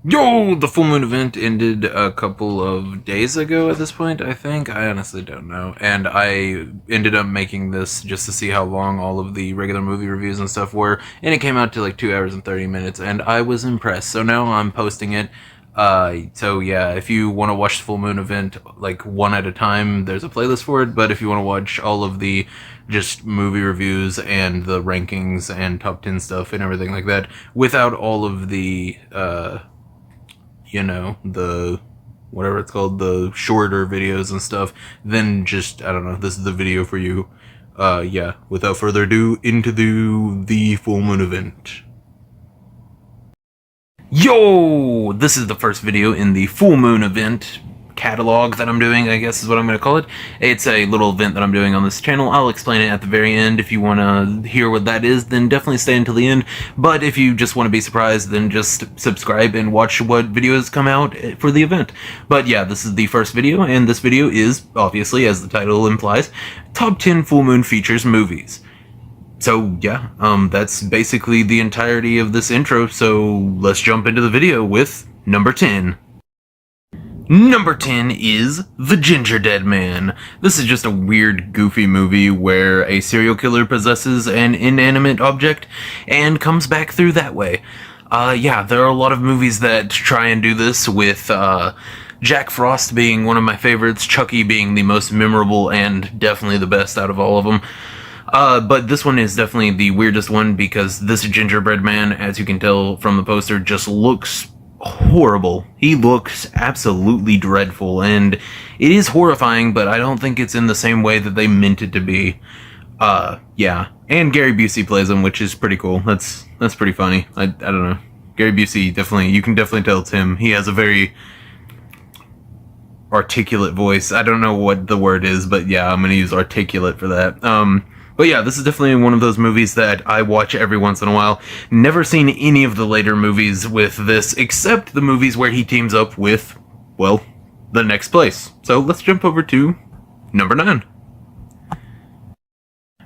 Yo, the full moon event ended a couple of days ago at this point, I think. I honestly don't know. And I ended up making this just to see how long all of the regular movie reviews and stuff were. And it came out to like 2 hours and 30 minutes, and I was impressed. So now I'm posting it. So yeah, if you want to watch the full moon event like one at a time, there's a playlist for it. But if you want to watch all of the just movie reviews and the rankings and top 10 stuff and everything like that without all of the, the whatever it's called, the shorter videos and stuff, then just, I don't know, this is the video for you. Yeah, without further ado, into the full moon event. Yo! This is the first video in the full moon event catalog that I'm doing, I guess is what I'm going to call it. It's a little event that I'm doing on this channel. I'll explain it at the very end. If you want to hear what that is, then definitely stay until the end. But if you just want to be surprised, then just subscribe and watch what videos come out for the event. But yeah, this is the first video, and this video is, obviously, as the title implies, Top 10 Full Moon Features Movies. So yeah, that's basically the entirety of this intro, so let's jump into the video with number 10. Number 10 is The Gingerdead Man. This is just a weird, goofy movie where a serial killer possesses an inanimate object and comes back through that way. Yeah, there are a lot of movies that try and do this, with Jack Frost being one of my favorites, Chucky being the most memorable and definitely the best out of all of them. But this one is definitely the weirdest one because this gingerbread man, as you can tell from the poster, just looks horrible. He looks absolutely dreadful, and it is horrifying, but I don't think it's in the same way that they meant it to be. Yeah. And Gary Busey plays him, which is pretty cool. That's pretty funny. I don't know. Gary Busey, definitely, you can definitely tell it's him. He has a very articulate voice. I don't know what the word is, but yeah, I'm gonna use articulate for that. But yeah, this is definitely one of those movies that I watch every once in a while. Never seen any of the later movies with this, except the movies where he teams up with, well, The Next Place. So let's jump over to number 9.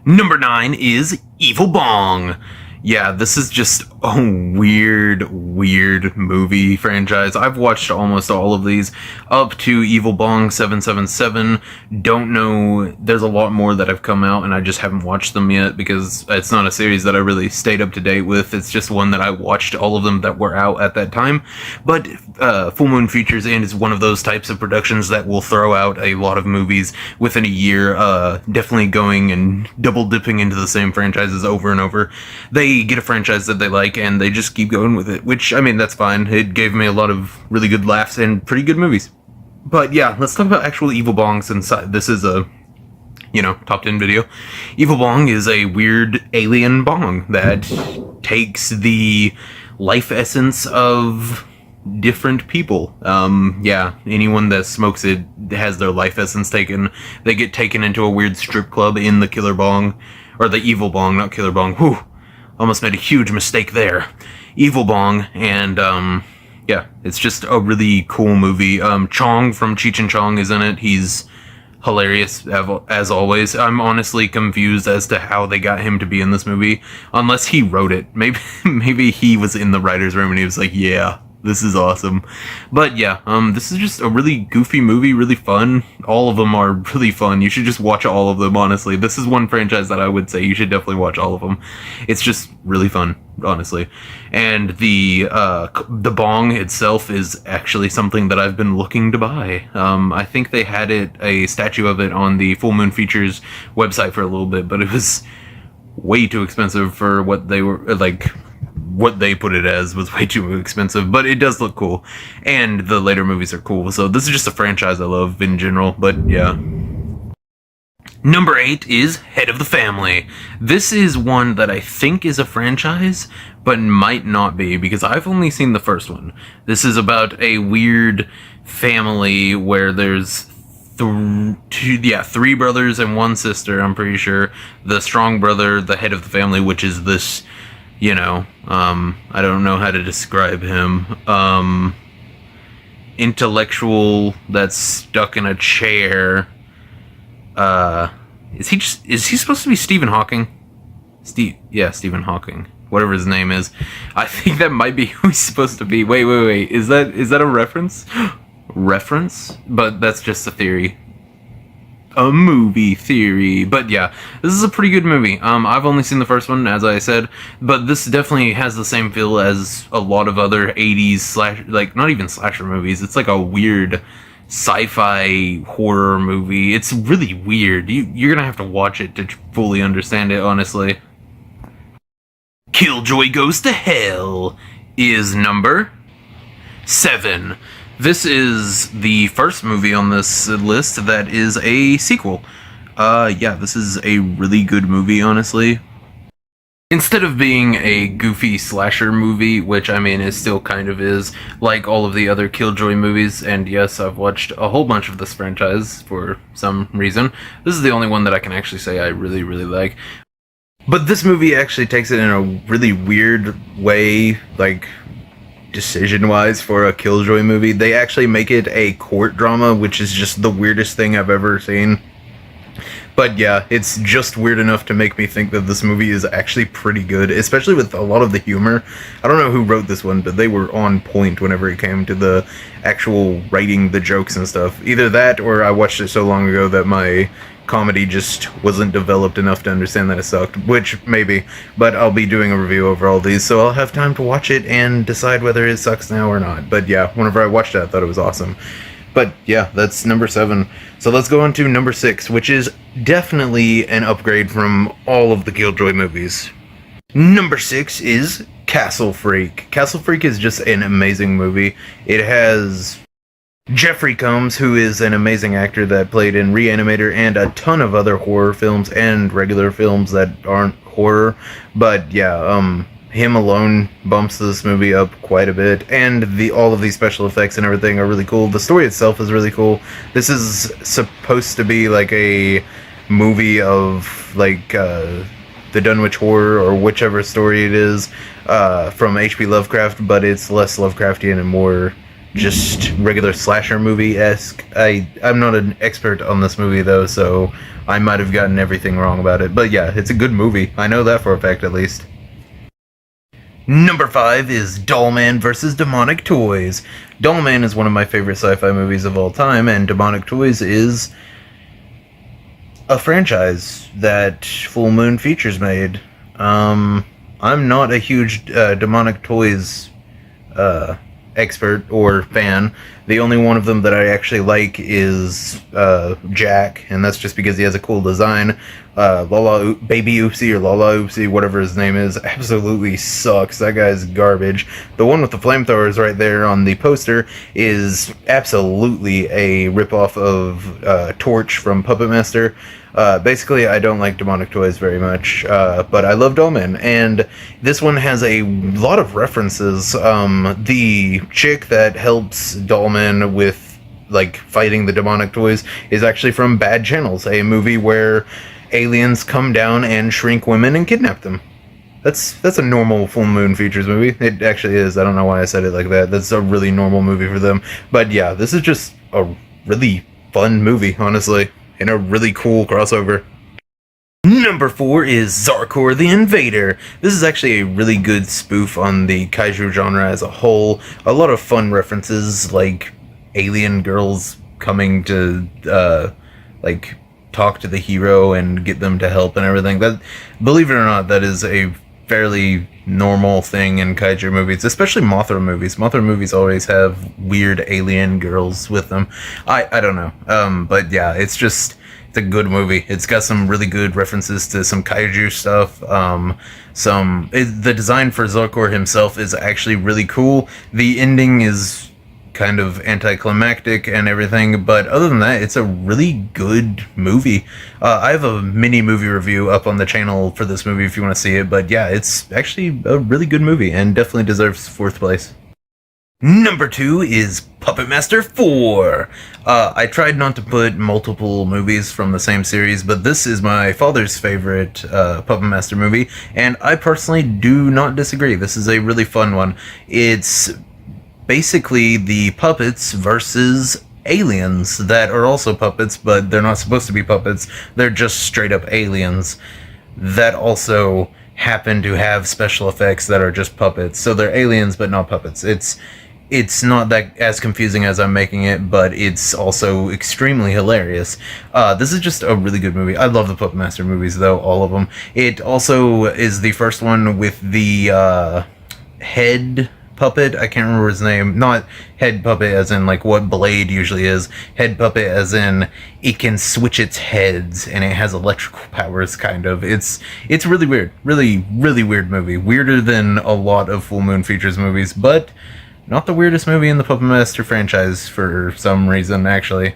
Number 9 is Evil Bong. Yeah, this is just a weird movie franchise. I've watched almost all of these up to Evil Bong 777. Don't know, there's a lot more that have come out and I just haven't watched them yet because it's not a series that I really stayed up to date with. It's just one that I watched all of them that were out at that time. But Full Moon Features and is one of those types of productions that will throw out a lot of movies within a year, definitely going and double dipping into the same franchises over and over. They get a franchise that they like and they just keep going with it, which, I mean, that's fine. It gave me a lot of really good laughs and pretty good movies. But yeah, let's talk about actual Evil Bong, since this is a, top 10 video. Evil Bong is a weird alien bong that takes the life essence of different people. Yeah, anyone that smokes it has their life essence taken. They get taken into a weird strip club in the Killer Bong, or the Evil Bong, not Killer Bong. Whew. Almost made a huge mistake there. Evil Bong, and yeah, it's just a really cool movie. Chong from Cheech and Chong is in it. He's hilarious as always. I'm honestly confused as to how they got him to be in this movie, unless he wrote it. Maybe he was in the writer's room and he was like, yeah, this is awesome. But yeah, this is just a really goofy movie, really fun. All of them are really fun. You should just watch all of them, honestly. This is one franchise that I would say you should definitely watch all of them. It's just really fun, honestly. And the bong itself is actually something that I've been looking to buy. I think they had a statue of it on the Full Moon Features website for a little bit, but it was way too expensive for what they were, like, what they put it as was way too expensive, but it does look cool, and the later movies are cool, so this is just a franchise I love in general. But yeah. Number 8 is Head of the Family. This is one that I think is a franchise, but might not be, because I've only seen the first one. This is about a weird family where there's three brothers and one sister, I'm pretty sure. The strong brother, the head of the family, which is this, I don't know how to describe him. Intellectual that's stuck in a chair. Is he supposed to be Stephen Hawking? Stephen Hawking. whatever his name is. I think that might be who he's supposed to be. Wait. Is that a reference? Reference? But that's just a theory. A movie theory. But yeah, this is a pretty good movie. I've only seen the first one, as I said, but this definitely has the same feel as a lot of other 80s slash, like, not even slasher movies. It's like a weird sci-fi horror movie. It's really weird. You're gonna have to watch it to fully understand it, honestly. Killjoy Goes to Hell is number 7. This is the first movie on this list that is a sequel. Yeah, this is a really good movie, honestly. Instead of being a goofy slasher movie, which I mean it still kind of is, like all of the other Killjoy movies, and yes, I've watched a whole bunch of this franchise for some reason. This is the only one that I can actually say I really, really like. But this movie actually takes it in a really weird way, like, decision-wise for a Killjoy movie. They actually make it a court drama, which is just the weirdest thing I've ever seen. But yeah, it's just weird enough to make me think that this movie is actually pretty good, especially with a lot of the humor. I don't know who wrote this one, but they were on point whenever it came to the actual writing the jokes and stuff. Either that, or I watched it so long ago that my comedy just wasn't developed enough to understand that it sucked, which maybe, but I'll be doing a review over all these, so I'll have time to watch it and decide whether it sucks now or not. But yeah, whenever I watched it, I thought it was awesome. But yeah, that's number 7. So let's go on to number 6, which is definitely an upgrade from all of the Killjoy movies. Number 6 is Castle Freak. Castle Freak is just an amazing movie. It has Jeffrey Combs, who is an amazing actor that played in Reanimator and a ton of other horror films and regular films that aren't horror. But yeah, him alone bumps this movie up quite a bit, and all of these special effects and everything are really cool. The story itself is really cool. This is supposed to be like a movie of like the Dunwich Horror or whichever story it is from H.P. Lovecraft, but it's less Lovecraftian and more just regular slasher movie-esque. I'm not an expert on this movie though, so I might have gotten everything wrong about it. But yeah, it's a good movie. I know that for a fact, at least. Number 5 is Dollman vs. Demonic Toys. Dollman is one of my favorite sci-fi movies of all time, and Demonic Toys is a franchise that Full Moon Features made. I'm not a huge Demonic Toys expert or fan. The only one of them that I actually like is Jack, and that's just because he has a cool design. Baby Oopsie or Lala Oopsie, whatever his name is, absolutely sucks. That guy's garbage. The one with the flamethrowers right there on the poster is absolutely a ripoff of Torch from Puppet Master. Basically, I don't like Demonic Toys very much, but I love Dollman, and this one has a lot of references. The chick that helps Dollman with, like, fighting the Demonic Toys is actually from Bad Channels, a movie where aliens come down and shrink women and kidnap them. That's a normal Full Moon Features movie. It actually is. I don't know why I said it like that. That's a really normal movie for them. But yeah, this is just a really fun movie, honestly, and a really cool crossover. Number 4 is Zarkor the Invader. This is actually a really good spoof on the kaiju genre as a whole. A lot of fun references, like alien girls coming to, like, talk to the hero and get them to help and everything. That, believe it or not, that is a fairly normal thing in kaiju movies, especially Mothra movies. Mothra movies always have weird alien girls with them. I don't know. But yeah, it's a good movie. It's got some really good references to some kaiju stuff. The design for Zarkor himself is actually really cool. The ending is kind of anticlimactic and everything, but other than that, it's a really good movie. I have a mini movie review up on the channel for this movie if you want to see it, but yeah, it's actually a really good movie and definitely deserves 4th place. Number 2 is Puppet Master 4. I tried not to put multiple movies from the same series, but this is my father's favorite Puppet Master movie, and I personally do not disagree. This is a really fun one. It's basically the puppets versus aliens that are also puppets, but they're not supposed to be puppets. They're just straight up aliens that also happen to have special effects that are just puppets. So they're aliens, but not puppets. It's not that as confusing as I'm making it, but it's also extremely hilarious. This is just a really good movie. I love the Puppet Master movies, though, all of them. It also is the first one with the head puppet. I can't remember his name. Not head puppet as in like what Blade usually is. Head puppet as in it can switch its heads and it has electrical powers, kind of. It's really weird. Really, really weird movie. Weirder than a lot of Full Moon Features movies, but not the weirdest movie in the Puppet Master franchise for some reason, actually.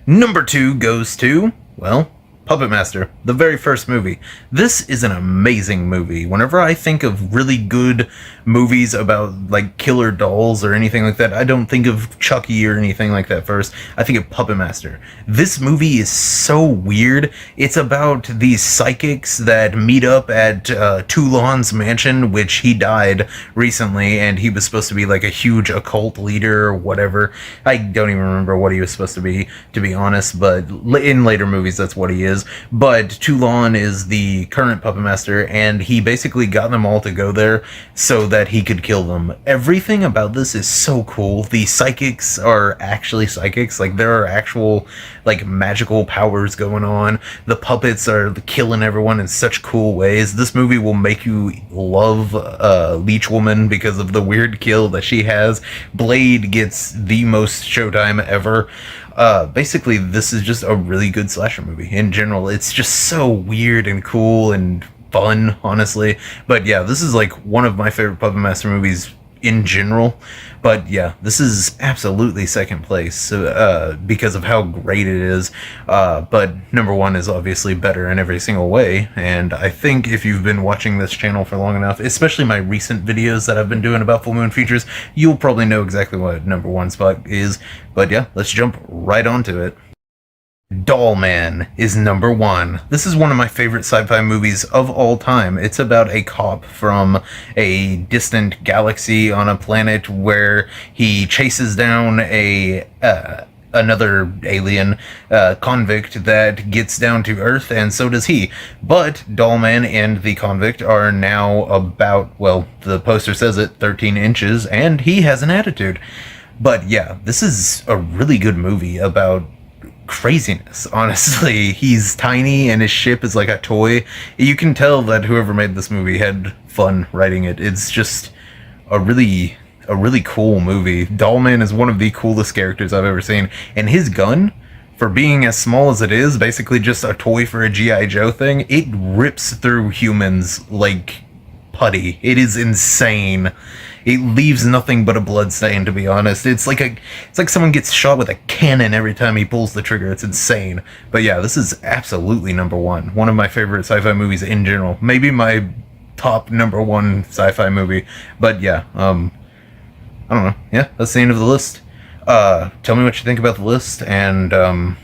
Number 2 goes to, well, Puppet Master, the very first movie. This is an amazing movie. Whenever I think of really good movies about, like, killer dolls or anything like that, I don't think of Chucky or anything like that first. I think of Puppet Master. This movie is so weird. It's about these psychics that meet up at Toulon's mansion, which he died recently, and he was supposed to be, like, a huge occult leader or whatever. I don't even remember what he was supposed to be honest, but in later movies, that's what he is. But Toulon is the current Puppet Master, and he basically got them all to go there so that he could kill them. Everything about this is so cool. The psychics are actually psychics. Like, there are actual, like, magical powers going on. The puppets are killing everyone in such cool ways. This movie will make you love Leech Woman because of the weird kill that she has. Blade gets the most showtime ever. Basically, this is just a really good slasher movie in general. It's just so weird and cool and fun, honestly. But yeah, this is like one of my favorite Puppet Master movies in general. But yeah, this is absolutely second place because of how great it is. But number 1 is obviously better in every single way. And I think if you've been watching this channel for long enough, especially my recent videos that I've been doing about Full Moon Features, you'll probably know exactly what number 1 spot is. But yeah, let's jump right onto it. Doll Man is number 1. This is one of my favorite sci-fi movies of all time. It's about a cop from a distant galaxy on a planet where he chases down another alien convict that gets down to Earth, and so does he. But Doll Man and the convict are now about, well, the poster says it, 13 inches, and he has an attitude. But yeah, this is a really good movie about craziness, honestly. He's tiny and his ship is like a toy. You can tell that whoever made this movie had fun writing it. It's just a really cool movie. Doll Man is one of the coolest characters I've ever seen, and his gun, for being as small as it is, basically just a toy for a G.I. Joe thing, it rips through humans like putty. It is insane. It leaves nothing but a blood stain, to be honest. It's like someone gets shot with a cannon every time he pulls the trigger. It's insane. But yeah, this is absolutely number 1. One of my favorite sci-fi movies in general. Maybe my top number 1 sci-fi movie. But yeah, I don't know. Yeah, that's the end of the list. Tell me what you think about the list, and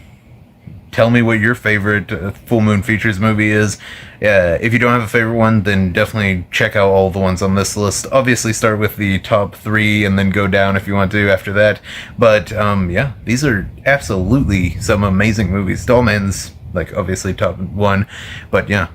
tell me what your favorite Full Moon Features movie is. If you don't have a favorite one, then definitely check out all the ones on this list. Obviously start with the top 3 and then go down if you want to after that. But yeah, these are absolutely some amazing movies. Doll Man's, like, obviously top 1. But yeah,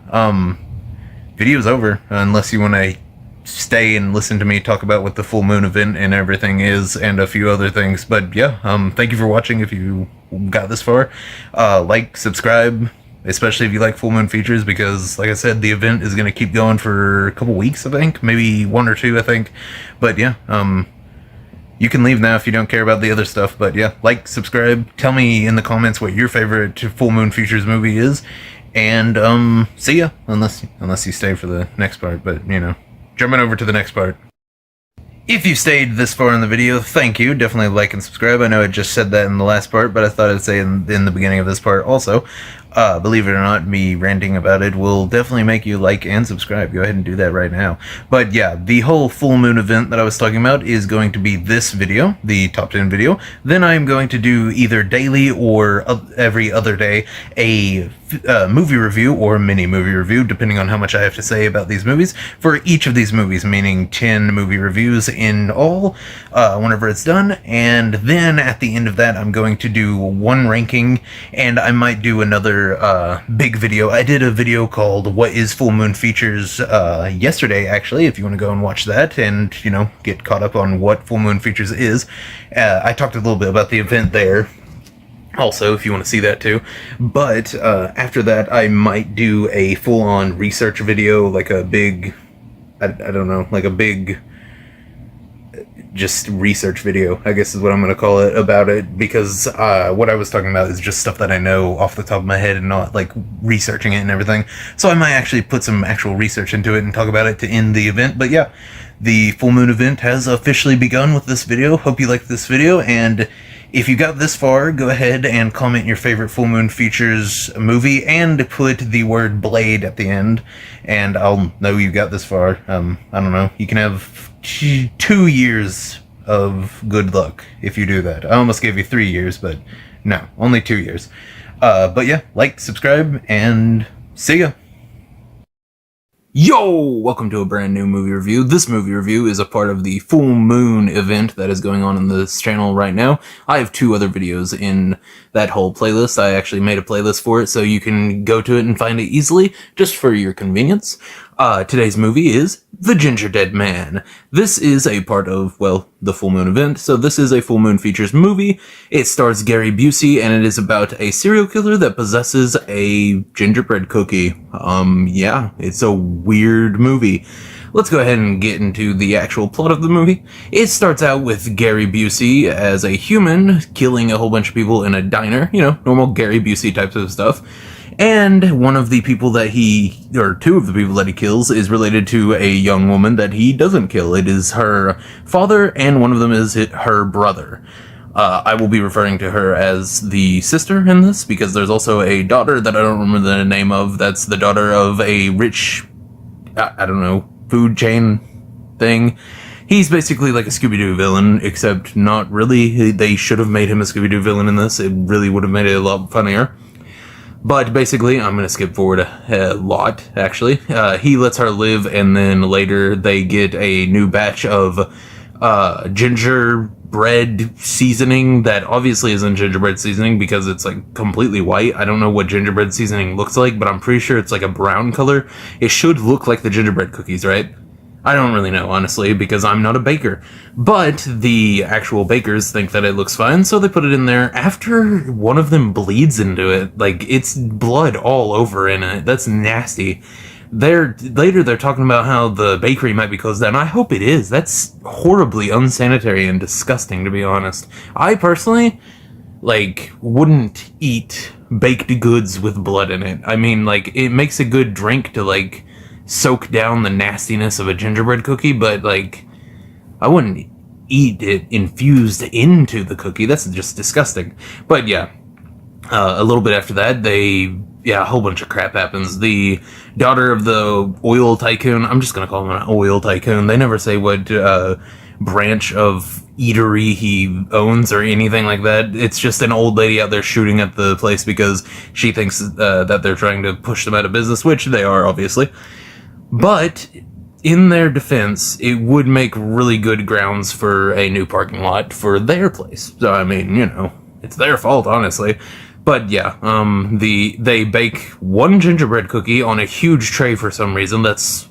video's over, unless you want to stay and listen to me talk about what the full moon event and everything is, and a few other things. But yeah, thank you for watching if you got this far. Like, subscribe, especially if you like Full Moon Features, because like I said, the event is going to keep going for a couple weeks, I think, maybe 1 or 2, I think. But yeah, you can leave now if you don't care about the other stuff. But yeah, like, subscribe, tell me in the comments what your favorite Full Moon Features movie is, and see ya, unless you stay for the next part. But you know, jumping over to the next part. If you stayed this far in the video, thank you. Definitely like and subscribe. I know I just said that in the last part, but I thought I'd say in the beginning of this part also. Believe it or not, me ranting about it will definitely make you like and subscribe. Go ahead and do that right now. But yeah, the whole full moon event that I was talking about is going to be this video, the top 10 video. Then I'm going to do either daily or every other day a movie review or mini movie review, depending on how much I have to say about these movies, for each of these movies, meaning 10 movie reviews in all, whenever it's done. And then at the end of that, I'm going to do one ranking, and I might do another another big video. I did a video called What is Full Moon Features yesterday, actually, if you want to go and watch that and, you know, get caught up on what Full Moon Features is. I talked a little bit about the event there also, if you want to see that too. But after that, I might do a full-on research video, like a big, I don't know, like a big just research video, I guess is what I'm going to call it, about it, because what I was talking about is just stuff that I know off the top of my head and not like researching it and everything. So I might actually put some actual research into it and talk about it to end the event. But yeah, the full moon event has officially begun with this video. Hope you liked this video, and if you got this far, go ahead and comment your favorite Full Moon Features movie and put the word Blade at the end, and I'll know you got this far. I don't know, you can have 2 years of good luck if you do that. I almost gave you 3 years, but no, only 2 years. But yeah, like, subscribe, and see ya! Yo! Welcome to a brand new movie review. This movie review is a part of the Full Moon event that is going on in this channel right now. I have 2 other videos in that whole playlist. I actually made a playlist for it, so you can go to it and find it easily, just for your convenience. Today's movie is The Gingerdead Man. This is a part of, well, the Full Moon event, so this is a Full Moon Features movie. It stars Gary Busey, and it is about a serial killer that possesses a gingerbread cookie. Yeah, it's a weird movie. Let's go ahead and get into the actual plot of the movie. It starts out with Gary Busey as a human killing a whole bunch of people in a diner, you know, normal Gary Busey types of stuff. And one of the people that or 2 of the people that he kills is related to a young woman that he doesn't kill. It is her father, and one of them is her brother. I will be referring to her as the sister in this, because there's also a daughter that I don't remember the name of. That's the daughter of a rich, I don't know, food chain thing. He's basically like a Scooby-Doo villain, except not really. They should have made him a Scooby-Doo villain in this. It really would have made it a lot funnier. But basically, I'm going to skip forward a lot, actually. He lets her live, and then later they get a new batch of gingerbread seasoning that obviously isn't gingerbread seasoning because it's like completely white. I don't know what gingerbread seasoning looks like, but I'm pretty sure it's like a brown color. It should look like the gingerbread cookies, right? I don't really know, honestly, because I'm not a baker. But the actual bakers think that it looks fine, so they put it in there. After one of them bleeds into it, like, it's blood all over in it. That's nasty. Later they're talking about how the bakery might be closed down. I hope it is. That's horribly unsanitary and disgusting, to be honest. I personally, like, wouldn't eat baked goods with blood in it. I mean, like, it makes a good drink to, like, soak down the nastiness of a gingerbread cookie, but, like, I wouldn't eat it infused into the cookie. That's just disgusting. But yeah, a little bit after that, a whole bunch of crap happens. The daughter of the oil tycoon, I'm just gonna call him an oil tycoon. They never say what branch of eatery he owns or anything like that. It's just an old lady out there shooting at the place because she thinks that they're trying to push them out of business, which they are, obviously. But in their defense, it would make really good grounds for a new parking lot for their place. So, I mean, you know, it's their fault, honestly. But yeah, they bake one gingerbread cookie on a huge tray for some reason. That's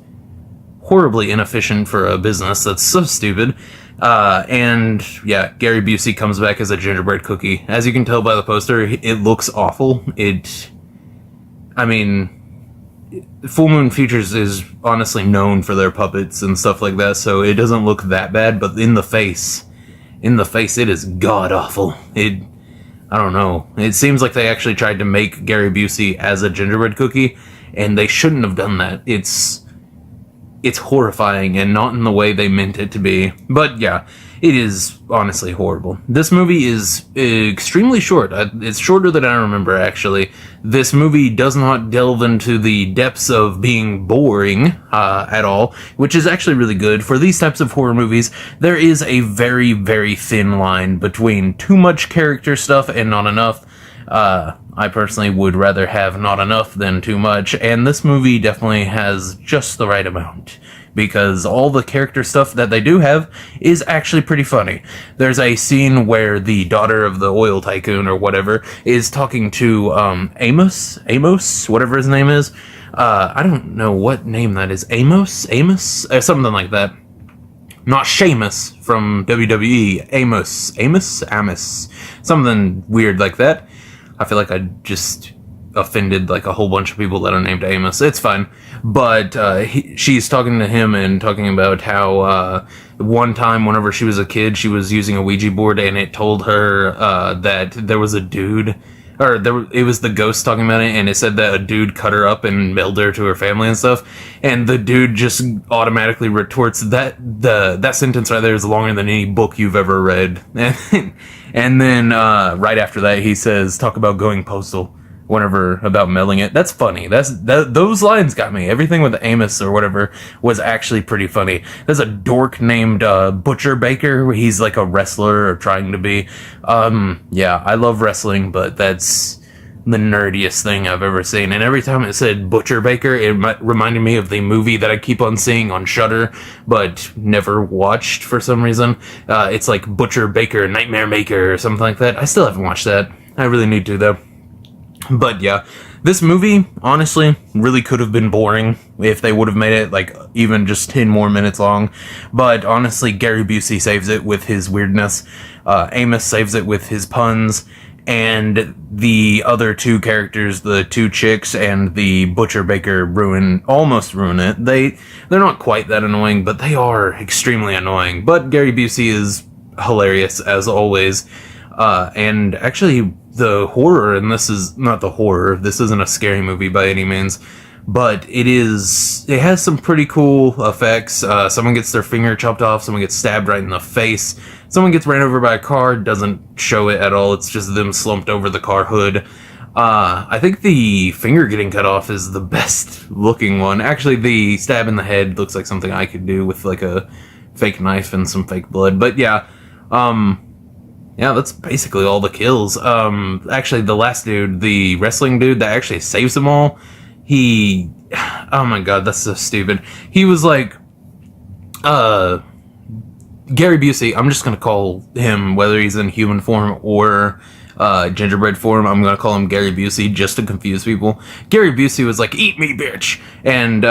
horribly inefficient for a business. That's so stupid. And yeah, Gary Busey comes back as a gingerbread cookie. As you can tell by the poster, it looks awful. I mean, Full Moon Features is honestly known for their puppets and stuff like that, so it doesn't look that bad, but in the face, it is god-awful. I don't know. It seems like they actually tried to make Gary Busey as a gingerbread cookie, and they shouldn't have done that. It's horrifying, and not in the way they meant it to be. But yeah, it is honestly horrible. This movie is extremely short. It's shorter than I remember, actually. This movie does not delve into the depths of being boring at all, which is actually really good. For these types of horror movies, there is a very, very thin line between too much character stuff and not enough. I personally would rather have not enough than too much, and this movie definitely has just the right amount because all the character stuff that they do have is actually pretty funny. There's a scene where the daughter of the oil tycoon or whatever is talking to Amos, whatever his name is. I don't know what name that is. Amos, something like that. Not Sheamus from WWE. Amos, something weird like that. I feel like I just offended like a whole bunch of people that are named Amos. It's fine. But she's talking to him and talking about how one time whenever she was a kid, she was using a Ouija board and it told her that there was a dude, or it was the ghost talking about it, and it said that a dude cut her up and mailed her to her family and stuff. And the dude just automatically retorts that sentence right there is longer than any book you've ever read. And then right after that, he says, "Talk about going postal." Whenever about mailing it. That's funny. Those lines got me. Everything with Amos or whatever was actually pretty funny. There's a dork named Butcher Baker. He's like a wrestler, or trying to be. Yeah, I love wrestling, but that's the nerdiest thing I've ever seen. And every time it said Butcher Baker, it reminded me of the movie that I keep on seeing on Shudder, but never watched for some reason. It's like Butcher Baker, Nightmare Maker, or something like that. I still haven't watched that. I really need to, though. But yeah, this movie, honestly, really could have been boring if they would have made it, like, even just 10 more minutes long. But honestly, Gary Busey saves it with his weirdness. Amos saves it with his puns. And the other two characters, the two chicks and the Butcher Baker, almost ruin it. They're not quite that annoying, but they are extremely annoying. But Gary Busey is hilarious, as always. And actually, the horror, and this is not the horror, this isn't a scary movie by any means, but it has some pretty cool effects. Someone gets their finger chopped off, someone gets stabbed right in the face, someone gets ran over by a car, doesn't show it at all, it's just them slumped over the car hood. I think the finger getting cut off is the best looking one. Actually, the stab in the head looks like something I could do with like a fake knife and some fake blood, but yeah, yeah, that's basically all the kills. Actually, the last dude, the wrestling dude that actually saves them all, oh my god, that's so stupid. He was like, Gary Busey, I'm just gonna call him, whether he's in human form or gingerbread form, I'm gonna call him Gary Busey just to confuse people. Gary Busey was like, "Eat me, bitch!" And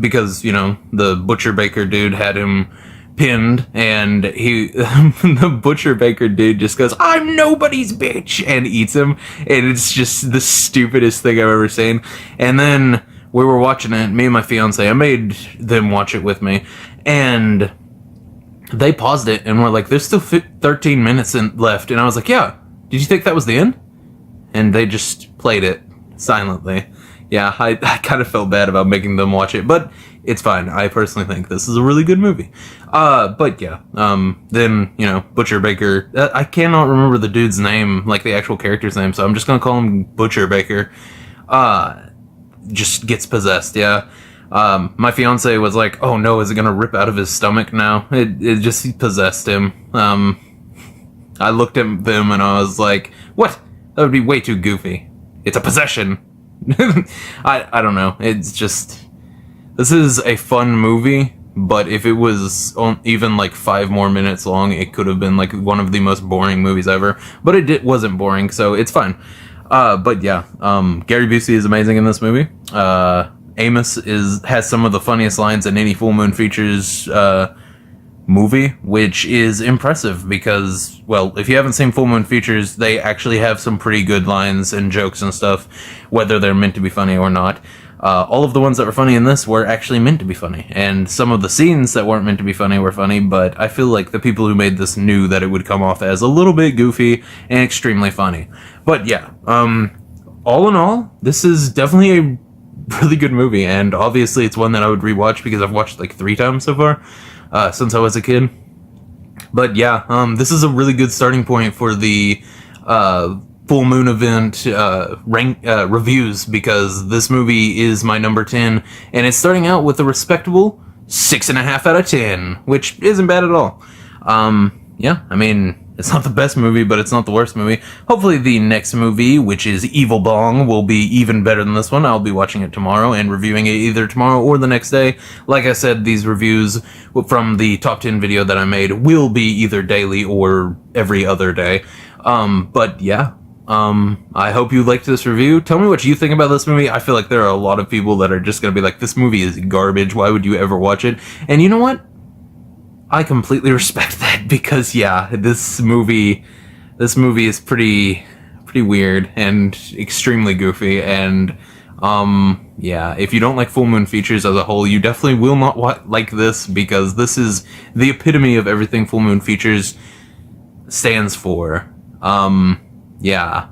because, you know, the Butcher Baker dude had him pinned, and the Butcher Baker dude just goes, "I'm nobody's bitch," and eats him, and it's just the stupidest thing I've ever seen. And then we were watching it, me and my fiance, I made them watch it with me, and they paused it and were like, "There's still 13 minutes left," and I was like, "Yeah, did you think that was the end?" And they just played it silently. Yeah, I kind of felt bad about making them watch it, but it's fine. I personally think this is a really good movie. But yeah, then, you know, Butcher Baker, I cannot remember the dude's name, like the actual character's name, so I'm just gonna call him Butcher Baker, just gets possessed, yeah. My fiance was like, "Oh no, is it gonna rip out of his stomach now?" It just possessed him. I looked at them and I was like, "What? That would be way too goofy. It's a possession." I don't know. It's just, this is a fun movie, but if it was even like 5 more minutes long, it could have been like one of the most boring movies ever. But it wasn't boring, so it's fine. But yeah, Gary Busey is amazing in this movie. Amos has some of the funniest lines in any Full Moon Features movie, which is impressive because, well, if you haven't seen Full Moon Features, they actually have some pretty good lines and jokes and stuff, whether they're meant to be funny or not. All of the ones that were funny in this were actually meant to be funny, and some of the scenes that weren't meant to be funny were funny, but I feel like the people who made this knew that it would come off as a little bit goofy and extremely funny. But yeah, all in all, this is definitely a really good movie, and obviously it's one that I would rewatch because I've watched like 3 times so far. Since I was a kid. But yeah, this is a really good starting point for the Full Moon event reviews, because this movie is my number 10, and it's starting out with a respectable 6.5 out of 10, which isn't bad at all. Yeah, I mean, It's not the best movie, but it's not the worst movie. Hopefully the next movie, which is Evil Bong, will be even better than this one. I'll be watching it tomorrow and reviewing it either tomorrow or the next day. Like I said, these reviews from the top 10 video that I made will be either daily or every other day. But yeah. I hope you liked this review. Tell me what you think about this movie. I feel like there are a lot of people that are just gonna be like, this movie is garbage. Why would you ever watch it? And you know what? I completely respect that because, yeah, this movie is pretty weird and extremely goofy. And, yeah, if you don't like Full Moon Features as a whole, you definitely will not like this because this is the epitome of everything Full Moon Features stands for. Yeah.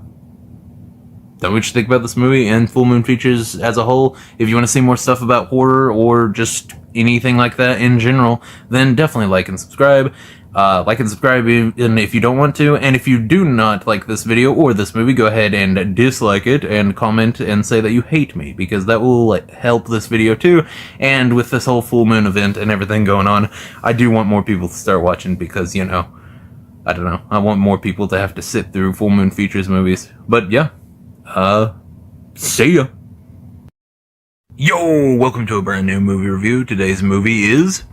Tell me what you think about this movie and Full Moon Features as a whole. If you want to see more stuff about horror or just anything like that in general, then definitely like and subscribe. Like and subscribe even if you don't want to. And if you do not like this video or this movie, go ahead and dislike it and comment and say that you hate me, because that will help this video too. And with this whole full moon event and everything going on, I do want more people to start watching because, you know, I don't know. I want more people to have to sit through Full Moon Features movies. But yeah. See ya. Yo, welcome to a brand new movie review. Today's movie is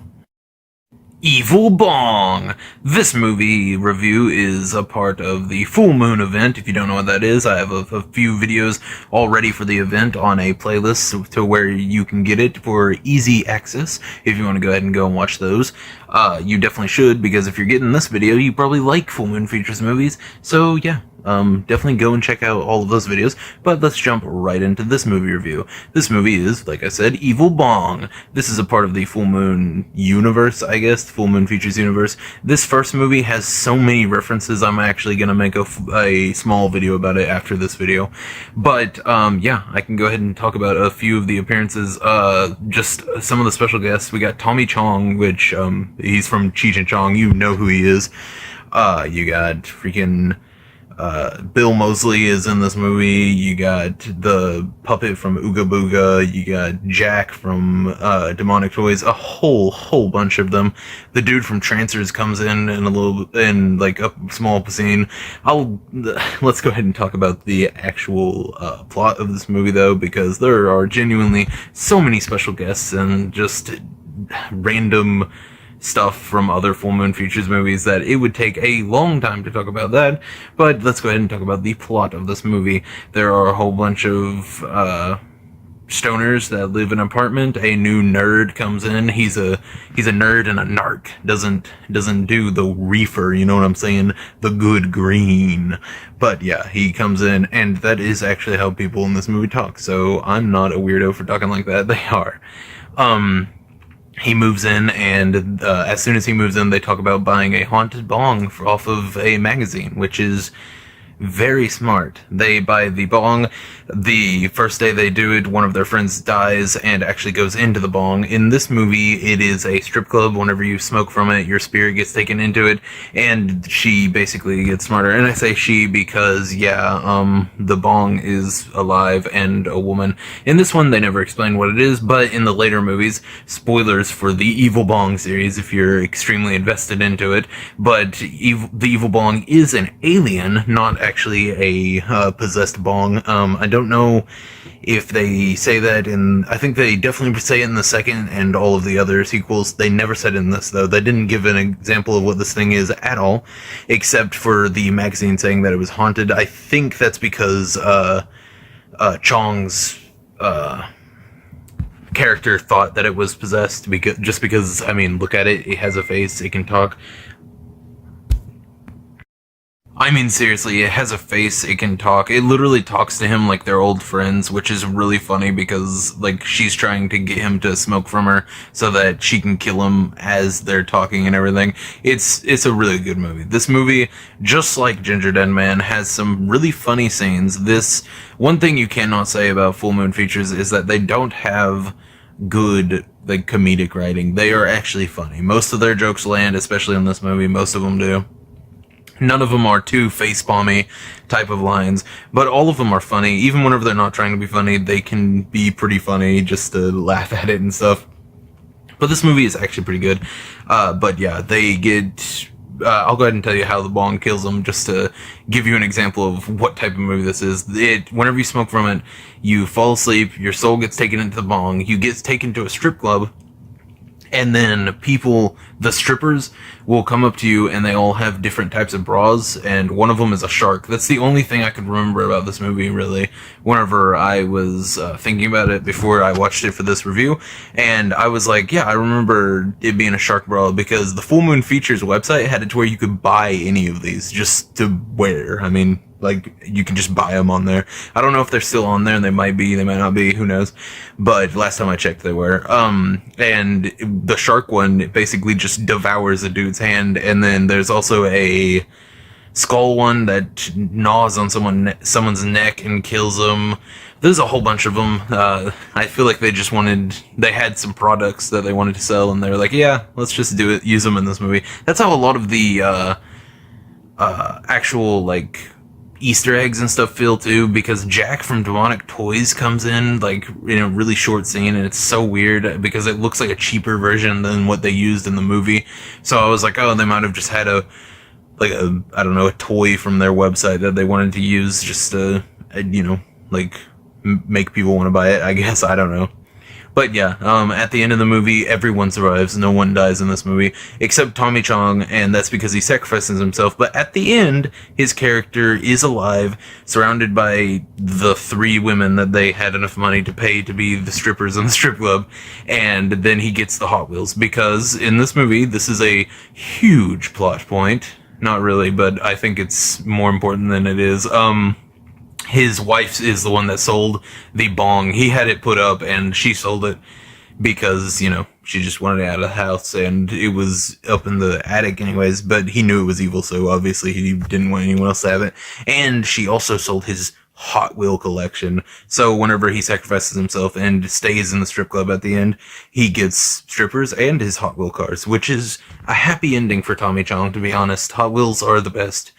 Evil Bong. This movie review is a part of the Full Moon event. If you don't know what that is, I have a few videos already for the event on a playlist to where you can get it for easy access. If you want to go ahead and go and watch those, you definitely should, because if you're getting this video, you probably like Full Moon Features movies. So yeah. Definitely go and check out all of those videos, but let's jump right into this movie review. This movie is, like I said, Evil Bong. This is a part of the Full Moon universe, I guess, the Full Moon Features universe. This first movie has so many references, I'm actually gonna make a small video about it after this video. But, yeah, I can go ahead and talk about a few of the appearances, just some of the special guests. We got Tommy Chong, which, he's from Cheech and Chong, you know who he is. You got freaking Bill Moseley is in this movie. You got the puppet from Ooga Booga. You got Jack from Demonic Toys. A whole bunch of them. The dude from Trancers comes in like a small scene. Let's go ahead and talk about the actual plot of this movie though, because there are genuinely so many special guests and just random stuff from other Full Moon Features movies that it would take a long time to talk about that. But let's go ahead and talk about the plot of this movie. There are a whole bunch of stoners that live in an apartment. A new nerd comes in. He's a nerd and a narc. Doesn't do the reefer, you know what I'm saying? The good green. But yeah, he comes in, and that is actually how people in this movie talk. So I'm not a weirdo for talking like that. They are. He moves in, and as soon as he moves in, they talk about buying a haunted bong off of a magazine, which is very smart. They buy the bong. The first day they do it, one of their friends dies and actually goes into the bong. In this movie, it is a strip club. Whenever you smoke from it, your spirit gets taken into it, and she basically gets smarter. And I say she because, yeah, the bong is alive and a woman. In this one, they never explain what it is, but in the later movies, spoilers for the Evil Bong series if you're extremely invested into it, but the Evil Bong is an alien, not actually a possessed bong. I don't know if they say that I think they definitely say it in the second and all of the other sequels. They never said it in this though. They didn't give an example of what this thing is at all, except for the magazine saying that it was haunted. I think that's because Chong's character thought that it was possessed because I mean, look at it. It has a face. It can talk. I mean, seriously, it has a face, it can talk. It literally talks to him like they're old friends, which is really funny because, like, she's trying to get him to smoke from her so that she can kill him as they're talking and everything. It's a really good movie. This movie, just like Ginger Dead Man, has some really funny scenes. One thing you cannot say about Full Moon Features is that they don't have good, like, comedic writing. They are actually funny. Most of their jokes land, especially in this movie. Most of them do. None of them are too face-palmy type of lines, but all of them are funny. Even whenever they're not trying to be funny, they can be pretty funny just to laugh at it and stuff. But this movie is actually pretty good. But yeah, they get I'll go ahead and tell you how the bong kills him, just to give you an example of what type of movie this is. Whenever you smoke from it, you fall asleep, your soul gets taken into the bong, you get taken to a strip club, and then people, the strippers, will come up to you, and they all have different types of bras, and one of them is a shark. That's the only thing I can remember about this movie, really, whenever I was thinking about it before I watched it for this review. And I was like, yeah, I remember it being a shark bra, because the Full Moon Features website had it to where you could buy any of these just to wear. I mean, like, you can just buy them on there. I don't know if they're still on there, and they might be, they might not be, who knows. But last time I checked, they were. And the shark one basically just devours a dude's hand, and then there's also a skull one that gnaws on someone's neck and kills them. There's a whole bunch of them. I feel like they had some products that they wanted to sell, and they were like, yeah, let's just do it, use them in this movie. That's how a lot of the, actual, like, Easter eggs and stuff feel too, because Jack from Demonic Toys comes in, like, in a really short scene, and it's so weird because it looks like a cheaper version than what they used in the movie. So I was like, oh, they might have just had a toy from their website that they wanted to use just to, make people want to buy it, I guess. I don't know. But yeah, at the end of the movie, everyone survives. No one dies in this movie, except Tommy Chong, and that's because he sacrifices himself. But at the end, his character is alive, surrounded by the 3 women that they had enough money to pay to be the strippers in the strip club, and then he gets the Hot Wheels, because in this movie, this is a huge plot point. Not really, but I think it's more important than it is. His wife is the one that sold the bong. He had it put up, and she sold it because, she just wanted it out of the house, and it was up in the attic anyways, but he knew it was evil, so obviously he didn't want anyone else to have it. And she also sold his Hot Wheel collection, so whenever he sacrifices himself and stays in the strip club at the end, he gets strippers and his Hot Wheel cars, which is a happy ending for Tommy Chong, to be honest. Hot Wheels are the best.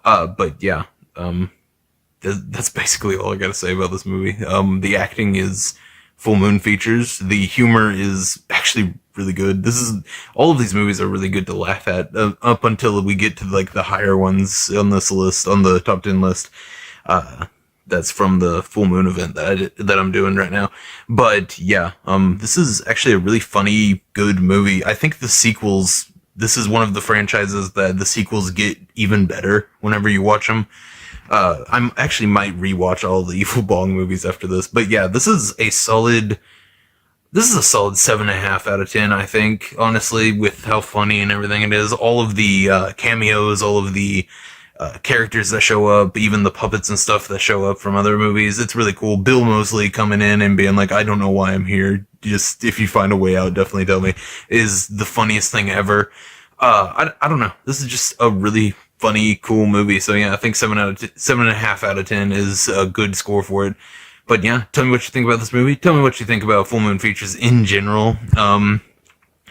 But yeah, that's basically all I gotta say about this movie. The acting is Full Moon Features. The humor is actually really good. All of these movies are really good to laugh at, up until we get to, like, the higher ones on this list, on the top 10 list. That's from the Full Moon event that I'm doing right now. But yeah, this is actually a really funny, good movie. I think this is one of the franchises that the sequels get even better whenever you watch them. I actually might rewatch all the Evil Bong movies after this, but yeah, this is a solid 7.5 out of 10, I think, honestly, with how funny and everything it is. All of the, cameos, all of the, characters that show up, even the puppets and stuff that show up from other movies. It's really cool. Bill Moseley coming in and being like, I don't know why I'm here. Just, if you find a way out, definitely tell me, is the funniest thing ever. I don't know. This is just a really funny, cool movie. So yeah, I think 7.5 out of 10 is a good score for it. But yeah, tell me what you think about this movie. Tell me what you think about Full Moon Features in general. I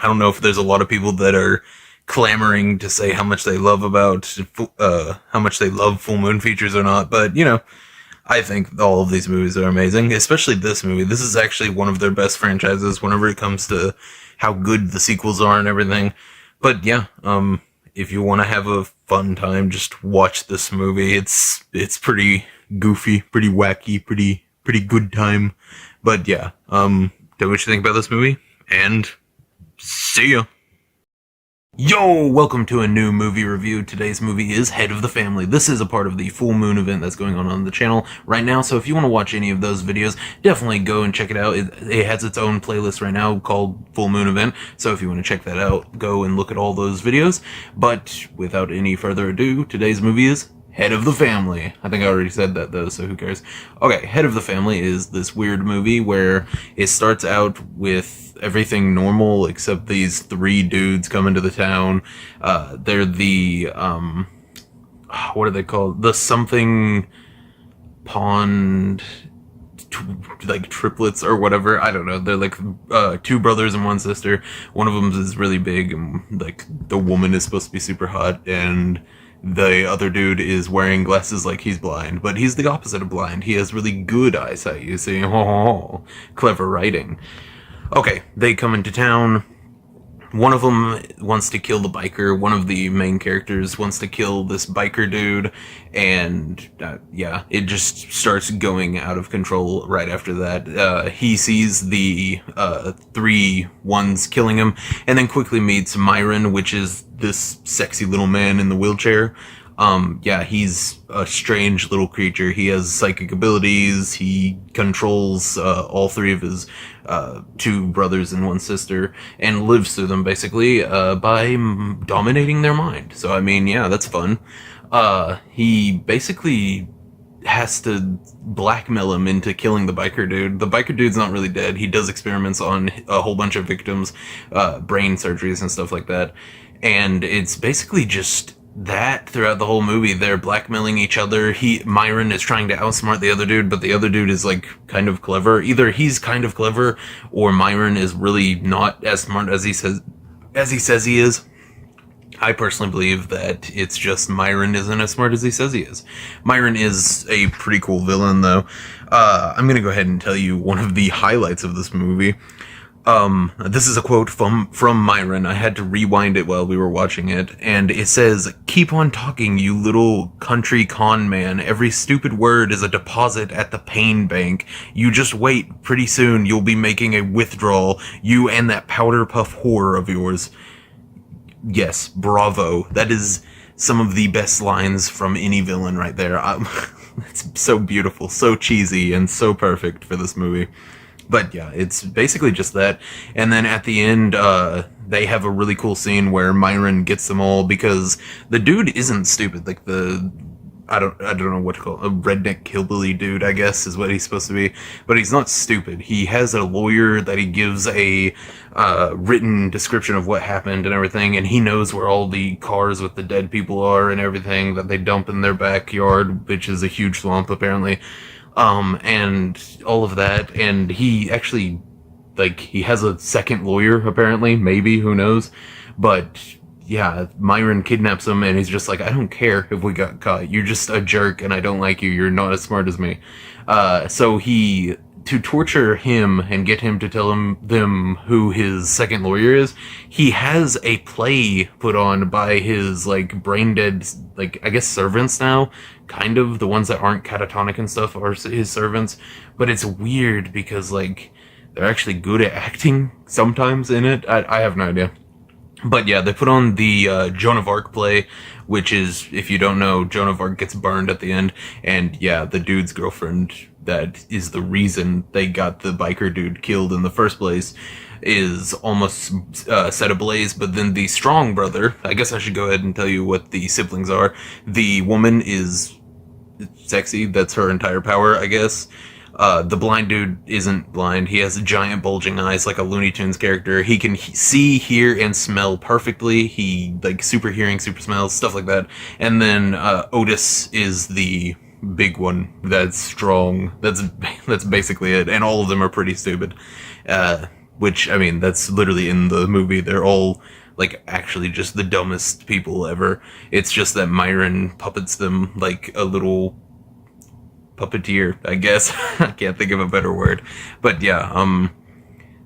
don't know if there's a lot of people that are clamoring to say how much they love Full Moon Features or not, but I think all of these movies are amazing, especially this movie. This is actually one of their best franchises whenever it comes to how good the sequels are and everything. But yeah, if you want to have a fun time, just watch this movie. It's pretty goofy, pretty wacky, pretty good time. But yeah, tell me what you think about this movie, and see ya. Yo, welcome to a new movie review. Today's movie is Head of the Family. This is a part of the Full Moon event that's going on the channel right now, so if you want to watch any of those videos, definitely go and check it out. It has its own playlist right now called Full Moon Event, so if you want to check that out, go and look at all those videos. But without any further ado, today's movie is Head of the Family. I think I already said that though, so who cares? Okay, Head of the Family is this weird movie where it starts out with everything normal except these 3 dudes come into the town. They're the, what are they called? The something pond, like triplets or whatever. I don't know. They're like 2 brothers and 1 sister. One of them is really big, and like the woman is supposed to be super hot, and the other dude is wearing glasses like he's blind, but he's the opposite of blind. He has really good eyesight, you see. Clever writing. Okay, they come into town. one of them wants to kill the biker. One of the main characters wants to kill this biker dude, and yeah, it just starts going out of control right after that. He sees the three ones killing him, and then quickly meets Myron, which is this sexy little man in the wheelchair. Yeah, he's a strange little creature. He has psychic abilities. He controls all three of his two brothers and one sister, and lives through them basically by dominating their mind. So I mean, yeah, that's fun. He basically has to blackmail him into killing the biker dude. The biker dude's not really dead. He does experiments on a whole bunch of victims, brain surgeries and stuff like that. And it's basically just that throughout the whole movie. They're blackmailing each other. Myron is trying to outsmart the other dude, but the other dude is like kind of clever. Either he's kind of clever, or Myron is really not as smart as he says he is. I personally believe that it's just Myron isn't as smart as he says he is. Myron is a pretty cool villain, though. I'm gonna go ahead and tell you one of the highlights of this movie. This is a quote from Myron. I had to rewind it while we were watching it, and it says, "Keep on talking, you little country con man. Every stupid word is a deposit at the pain bank. You just wait. Pretty soon you'll be making a withdrawal. You and that powder puff whore of yours." Yes, bravo. That is some of the best lines from any villain right there. It's so beautiful, so cheesy, and so perfect for this movie. But yeah, it's basically just that. And then at the end, they have a really cool scene where Myron gets them all, because the dude isn't stupid. Like I don't know what to call it, a redneck hillbilly dude, I guess, is what he's supposed to be. But he's not stupid. He has a lawyer that he gives a written description of what happened and everything, and he knows where all the cars with the dead people are and everything that they dump in their backyard, which is a huge swamp apparently. And all of that, and he actually, like, he has a second lawyer, apparently, maybe, who knows, but, yeah, Myron kidnaps him, and he's just like, I don't care if we got caught, you're just a jerk, and I don't like you, you're not as smart as me. So to torture him and get him to tell them who his second lawyer is, he has a play put on by his, like, brain dead, like, I guess servants now, kind of. The ones that aren't catatonic and stuff are his servants, but it's weird because, like, they're actually good at acting sometimes in it. I have no idea. But yeah, they put on the Joan of Arc play, which is, if you don't know, Joan of Arc gets burned at the end, and yeah, the dude's girlfriend that is the reason they got the biker dude killed in the first place is almost set ablaze. But then the strong brother, I guess I should go ahead and tell you what the siblings are. The woman is sexy, that's her entire power, I guess. The blind dude isn't blind. He has giant bulging eyes like a Looney Tunes character. He can see, hear, and smell perfectly. He, like, super hearing, super smells, stuff like that. And then Otis is the big one that's strong. That's basically it. And all of them are pretty stupid. Which, I mean, that's literally in the movie. They're all, like, actually just the dumbest people ever. It's just that Myron puppets them like a little puppeteer, I guess. I can't think of a better word. But yeah,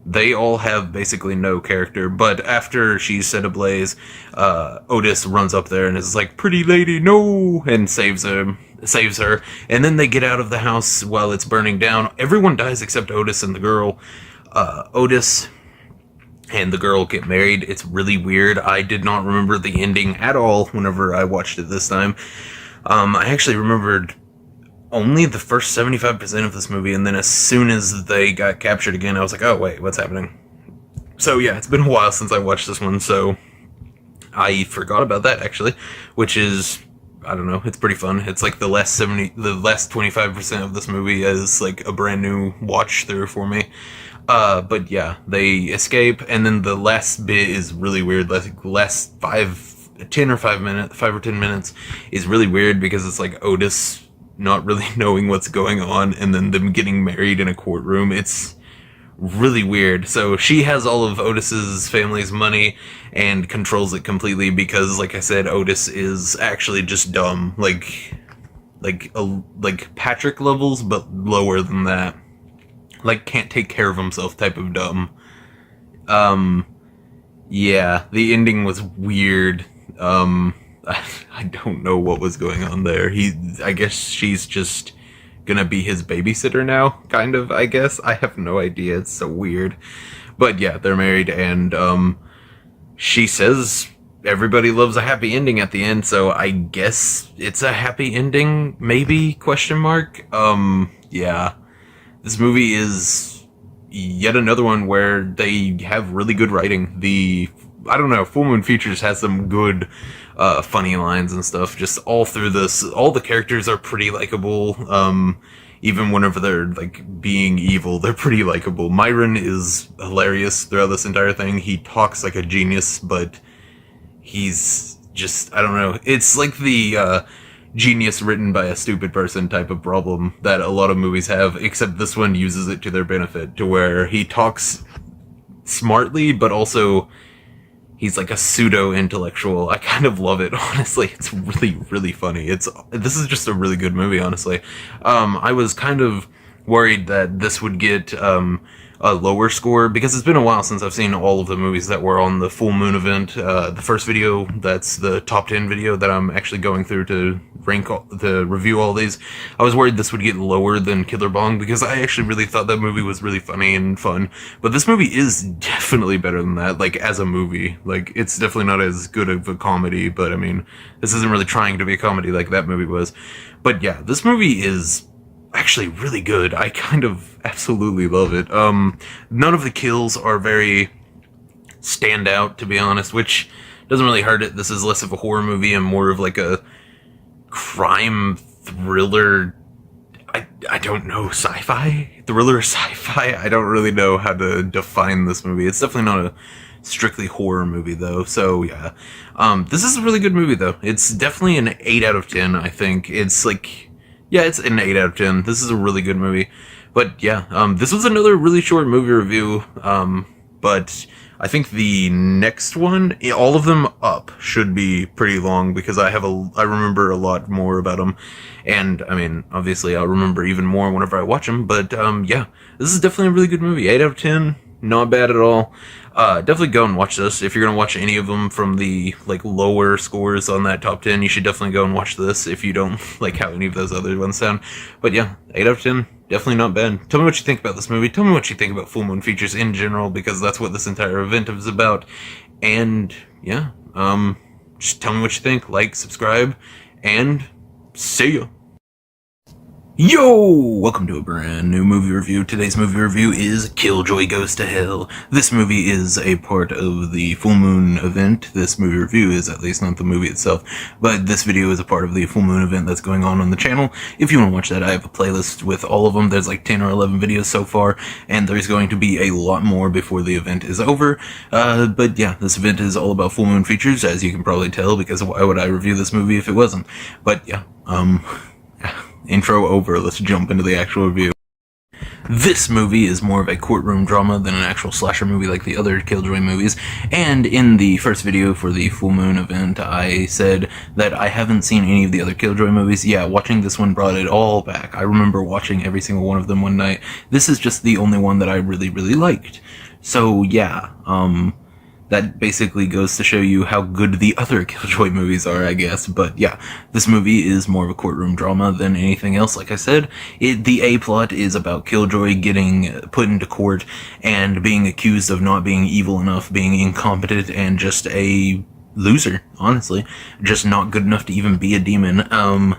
they all have basically no character. But after she's set ablaze, Otis runs up there and is like, "Pretty lady, no!" and saves her. And then they get out of the house while it's burning down. Everyone dies except Otis and the girl. Otis and the girl get married. It's really weird. I did not remember the ending at all whenever I watched it this time. I actually remembered only the first 75% of this movie, and then as soon as they got captured again, I was like, oh wait, what's happening? So yeah, it's been a while since I watched this one, so I forgot about that actually, which is, I don't know, it's pretty fun. It's like the last 25% of this movie is like a brand new watch through for me. But yeah, they escape, and then the last bit is really weird. Like the last 5 or 10 minutes is really weird because it's like Otis not really knowing what's going on, and then them getting married in a courtroom. It's really weird. So she has all of Otis's family's money and controls it completely because, like I said, Otis is actually just dumb, like Patrick levels, but lower than that. Like, can't take care of himself type of dumb. Yeah, the ending was weird. I don't know what was going on there. I guess she's just gonna be his babysitter now, kind of, I guess. I have no idea. It's so weird. But yeah, they're married, and, she says everybody loves a happy ending at the end, so I guess it's a happy ending, maybe, question mark? Yeah. This movie is yet another one where they have really good writing. I don't know, Full Moon Features has some good, funny lines and stuff, just all through this. All the characters are pretty likable, even whenever they're, like, being evil, they're pretty likable. Myron is hilarious throughout this entire thing. He talks like a genius, but he's just, I don't know, it's like the, genius written by a stupid person type of problem that a lot of movies have, except this one uses it to their benefit, to where he talks smartly, but also he's like a pseudo-intellectual. I kind of love it, honestly. It's really, really funny. This is just a really good movie, honestly. I was kind of worried that this would get, a lower score, because it's been a while since I've seen all of the movies that were on the Full Moon event. The first video, that's the top 10 video that I'm actually going through to review all these. I was worried this would get lower than Killer Bong, because I actually really thought that movie was really funny and fun. But this movie is definitely better than that, like, as a movie. Like, it's definitely not as good of a comedy, but I mean, this isn't really trying to be a comedy like that movie was. But yeah, this movie is actually really good. I kind of absolutely love it. None of the kills are very stand out, to be honest, which doesn't really hurt it. This is less of a horror movie and more of like a crime thriller. I don't know, sci-fi? Thriller sci-fi? I don't really know how to define this movie. It's definitely not a strictly horror movie, though, so yeah. This is a really good movie, though. It's definitely an 8 out of 10, I think. It's like, yeah, it's an 8 out of 10. This is a really good movie. But yeah, this was another really short movie review. But I think the next one, all of them up, should be pretty long, because I remember a lot more about them. And, I mean, obviously I'll remember even more whenever I watch them. But, yeah, this is definitely a really good movie. 8 out of 10. Not bad at all. Definitely go and watch this. If you're gonna watch any of them from the, like, lower scores on that top 10, you should definitely go and watch this if you don't like how any of those other ones sound. But yeah, 8 out of 10, definitely not bad. Tell me what you think about this movie. Tell me what you think about Full Moon Features in general, because that's what this entire event is about. And, yeah, just tell me what you think. Like, subscribe, and see ya. Yo! Welcome to a brand new movie review. Today's movie review is Killjoy Goes to Hell. This movie is a part of the Full Moon event. This movie review is at least not the movie itself, but this video is a part of the Full Moon event that's going on the channel. If you want to watch that, I have a playlist with all of them. There's like 10 or 11 videos so far, and there's going to be a lot more before the event is over. But yeah, this event is all about Full Moon Features, as you can probably tell, because why would I review this movie if it wasn't? But yeah, intro over, let's jump into the actual review. This movie is more of a courtroom drama than an actual slasher movie like the other Killjoy movies, and in the first video for the Full Moon event, I said that I haven't seen any of the other Killjoy movies. Yeah, watching this one brought it all back. I remember watching every single one of them one night. This is just the only one that I really, really liked. So yeah, that basically goes to show you how good the other Killjoy movies are, I guess. But yeah, this movie is more of a courtroom drama than anything else, like I said. The A-plot is about Killjoy getting put into court and being accused of not being evil enough, being incompetent, and just a loser, honestly. Just not good enough to even be a demon.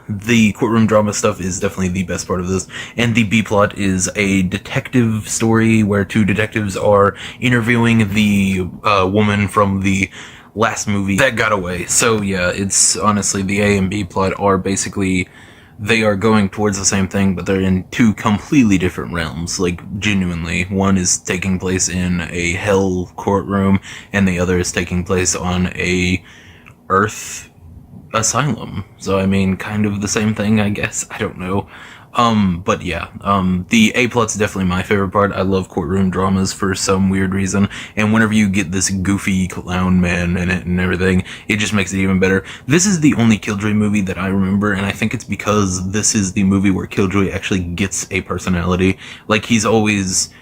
The courtroom drama stuff is definitely the best part of this. And the B-plot is a detective story where two detectives are interviewing the woman from the last movie that got away. So yeah, it's honestly, the A and B plot are basically, they are going towards the same thing, but they're in two completely different realms, like, genuinely. One is taking place in a hell courtroom, and the other is taking place on a Earth asylum. So, I mean, kind of the same thing, I guess. I don't know. But yeah, the A-plot's definitely my favorite part. I love courtroom dramas for some weird reason, and whenever you get this goofy clown man in it and everything, it just makes it even better. This is the only Killjoy movie that I remember, and I think it's because this is the movie where Killjoy actually gets a personality. Like, he's always,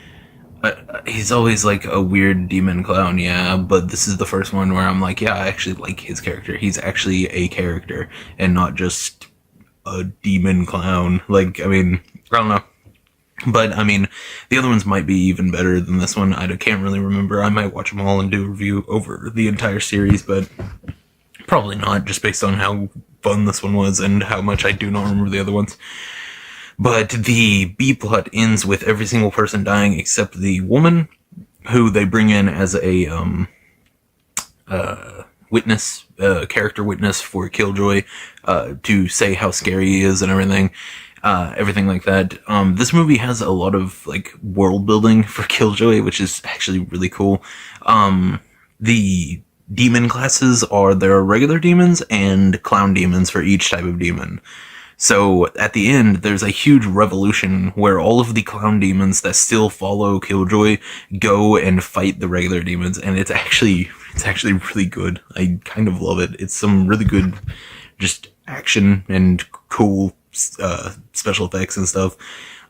He's always like a weird demon clown, yeah, but this is the first one where I'm like, yeah, I actually like his character. He's actually a character and not just a demon clown. Like, I mean, I don't know. But, I mean, the other ones might be even better than this one. I can't really remember. I might watch them all and do a review over the entire series, but probably not, just based on how fun this one was and how much I do not remember the other ones. But the B-plot ends with every single person dying except the woman, who they bring in as a witness, character witness for Killjoy, to say how scary he is and everything like that. This movie has a lot of like world building for Killjoy, which is actually really cool. The demon classes there are regular demons and clown demons for each type of demon. So at the end, there's a huge revolution where all of the clown demons that still follow Killjoy go and fight the regular demons, and it's actually really good. I kind of love it. It's some really good, just action and cool special effects and stuff.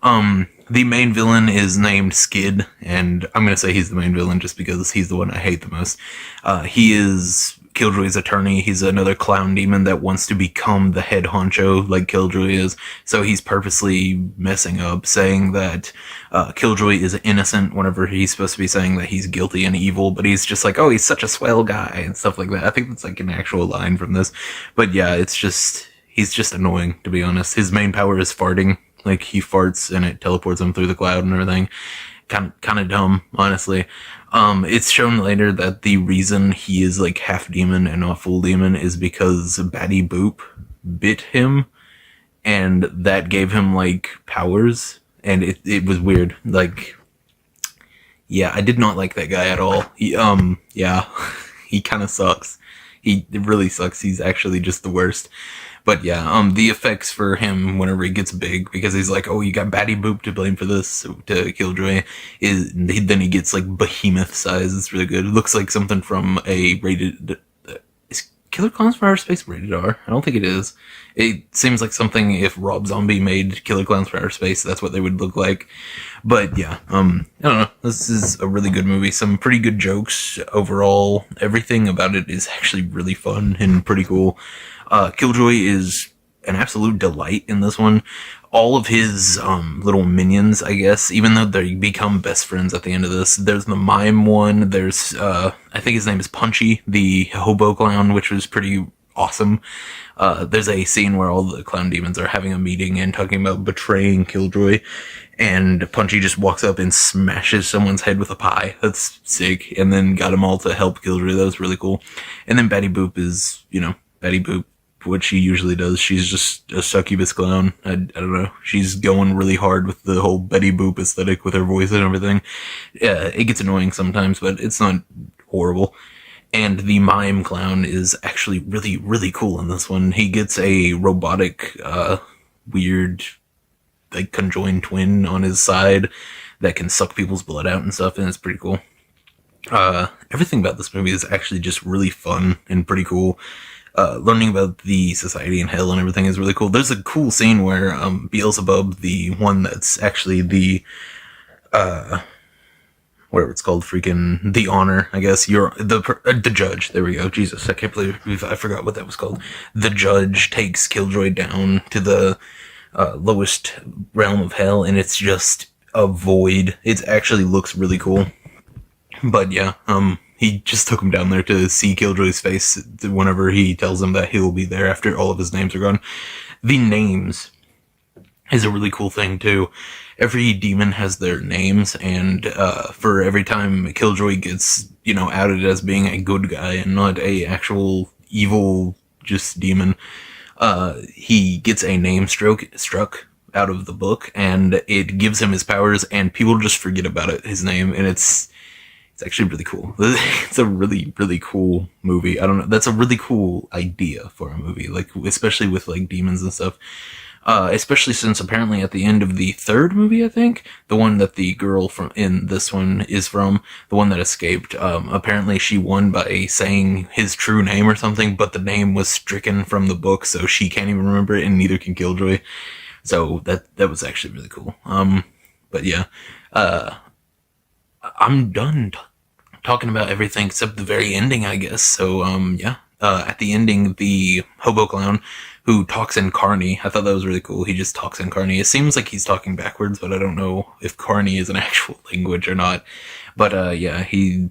The main villain is named Skid, and I'm gonna say he's the main villain just because he's the one I hate the most. He is Killjoy's attorney. He's another clown demon that wants to become the head honcho like Killjoy is. So he's purposely messing up, saying that Killjoy is innocent whenever he's supposed to be saying that he's guilty and evil, but he's just like, oh, he's such a swell guy and stuff like that. I think that's like an actual line from this. But yeah, he's just annoying, to be honest. His main power is farting. Like, he farts and it teleports him through the cloud and everything. Kind of dumb, honestly. It's shown later that the reason he is like half demon and not full demon is because Batty Boop bit him, and that gave him like powers, and it was weird. Like, yeah, I did not like that guy at all. Yeah, he kind of sucks. It really sucks. He's actually just the worst. But yeah, the effects for him whenever he gets big, because he's like, oh, you got Batty Boop to blame for this, to Killjoy, then he gets like behemoth size. It's really good. It looks like something from a rated, is Killer Clowns from Outer Space rated R? I don't think it is. It seems like something if Rob Zombie made Killer Clowns from Outer Space, that's what they would look like. But yeah, I don't know. This is a really good movie. Some pretty good jokes overall. Everything about it is actually really fun and pretty cool. Killjoy is an absolute delight in this one. All of his little minions, I guess, even though they become best friends at the end of this. There's the mime one. There's I think his name is Punchy, the hobo clown, which was pretty awesome. There's a scene where all the clown demons are having a meeting and talking about betraying Killjoy, and Punchy just walks up and smashes someone's head with a pie. That's sick. And then got them all to help Killjoy. That was really cool. And then Batty Boop is, Batty Boop, what she usually does. She's just a succubus clown. I don't know. She's going really hard with the whole Betty Boop aesthetic with her voice and everything. Yeah, it gets annoying sometimes, but it's not horrible. And the mime clown is actually really, really cool in this one. He gets a robotic, weird, like, conjoined twin on his side that can suck people's blood out and stuff, and it's pretty cool. Everything about this movie is actually just really fun and pretty cool. Learning about the society in hell and everything is really cool. There's a cool scene where, Beelzebub, the one that's actually the, whatever it's called, freaking the honor, I guess. The judge. There we go. Jesus, I can't believe I forgot what that was called. The judge takes Killjoy down to the lowest realm of hell, and it's just a void. It actually looks really cool. But yeah, he just took him down there to see Killjoy's face whenever he tells him that he'll be there after all of his names are gone. The names is a really cool thing too. Every demon has their names, and for every time Killjoy gets, outed as being a good guy and not a actual evil just demon, he gets a name struck out of the book, and it gives him his powers, and people just forget about it, his name, and it's actually really cool. It's a really, really cool movie. I don't know. That's a really cool idea for a movie, like, especially with, like, demons and stuff. Especially since apparently at the end of the third movie, I think, the one that the girl in this one is from, the one that escaped, apparently she won by saying his true name or something, but the name was stricken from the book, so she can't even remember it, and neither can Killjoy. So that was actually really cool. But yeah, I'm done talking about everything except the very ending, I guess. So, yeah. At the ending, the hobo clown who talks in Carney, I thought that was really cool. He just talks in Carney. It seems like he's talking backwards, but I don't know if Carney is an actual language or not. But, yeah, he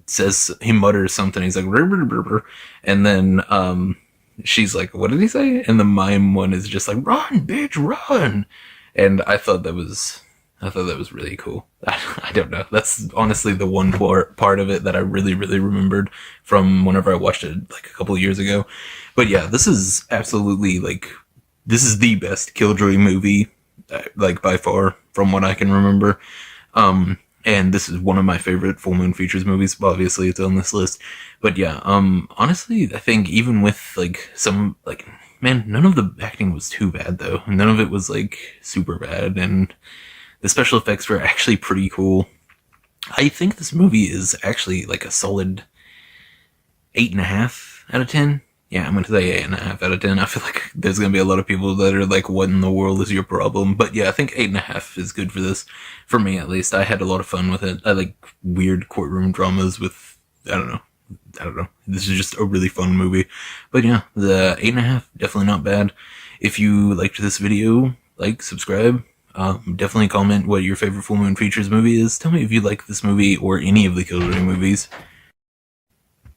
mutters something. He's like, "Brr, brr, brr, brr." And then, she's like, what did he say? And the mime one is just like, "Run, bitch, run." And I thought that was really cool. I don't know. That's honestly the one part of it that I really, really remembered from whenever I watched it like a couple of years ago. But yeah, this is absolutely this is the best Killjoy movie, like by far from what I can remember. And this is one of my favorite Full Moon Features movies. Obviously, it's on this list. But yeah, honestly, I think even with man, none of the acting was too bad though. None of it was super bad, and the special effects were actually pretty cool. I think this movie is actually a solid 8.5 out of 10. Yeah, I'm gonna say 8.5 out of 10. I feel like there's gonna be a lot of people that are like, "What in the world is your problem?" But yeah, I think 8.5 is good for this. For me, at least. I had a lot of fun with it. I like weird courtroom dramas with, I don't know. This is just a really fun movie. But yeah, the 8.5, definitely not bad. If you liked this video, subscribe. Definitely comment what your favorite Full Moon Features movie is. Tell me if you like this movie or any of the Killjoy movies.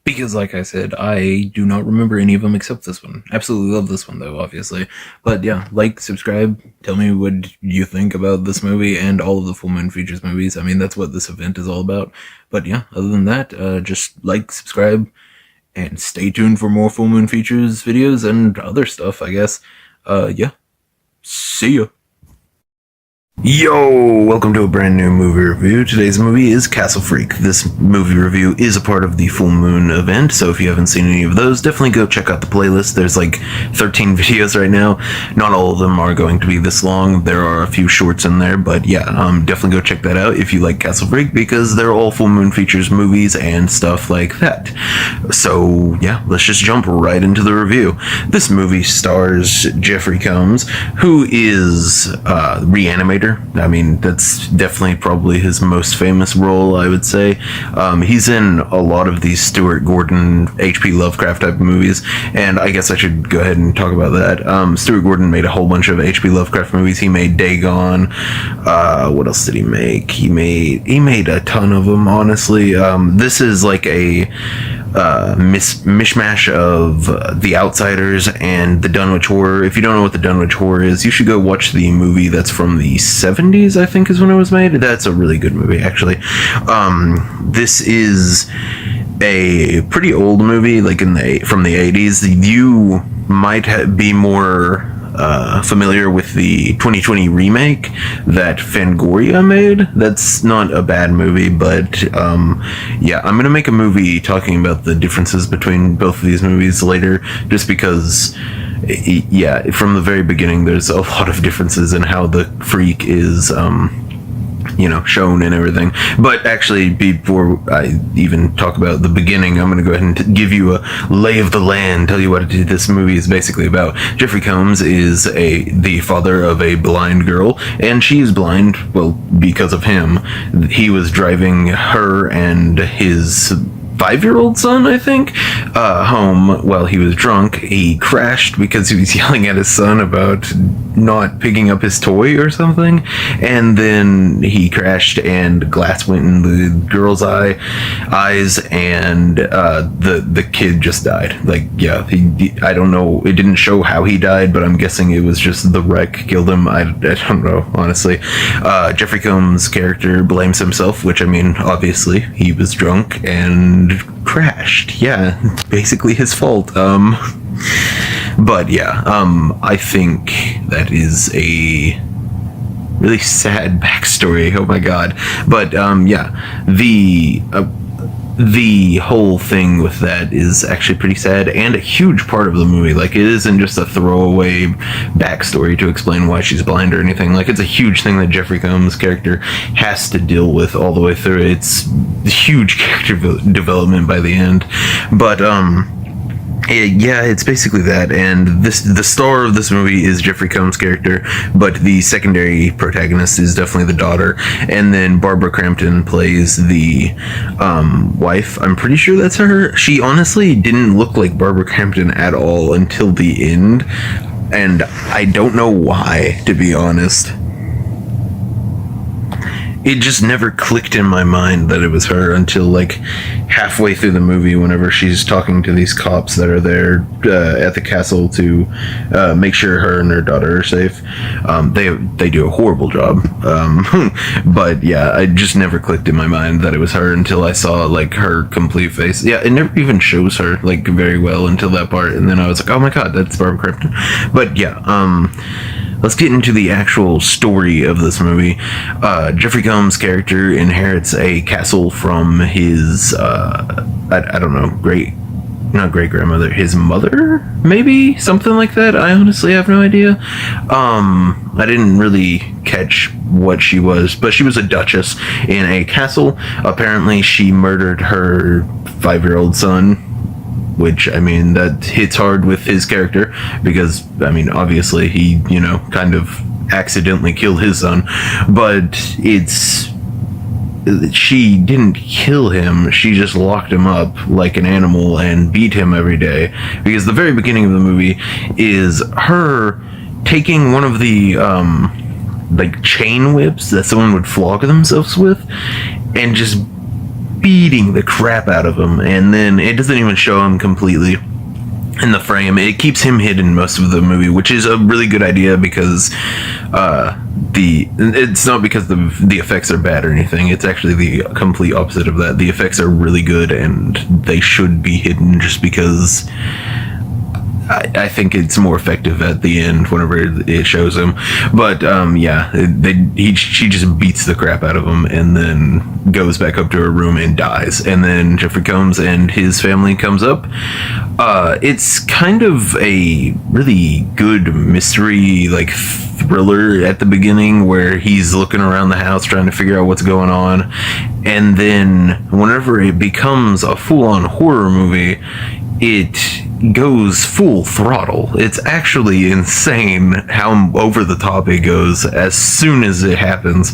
Because, like I said, I do not remember any of them except this one. Absolutely love this one, though, obviously. But yeah, subscribe, tell me what you think about this movie and all of the Full Moon Features movies. I mean, that's what this event is all about. But yeah, other than that, just subscribe, and stay tuned for more Full Moon Features videos and other stuff, I guess. Yeah. See ya. Yo, welcome to a brand new movie review. Today's movie is Castle Freak. This movie review is a part of the Full Moon event, so if you haven't seen any of those, definitely go check out the playlist. There's 13 videos right now. Not all of them are going to be this long. There are a few shorts in there, but yeah, definitely go check that out if you like Castle Freak, because they're all Full Moon Features movies and stuff like that. So yeah, let's just jump right into the review. This movie stars Jeffrey Combs, who is Reanimator. I mean, that's definitely probably his most famous role, I would say. He's in a lot of these Stuart Gordon, H.P. Lovecraft type of movies, and I guess I should go ahead and talk about that. Stuart Gordon made a whole bunch of H.P. Lovecraft movies. He made Dagon. What else did he make? He made a ton of them, honestly. This is a mishmash of The Outsiders and The Dunwich Horror. If you don't know what The Dunwich Horror is, you should go watch the movie that's from the 70s, I think is when it was made. That's a really good movie, actually. This is a pretty old movie, from the 80s. You might be more familiar with the 2020 remake that Fangoria made. That's not a bad movie, but yeah, I'm gonna make a movie talking about the differences between both of these movies later, just because yeah, from the very beginning there's a lot of differences in how the freak is shown and everything. But actually, before I even talk about the beginning, I'm going to go ahead and give you a lay of the land, tell you what this movie is basically about. Jeffrey Combs is the father of a blind girl, and she is blind, well, because of him. He was driving her and his 5-year-old son, I think, home while he was drunk. He crashed because he was yelling at his son about not picking up his toy or something, and then he crashed and glass went in the girl's eyes, and the kid just died. I don't know, it didn't show how he died, but I'm guessing it was just the wreck killed him. I don't know, honestly. Jeffrey Combs' character blames himself, which, I mean, obviously he was drunk and crashed. Yeah, basically his fault. But yeah, I think that is a really sad backstory. Oh my god. But yeah, the whole thing with that is actually pretty sad and a huge part of the movie. It isn't just a throwaway backstory to explain why she's blind or anything. It's a huge thing that Jeffrey Combs' character has to deal with all the way through. It's huge character development by the end. But Yeah, it's basically that, and the star of this movie is Jeffrey Combs' character, but the secondary protagonist is definitely the daughter, and then Barbara Crampton plays the wife. I'm pretty sure that's her. She honestly didn't look like Barbara Crampton at all until the end, and I don't know why, to be honest. It just never clicked in my mind that it was her until like halfway through the movie, whenever she's talking to these cops that are there at the castle to make sure her and her daughter are safe. They do a horrible job, but yeah, it just never clicked in my mind that it was her until I saw like her complete face. Yeah, it never even shows her like very well until that part, and then I was like, oh my god, that's Barbara Crampton. But yeah, let's get into the actual story of this movie. Jeffrey Combs' character inherits a castle from his, I don't know, not great grandmother, his mother, maybe? Something like that. I honestly have no idea. I didn't really catch what she was, but she was a duchess in a castle. Apparently, she murdered her 5-year-old son, which, I mean, that hits hard with his character because, I mean, obviously he, kind of accidentally killed his son, but she didn't kill him, she just locked him up like an animal and beat him every day, because the very beginning of the movie is her taking one of the, like, chain whips that someone would flog themselves with, and just beating the crap out of him, and then it doesn't even show him completely in the frame. It keeps him hidden most of the movie, which is a really good idea because it's not because the effects are bad or anything. It's actually the complete opposite of that. The effects are really good and they should be hidden just because I think it's more effective at the end whenever it shows him. But yeah, she just beats the crap out of him and then goes back up to her room and dies. And then Jeffrey Combs and his family comes up. It's kind of a really good mystery, like thriller at the beginning, where he's looking around the house trying to figure out what's going on. And then whenever it becomes a full-on horror movie, it goes full throttle. It's actually insane how over the top it goes as soon as it happens.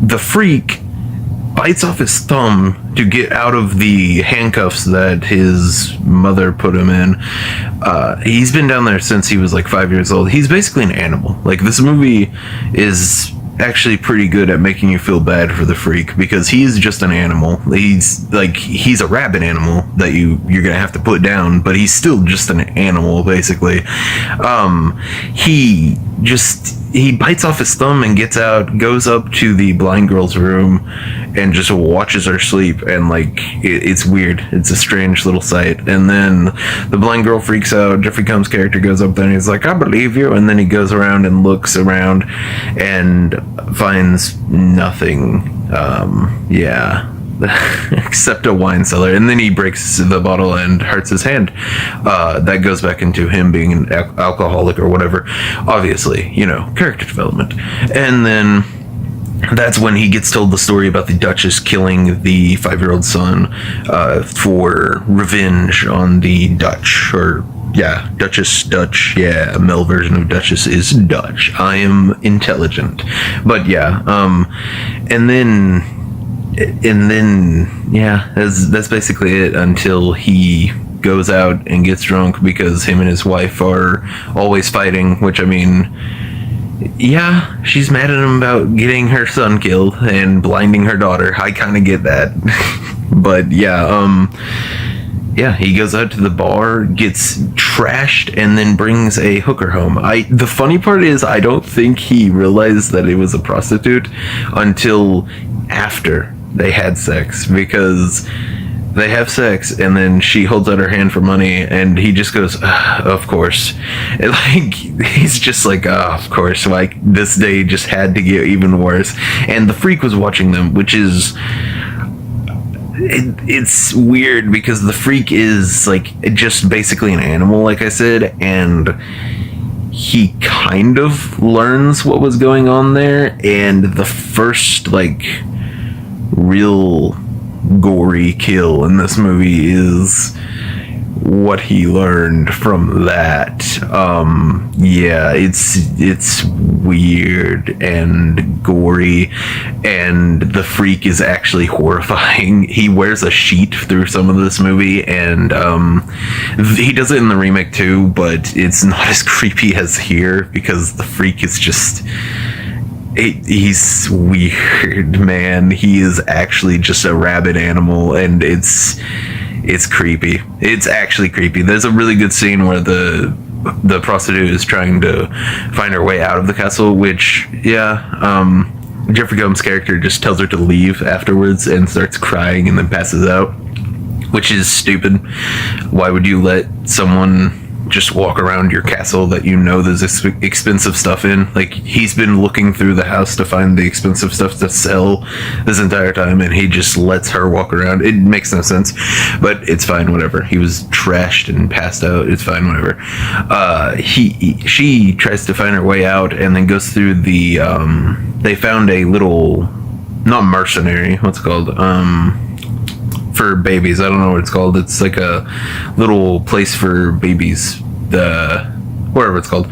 The freak bites off his thumb to get out of the handcuffs that his mother put him in. He's been down there since he was like 5 years old. He's basically an animal. Like, this movie is actually pretty good at making you feel bad for the freak because he's just an animal. He's a rabid animal that you're gonna have to put down, but he's still just an animal basically. He bites off his thumb and gets out, goes up to the blind girl's room and just watches her sleep, and it's weird. It's a strange little sight. And then the blind girl freaks out. Jeffrey Combs' character goes up there and he's like, I believe you. And then he goes around and looks around and finds nothing. Except a wine cellar, and then he breaks the bottle and hurts his hand. That goes back into him being an alcoholic or whatever. Obviously, character development. And then that's when he gets told the story about the Duchess killing the 5-year-old son for revenge on the Dutch, or Duchess, Dutch. Yeah, male version of Duchess is Dutch. I am intelligent. But and then that's basically it until he goes out and gets drunk because him and his wife are always fighting, which, I mean, yeah, she's mad at him about getting her son killed and blinding her daughter. I kind of get that. But he goes out to the bar, gets trashed, and then brings a hooker home. The funny part is, I don't think he realized that it was a prostitute until after they had sex, because they have sex and then she holds out her hand for money and he just goes, of course. And he's just like, of course, this day just had to get even worse. And the freak was watching them, which is... It's weird because the freak is just basically an animal, like I said, and he kind of learns what was going on there. And the first real gory kill in this movie is what he learned from that. Yeah, it's weird and gory, and the freak is actually horrifying. He wears a sheet through some of this movie, and he does it in the remake too, but it's not as creepy as here because the freak is just... he's weird, man. He is actually just a rabid animal, and it's creepy. It's actually creepy. There's a really good scene where the prostitute is trying to find her way out of the castle, which, Jeffrey Combs' character just tells her to leave afterwards and starts crying and then passes out, which is stupid. Why would you let someone just walk around your castle that you know there's expensive stuff in? Like, he's been looking through the house to find the expensive stuff to sell this entire time, and he just lets her walk around. It makes no sense, but it's fine, whatever. He was trashed and passed out. It's fine, whatever. She tries to find her way out and then goes through the they found a little, not mercenary, what's it called, for babies. I don't know what it's called. It's like a little place for babies. Whatever it's called.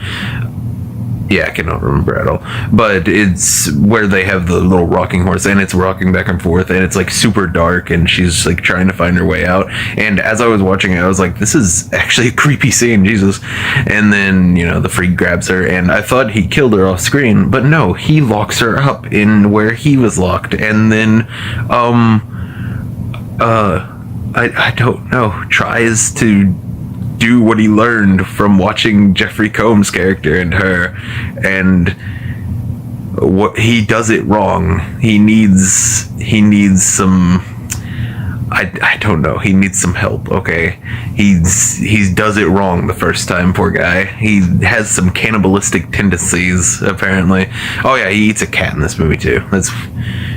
Yeah, I cannot remember at all. But it's where they have the little rocking horse, and it's rocking back and forth, and it's like super dark, and she's like trying to find her way out. And as I was watching it, I was like, this is actually a creepy scene, Jesus. And then, the freak grabs her, and I thought he killed her off screen, but no, he locks her up in where he was locked, and then, I don't know, tries to do what he learned from watching Jeffrey Combs' character and her, and what he does it wrong. He needs some, I don't know, he needs some help, okay? He does it wrong the first time, poor guy. He has some cannibalistic tendencies, apparently. Oh yeah, he eats a cat in this movie too.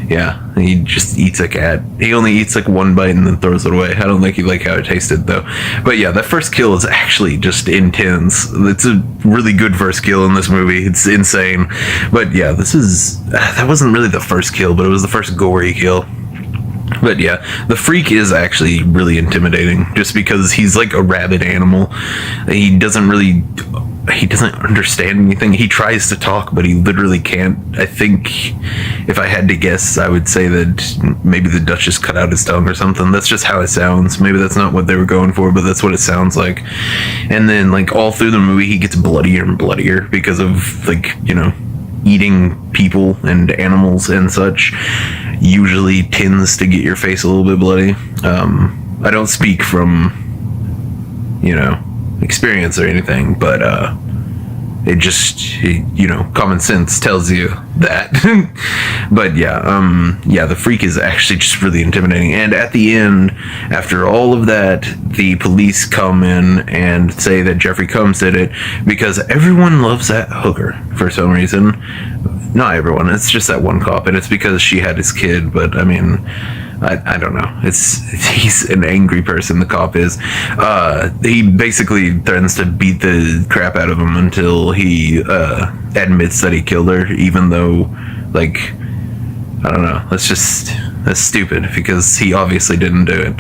Yeah, he just eats a cat. He only eats like one bite and then throws it away. I don't think he liked how it tasted though. But yeah, that first kill is actually just intense. It's a really good first kill in this movie. It's insane. But yeah, that wasn't really the first kill, but it was the first gory kill. But yeah, the freak is actually really intimidating just because he's like a rabid animal. He doesn't understand anything. He tries to talk, but he literally can't. I think if I had to guess, I would say that maybe the Duchess cut out his tongue or something. That's just how it sounds. Maybe that's not what they were going for, but that's what it sounds like. And then like all through the movie, he gets bloodier and bloodier because of eating people and animals and such. Usually tends to get your face a little bit bloody. I don't speak from experience or anything, but common sense tells you that. But yeah, the freak is actually just really intimidating. And at the end, after all of that, the police come in and say that Jeffrey Combs did it because everyone loves that hooker for some reason. Not everyone, it's just that one cop, and it's because she had his kid. But I mean, I don't know. He's an angry person, the cop is. He basically threatens to beat the crap out of him until he admits that he killed her, even though, I don't know. That's stupid because he obviously didn't do it.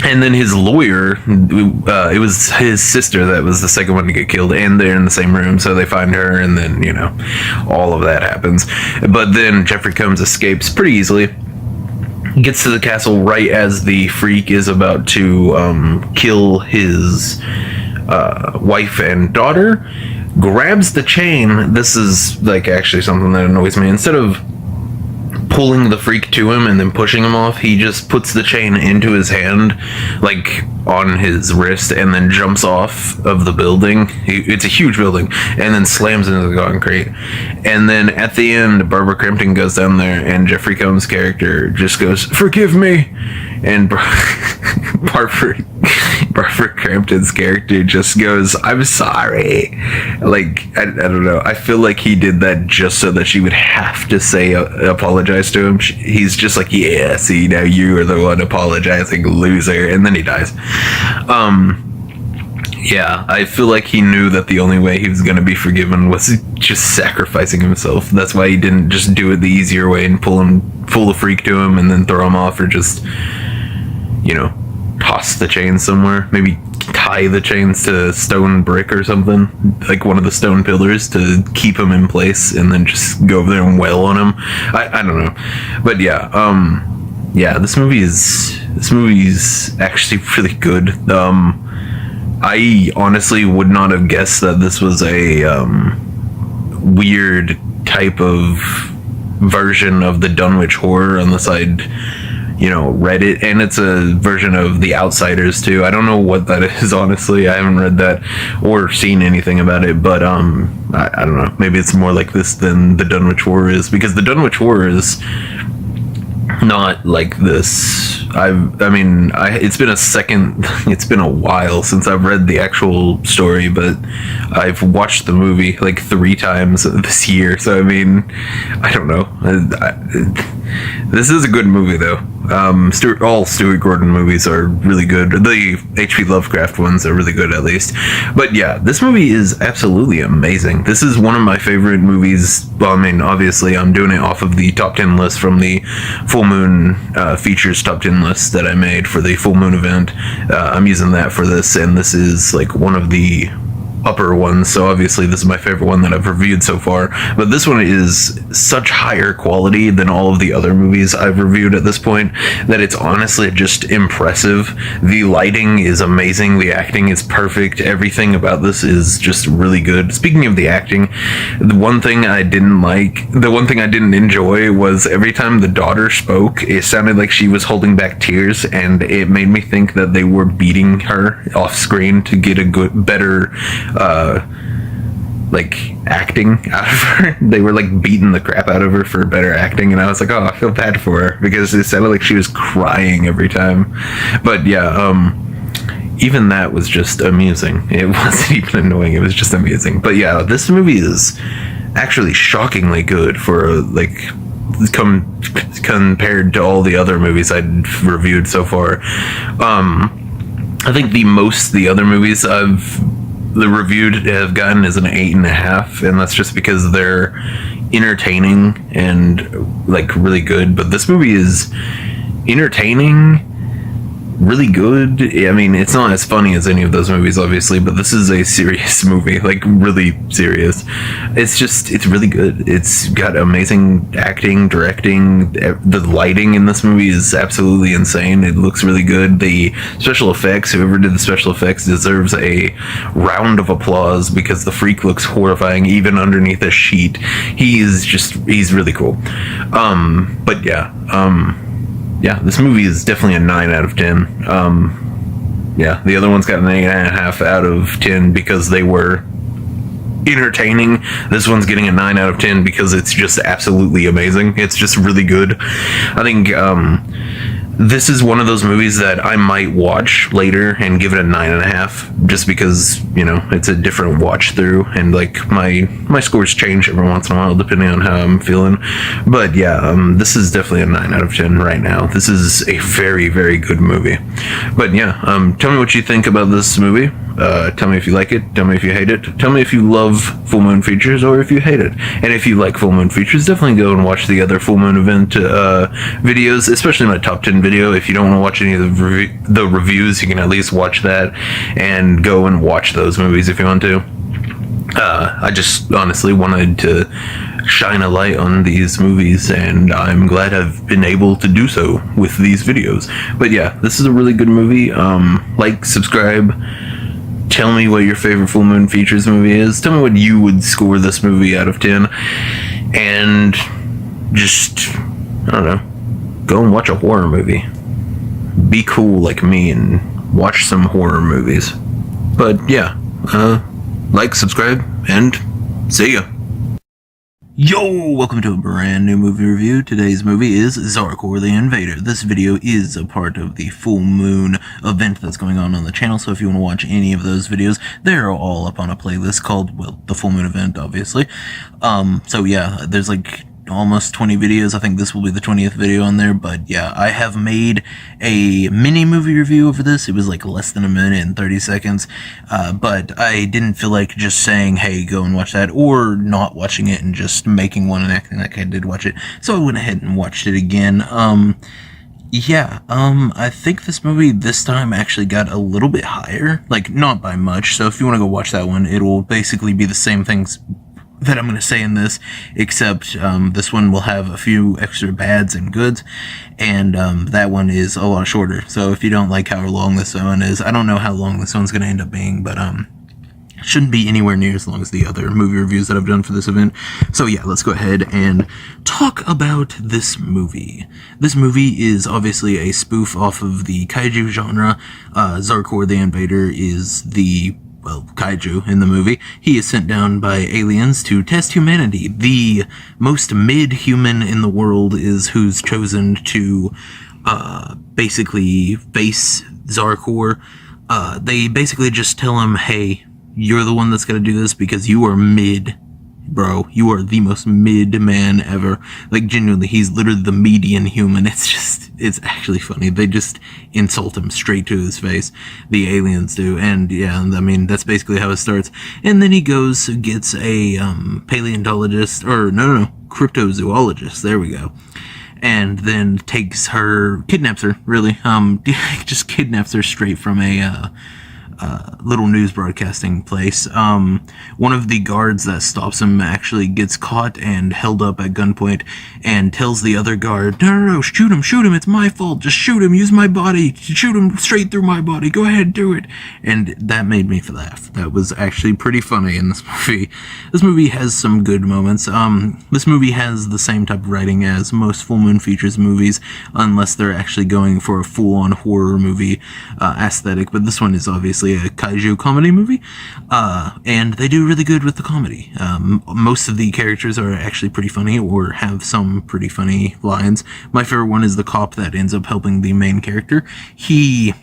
And then his lawyer, it was his sister that was the second one to get killed, and they're in the same room, so they find her, and then, all of that happens. But then Jeffrey Combs escapes pretty easily. Gets to the castle right as the freak is about to kill his wife and daughter, grabs the chain. This is, actually something that annoys me. Instead of pulling the freak to him and then pushing him off, he just puts the chain into his hand, on his wrist, and then jumps off of the building. It's a huge building, and then slams into the concrete. And then at the end, Barbara Crampton goes down there, and Jeffrey Combs' character just goes, "Forgive me," and Barbara Crampton's character just goes, "I'm sorry." I don't know. I feel like he did that just so that she would have to say apologize to him. He's just like, "Yeah, see, now you are the one apologizing, loser," and then he dies. Yeah, I feel like he knew that the only way he was going to be forgiven was just sacrificing himself. That's why he didn't just do it the easier way and pull the freak to him and then throw him off, or just, toss the chains somewhere. Maybe tie the chains to stone brick or something, like one of the stone pillars, to keep them in place, and then just go over there and wail on them. I don't know, but yeah, this movie's actually really good. I honestly would not have guessed that this was a weird type of version of the Dunwich Horror on the side, Reddit, and it's a version of The Outsiders too. I don't know what that is, honestly. I haven't read that or seen anything about it, but I don't know. Maybe it's more like this than the Dunwich Horror is, because the Dunwich Horror is not like this. It's been a while since I've read the actual story, but I've watched the movie like 3 times this year, so I don't know. This is a good movie though. All Stuart Gordon movies are really good. The H.P. Lovecraft ones are really good, at least. But yeah, this movie is absolutely amazing. This is one of my favorite movies. Well, obviously I'm doing it off of the top 10 list from the Full Moon features top 10 list that I made for the Full Moon event. I'm using that for this, and this is like one of the upper ones, so obviously this is my favorite one that I've reviewed so far. But this one is such higher quality than all of the other movies I've reviewed at this point that it's honestly just impressive. The lighting is amazing, the acting is perfect, everything about this is just really good. Speaking of the acting, the one thing I didn't enjoy was every time the daughter spoke, it sounded like she was holding back tears, and it made me think that they were beating her off screen to get a better acting out of her. They were like beating the crap out of her for better acting, and I was like, oh, I feel bad for her, because it sounded like she was crying every time. But yeah, even that was just amusing. It wasn't even annoying, it was just amusing. But yeah, this movie is actually shockingly good for compared to all the other movies I'd reviewed so far. I think the other movies I've reviewed have gotten is an 8.5, and that's just because they're entertaining and like really good. But this movie is entertaining, really good. It's not as funny as any of those movies, obviously, but this is a serious movie, like really serious. It's really good. It's got amazing acting, directing. The lighting in this movie is absolutely insane. It looks really good. The special effects, whoever did the special effects deserves a round of applause, because the freak looks horrifying even underneath a sheet. He's really cool. But yeah, this movie is definitely a 9 out of 10. Yeah, the other one's got an 8.5 out of 10 because they were entertaining. This one's getting a 9 out of 10 because it's just absolutely amazing. It's just really good. I think this is one of those movies that I might watch later and give it a 9.5, just because, it's a different watch through, and like my scores change every once in a while depending on how I'm feeling. But yeah, this is definitely a 9 out of 10 right now. This is a very, very good movie. But yeah, tell me what you think about this movie. Tell me if you like it, tell me if you hate it, tell me if you love Full Moon Features or if you hate it. And if you like Full Moon Features, definitely go and watch the other Full Moon event videos, especially my top 10 video. If you don't want to watch any of the reviews, you can at least watch that and go and watch those movies if you want to. I just honestly wanted to shine a light on these movies, and I'm glad I've been able to do so with these videos. But yeah, this is a really good movie. Like, subscribe. Tell me what your favorite Full Moon Features movie is. Tell me what you would score this movie out of 10. And just, I don't know, go and watch a horror movie. Be cool like me and watch some horror movies. But yeah, like, subscribe, and see ya. Yo, welcome to a brand new movie review. Today's movie is Zarkor the Invader. This video is a part of the Full Moon event that's going on the channel, so if you want to watch any of those videos, they're all up on a playlist called, well, the Full Moon event, obviously. So yeah, there's like almost 20 videos. I think this will be the 20th video on there, but yeah, I have made a mini movie review over this. It was like less than a minute and 30 seconds, but I didn't feel like just saying, hey, go and watch that, or not watching it and just making one and acting like I did watch it, so I went ahead and watched it again. Yeah, I think this movie this time actually got a little bit higher, like not by much. So if you want to go watch that one, it will basically be the same things that I'm going to say in this, except this one will have a few extra bads and goods, and that one is a lot shorter. So if you don't like how long this one is, I don't know how long this one's going to end up being, but shouldn't be anywhere near as long as the other movie reviews that I've done for this event. So yeah, let's go ahead and talk about this movie. This movie is obviously a spoof off of the kaiju genre. Zarkor the Invader is the kaiju in the movie. He is sent down by aliens to test humanity. The most mid-human in the world is who's chosen to basically face Zarkor. They basically just tell him, hey, you're the one that's gonna do this because you are mid, bro. You are the most mid man ever. Like, genuinely, he's literally the median human. It's actually funny. They just insult him straight to his face. The aliens do. And yeah, I mean, that's basically how it starts. And then he goes, gets a paleontologist, or no, cryptozoologist. There we go. And then kidnaps her, really. Just kidnaps her straight from a little news broadcasting place. One of the guards that stops him actually gets caught and held up at gunpoint and tells the other guard, no, shoot him, it's my fault, just shoot him, use my body, shoot him straight through my body, go ahead, do it. And that made me laugh. That was actually pretty funny in this movie. This movie has some good moments. This movie has the same type of writing as most Full Moon Features movies, unless they're actually going for a full-on horror movie aesthetic, but this one is obviously a kaiju comedy movie, and they do really good with the comedy. Most of the characters are actually pretty funny or have some pretty funny lines. My favorite one is the cop that ends up helping the main character. He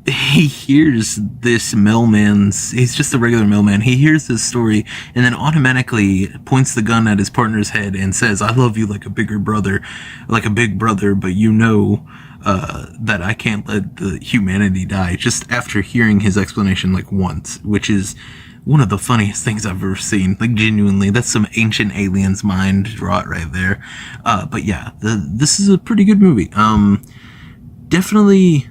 hears this mailman's, he's just a regular mailman, he hears this story and then automatically points the gun at his partner's head and says, I love you like a big brother, but you know that I can't let the humanity die, just after hearing his explanation like once, which is one of the funniest things I've ever seen. Like, genuinely, that's some ancient alien's mind rot right there. But yeah, this is a pretty good movie. Definitely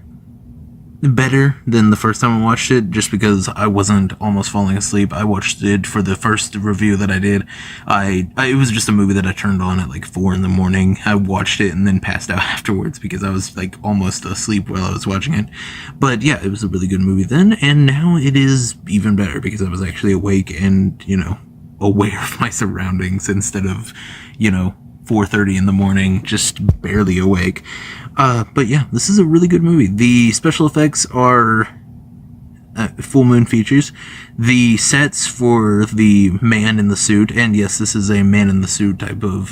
better than the first time I watched it, just because I wasn't almost falling asleep. I watched it for the first review that I did. It was just a movie that I turned on at like 4 a.m. I watched it and then passed out afterwards because I was like almost asleep while I was watching it. But yeah, it was a really good movie then, and now it is even better because I was actually awake and, aware of my surroundings instead of, 4:30 in the morning, just barely awake. But yeah, this is a really good movie. The special effects are Full Moon Features. The sets for the man in the suit, and yes, this is a man in the suit type of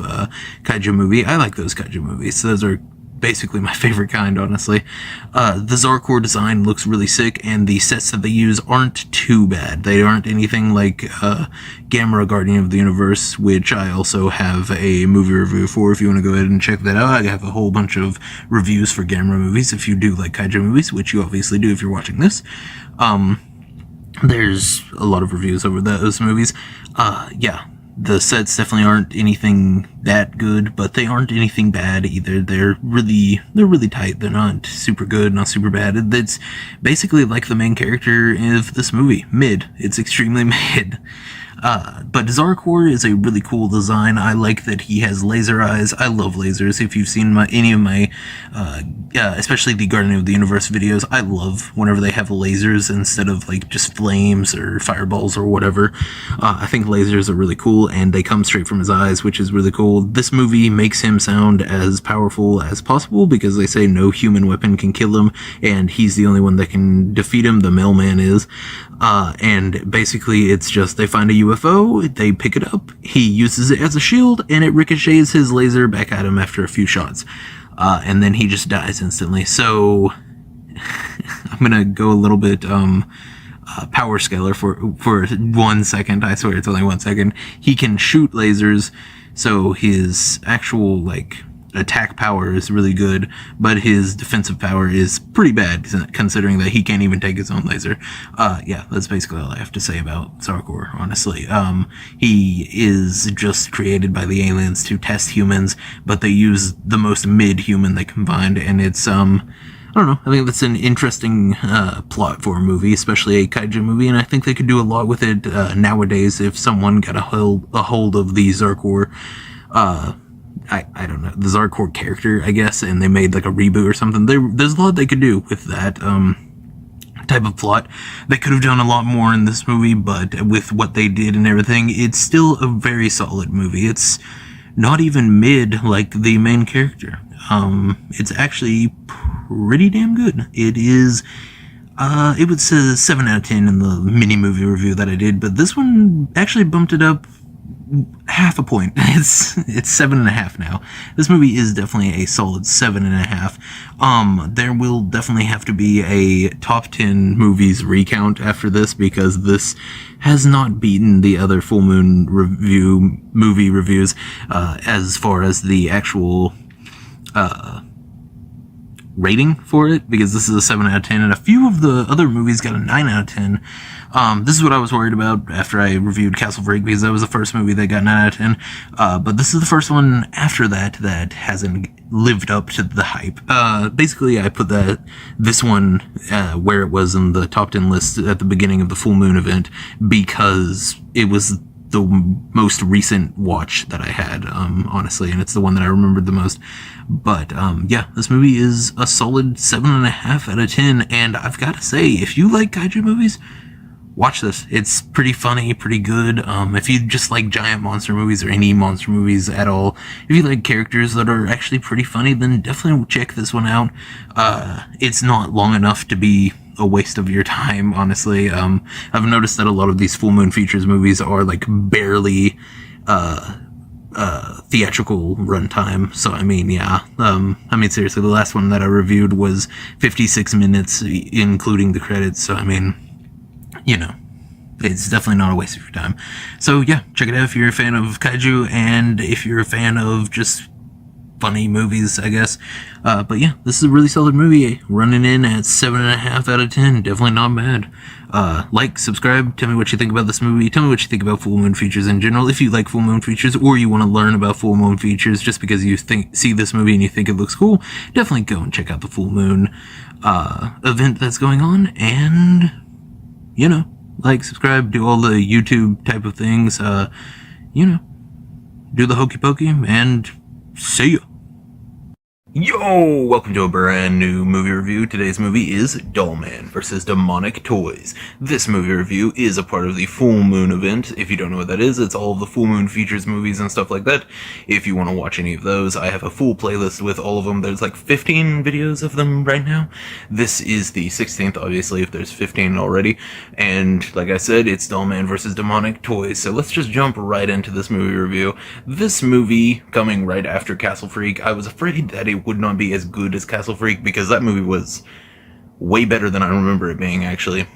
kaiju movie. I like those kaiju movies. Those are basically my favorite kind, honestly. The Zarkor design looks really sick, and the sets that they use aren't too bad. They aren't anything like Gamera Guardian of the Universe, which I also have a movie review for if you want to go ahead and check that out. I have a whole bunch of reviews for Gamera movies if you do like kaiju movies, which you obviously do if you're watching this. There's a lot of reviews over those movies. Yeah. The sets definitely aren't anything that good, but they aren't anything bad either. They're really tight. They're not super good, not super bad. It's basically like the main character of this movie, mid. It's extremely mid. But Zarkor is a really cool design. I like that he has laser eyes. I love lasers. If you've seen any of my, especially the Guardian of the Universe videos, I love whenever they have lasers instead of like just flames or fireballs or whatever. I think lasers are really cool, and they come straight from his eyes, which is really cool. This movie makes him sound as powerful as possible because they say no human weapon can kill him, and he's the only one that can defeat him. The mailman is. And basically it's just they find a UFO, they pick it up, he uses it as a shield, and it ricochets his laser back at him after a few shots. And then he just dies instantly. So I'm gonna go a little bit power scaler for 1 second. I swear it's only 1 second. He can shoot lasers, so his actual attack power is really good, but his defensive power is pretty bad, considering that he can't even take his own laser. Yeah, that's basically all I have to say about Zarkor, honestly. He is just created by the aliens to test humans, but they use the most mid-human they can find, and it's, I don't know, I think that's an interesting plot for a movie, especially a kaiju movie, and I think they could do a lot with it nowadays if someone got a hold of the Zarkor, I don't know, the Zarkor character, I guess, and they made like a reboot or something. There's a lot they could do with that type of plot. They could have done a lot more in this movie, but with what they did and everything, it's still a very solid movie. It's not even mid like the main character. It's actually pretty damn good. It is, it was a 7 out of 10 in the mini movie review that I did, but this one actually bumped it up half a point. It's 7.5 now. This movie is definitely a solid 7.5. There will definitely have to be a top 10 movies recount after this, because this has not beaten the other Full Moon movie reviews, as far as the actual, rating for it, because this is a 7 out of 10, and a few of the other movies got a 9 out of 10. This is what I was worried about after I reviewed Castle Freak, because that was the first movie that got 9 out of 10, but this is the first one after that hasn't lived up to the hype. Basically, I put this one where it was in the top 10 list at the beginning of the Full Moon event, because it was the most recent watch that I had, honestly, and it's the one that I remembered the most. But yeah, this movie is a solid 7.5 out of 10, and I've got to say, if you like kaiju movies, watch this. It's pretty funny, pretty good. If you just like giant monster movies or any monster movies at all, if you like characters that are actually pretty funny, then definitely check this one out. It's not long enough to be a waste of your time, honestly. I've noticed that a lot of these Full Moon Features movies are like barely theatrical runtime. So I mean, yeah. I mean, seriously, the last one that I reviewed was 56 minutes, including the credits. So I mean, you know, it's definitely not a waste of your time. So yeah, check it out if you're a fan of kaiju, and if you're a fan of just funny movies, I guess. But yeah, this is a really solid movie, running in at 7.5 out of 10. Definitely not bad. Like, subscribe, tell me what you think about this movie, tell me what you think about Full Moon Features in general, if you like Full Moon Features, or you want to learn about Full Moon Features just because you see this movie and you think it looks cool. Definitely go and check out the Full Moon event that's going on, and you know, like, subscribe, do all the YouTube type of things, you know, do the hokey pokey, and see ya. Yo, welcome to a brand new movie review. Today's movie is Dollman vs. Demonic Toys. This movie review is a part of the Full Moon event. If you don't know what that is, it's all of the Full Moon Features movies and stuff like that. If you want to watch any of those, I have a full playlist with all of them. There's like 15 videos of them right now. This is the 16th, obviously, if there's 15 already. And like I said, it's Dollman vs. Demonic Toys. So let's just jump right into this movie review. This movie, coming right after Castle Freak, I was afraid that it would not be as good as Castle Freak, because that movie was way better than I remember it being, actually.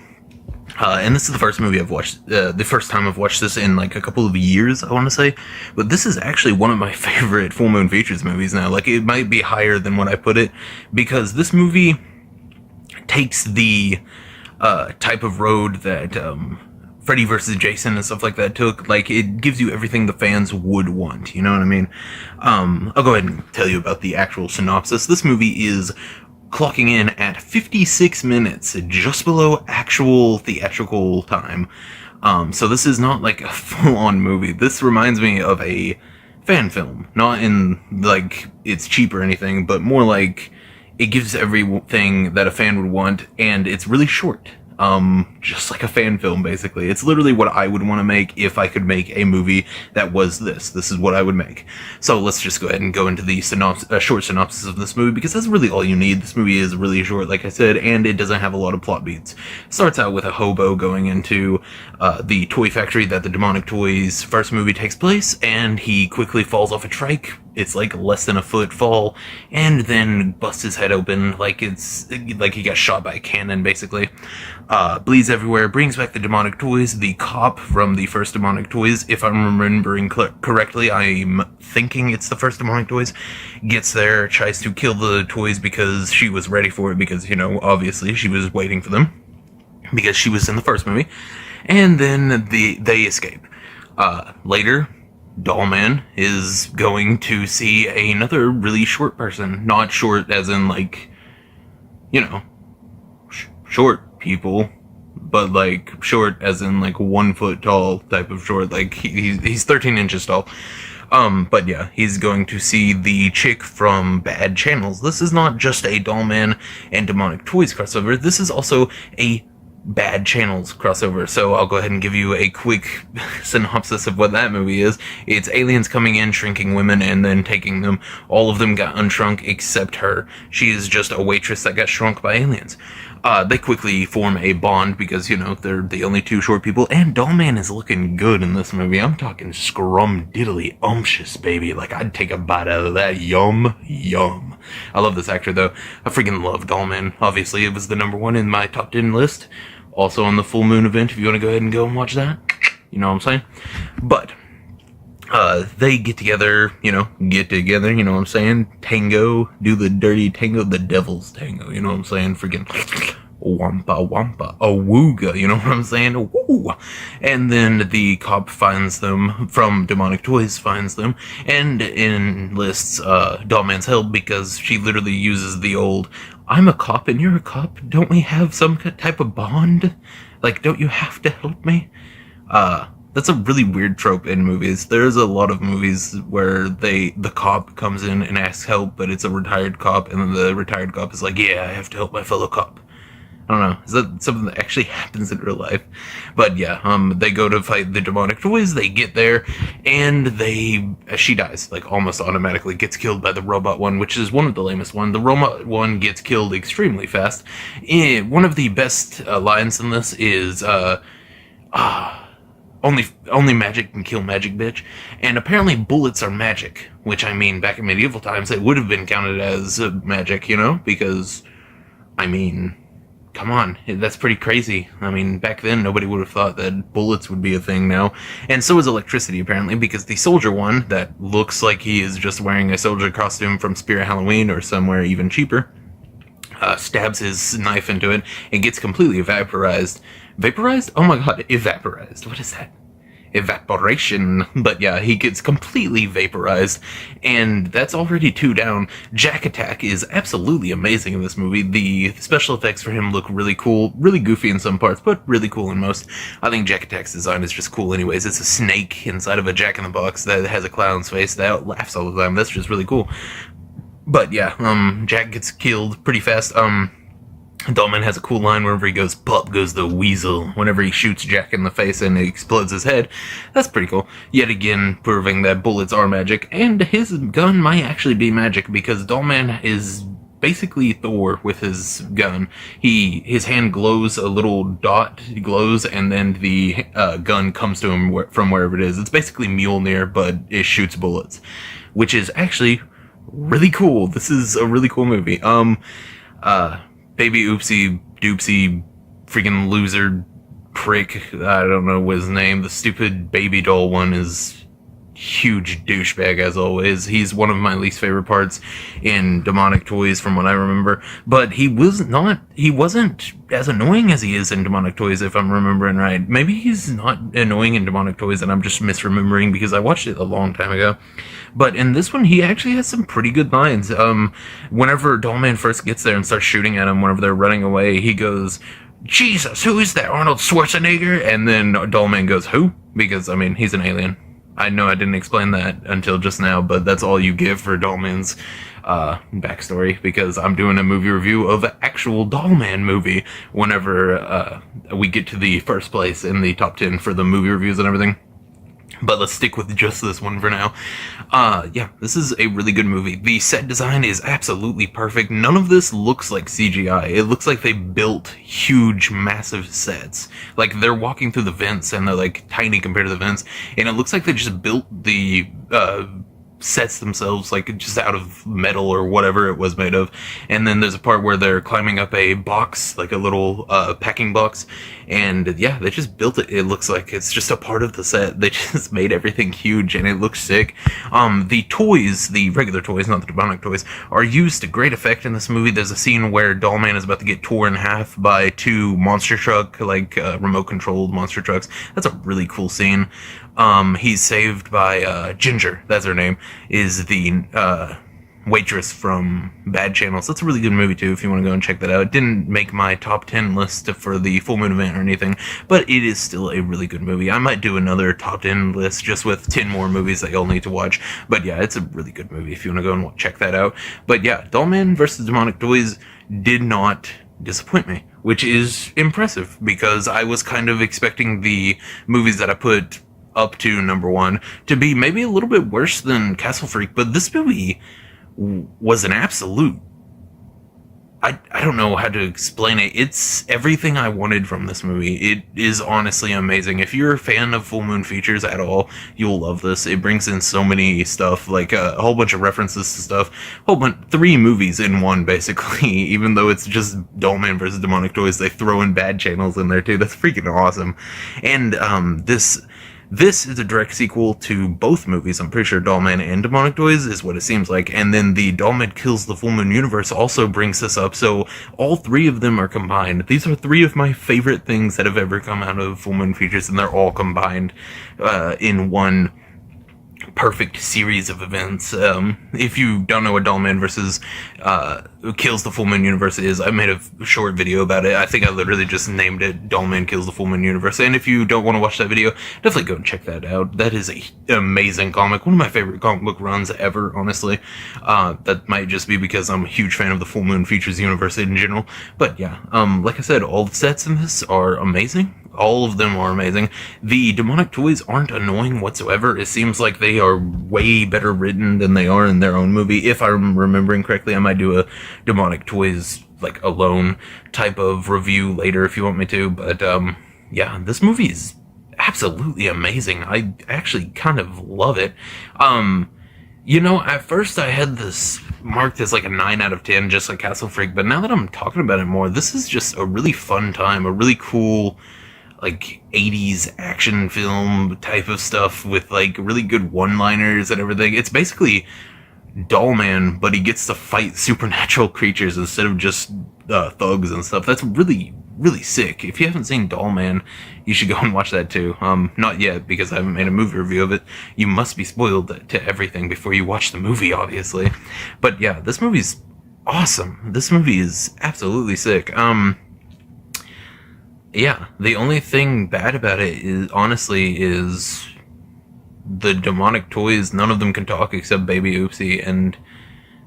And this is the first movie I've watched, the first time I've watched this in like a couple of years, I want to say. But this is actually one of my favorite Full Moon Features movies now. Like, it might be higher than what I put it, because this movie takes the type of road that Freddy vs. Jason and stuff like that took. Like, it gives you everything the fans would want, you know what I mean? I'll go ahead and tell you about the actual synopsis. This movie is clocking in at 56 minutes, just below actual theatrical time. So this is not like a full-on movie. This reminds me of a fan film. Not in, like, it's cheap or anything, but more like it gives everything that a fan would want, and it's really short. Just like a fan film, basically. It's literally what I would want to make if I could make a movie that was this. This is what I would make. So let's just go ahead and go into the short synopsis of this movie, because that's really all you need. This movie is really short, like I said, and it doesn't have a lot of plot beats. It starts out with a hobo going into the toy factory that the Demonic Toys first movie takes place, and he quickly falls off a trike. It's like less than a foot fall, and then busts his head open like it's like he got shot by a cannon, basically. Bleeds everywhere, brings back the demonic toys. The cop from the first demonic toys, if I'm remembering correctly, I'm thinking it's the first demonic toys, gets there, tries to kill the toys because she was ready for it, because, you know, obviously she was waiting for them, because she was in the first movie, and then they escape. Later, Dollman is going to see another really short person. Not short as in, like, you know, short people, but, like, short as in, like, 1 foot tall type of short. Like, he's 13 inches tall. But yeah, he's going to see the chick from Bad Channels. This is not just a Dollman and Demonic Toys crossover. This is also a Bad Channels crossover. So I'll go ahead and give you a quick synopsis of what that movie is. It's aliens coming in, shrinking women, and then taking them. All of them got unshrunk except her. She is just a waitress that got shrunk by aliens. They quickly form a bond because, you know, they're the only two short people, and Dollman is looking good in this movie. I'm talking scrum-diddly-umptious, baby. Like, I'd take a bite out of that. Yum, yum. I love this actor, though. I freaking love Dollman. Obviously, it was the number 1 in my top 10 list. Also on the Full Moon event, if you want to go ahead and go and watch that. You know what I'm saying? But they get together, you know what I'm saying? Tango, do the dirty tango, the devil's tango, you know what I'm saying? Freaking wampa wampa, awooga, you know what I'm saying? Woo! And then the cop finds them, from Demonic Toys finds them, and enlists Dollman's help because she literally uses the old, I'm a cop and you're a cop, don't we have some type of bond? Like, don't you have to help me? That's a really weird trope in movies. There's a lot of movies where the cop comes in and asks help, but it's a retired cop, and then the retired cop is like, yeah, I have to help my fellow cop. I don't know. Is that something that actually happens in real life? But yeah, they go to fight the Demonic Toys, they get there, and she dies, like, almost automatically, gets killed by the robot one, which is one of the lamest one. The robot one gets killed extremely fast. One of the best lines in this is, only magic can kill magic, bitch. And apparently bullets are magic, which, I mean, back in medieval times, it would have been counted as magic, you know? Because, I mean, come on, that's pretty crazy. I mean, back then, nobody would have thought that bullets would be a thing now. And so is electricity, apparently, because the soldier one, that looks like he is just wearing a soldier costume from Spirit Halloween or somewhere even cheaper, stabs his knife into it and gets completely vaporized. Vaporized? Oh my god, evaporized. What is that? Evaporation. But yeah, he gets completely vaporized, and that's already 2 down. Jack Attack is absolutely amazing in this movie. The special effects for him look really cool, really goofy in some parts, but really cool in most. I think Jack Attack's design is just cool anyways. It's a snake inside of a Jack-in-the-Box that has a clown's face that laughs all the time. That's just really cool. But yeah, Jack gets killed pretty fast. Dollman has a cool line whenever he goes, "Pop goes the weasel," whenever he shoots Jack in the face and it explodes his head. That's pretty cool. Yet again, proving that bullets are magic, and his gun might actually be magic, because Dollman is basically Thor with his gun. His hand glows, a little dot glows, and then the gun comes to him from wherever it is. It's basically Mjolnir, but it shoots bullets, which is actually really cool. This is a really cool movie. Baby Oopsie Doopsie freaking loser prick, I don't know what his name, the stupid baby doll one is huge douchebag as always. He's one of my least favorite parts in Demonic Toys from what I remember, but he wasn't as annoying as he is in Demonic Toys, if I'm remembering right. Maybe he's not annoying in Demonic Toys and I'm just misremembering because I watched it a long time ago. But in this one, he actually has some pretty good lines. Whenever Dollman first gets there and starts shooting at him, whenever they're running away, he goes, "Jesus, who is that, Arnold Schwarzenegger?" And then Dollman goes, "Who?" Because, I mean, he's an alien. I know I didn't explain that until just now, but that's all you give for Dollman's backstory, because I'm doing a movie review of an actual Dollman movie whenever we get to the first place in the top 10 for the movie reviews and everything. But let's stick with just this one for now. Yeah, this is a really good movie. The set design is absolutely perfect. None of this looks like CGI. It looks like they built huge, massive sets. Like, they're walking through the vents, and they're, like, tiny compared to the vents. And it looks like they just built the sets themselves like just out of metal or whatever it was made of. And then there's a part where they're climbing up a box, like a little packing box, and yeah, they just built it. It looks like it's just a part of the set. They just made everything huge and it looks sick. The toys, the regular toys, not the demonic toys, are used to great effect in this movie. There's a scene where Dollman is about to get torn in half by two monster truck, like remote controlled monster trucks. That's a really cool scene. He's saved by Ginger, that's her name, is the waitress from Bad Channels. That's a really good movie too if you want to go and check that out. It didn't make my top 10 list for the full moon event or anything, but it is still a really good movie. I might do another top 10 list just with 10 more movies that you'll need to watch, but yeah, it's a really good movie if you want to go and check that out. But yeah, Dollman vs. Demonic Toys did not disappoint me, which is impressive because I was kind of expecting the movies that I put up to number one to be maybe a little bit worse than Castle Freak, but this movie was an absolute, I don't know how to explain it. It's everything I wanted from this movie. It is honestly amazing. If you're a fan of full moon features at all, you'll love this. It brings in so many stuff, like a whole bunch of references to stuff. Three movies in one, basically. Even though it's just Dollman vs. Demonic Toys, they throw in Bad Channels in there too. That's freaking awesome. And this is a direct sequel to both movies. I'm pretty sure Dollman and Demonic Toys is what it seems like. And then the Dollman Kills the Full Moon universe also brings this up. So all three of them are combined. These are three of my favorite things that have ever come out of Full Moon Features, and they're all combined in one perfect series of events. If you don't know what Dollman versus Kills the Full Moon Universe is, I made a short video about it. I think I literally just named it Dollman Kills the Full Moon Universe. And if you don't want to watch that video, definitely go and check that out. That is an amazing comic. One of my favorite comic book runs ever, honestly. That might just be because I'm a huge fan of the Full Moon Features universe in general. But yeah, like I said, all the sets in this are amazing. All of them are amazing. The demonic toys aren't annoying whatsoever. It seems like they are way better written than they are in their own movie. If I'm remembering correctly, I might do a demonic toys, like, alone type of review later if you want me to. But, yeah, this movie is absolutely amazing. I actually kind of love it. You know, at first I had this marked as like a 9 out of 10, just like Castle Freak. But now that I'm talking about it more, this is just a really fun time, a really cool, like 80s action film type of stuff with like really good one-liners and everything. It's basically Dollman, but he gets to fight supernatural creatures instead of just thugs and stuff. That's really, really sick. If you haven't seen Dollman, you should go and watch that too. Not yet, because I haven't made a movie review of it. You must be spoiled to everything before you watch the movie, obviously. But yeah, this movie's awesome. This movie is absolutely sick. Yeah, the only thing bad about it is, honestly, is the demonic toys. None of them can talk except Baby Oopsie, and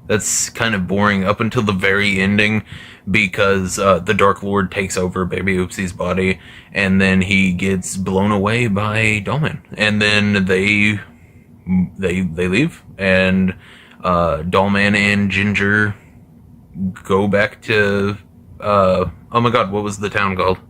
that's kind of boring up until the very ending, because the Dark Lord takes over Baby Oopsie's body, and then he gets blown away by Dollman, and then they leave, and Dollman and Ginger go back to oh my god, what was the town called?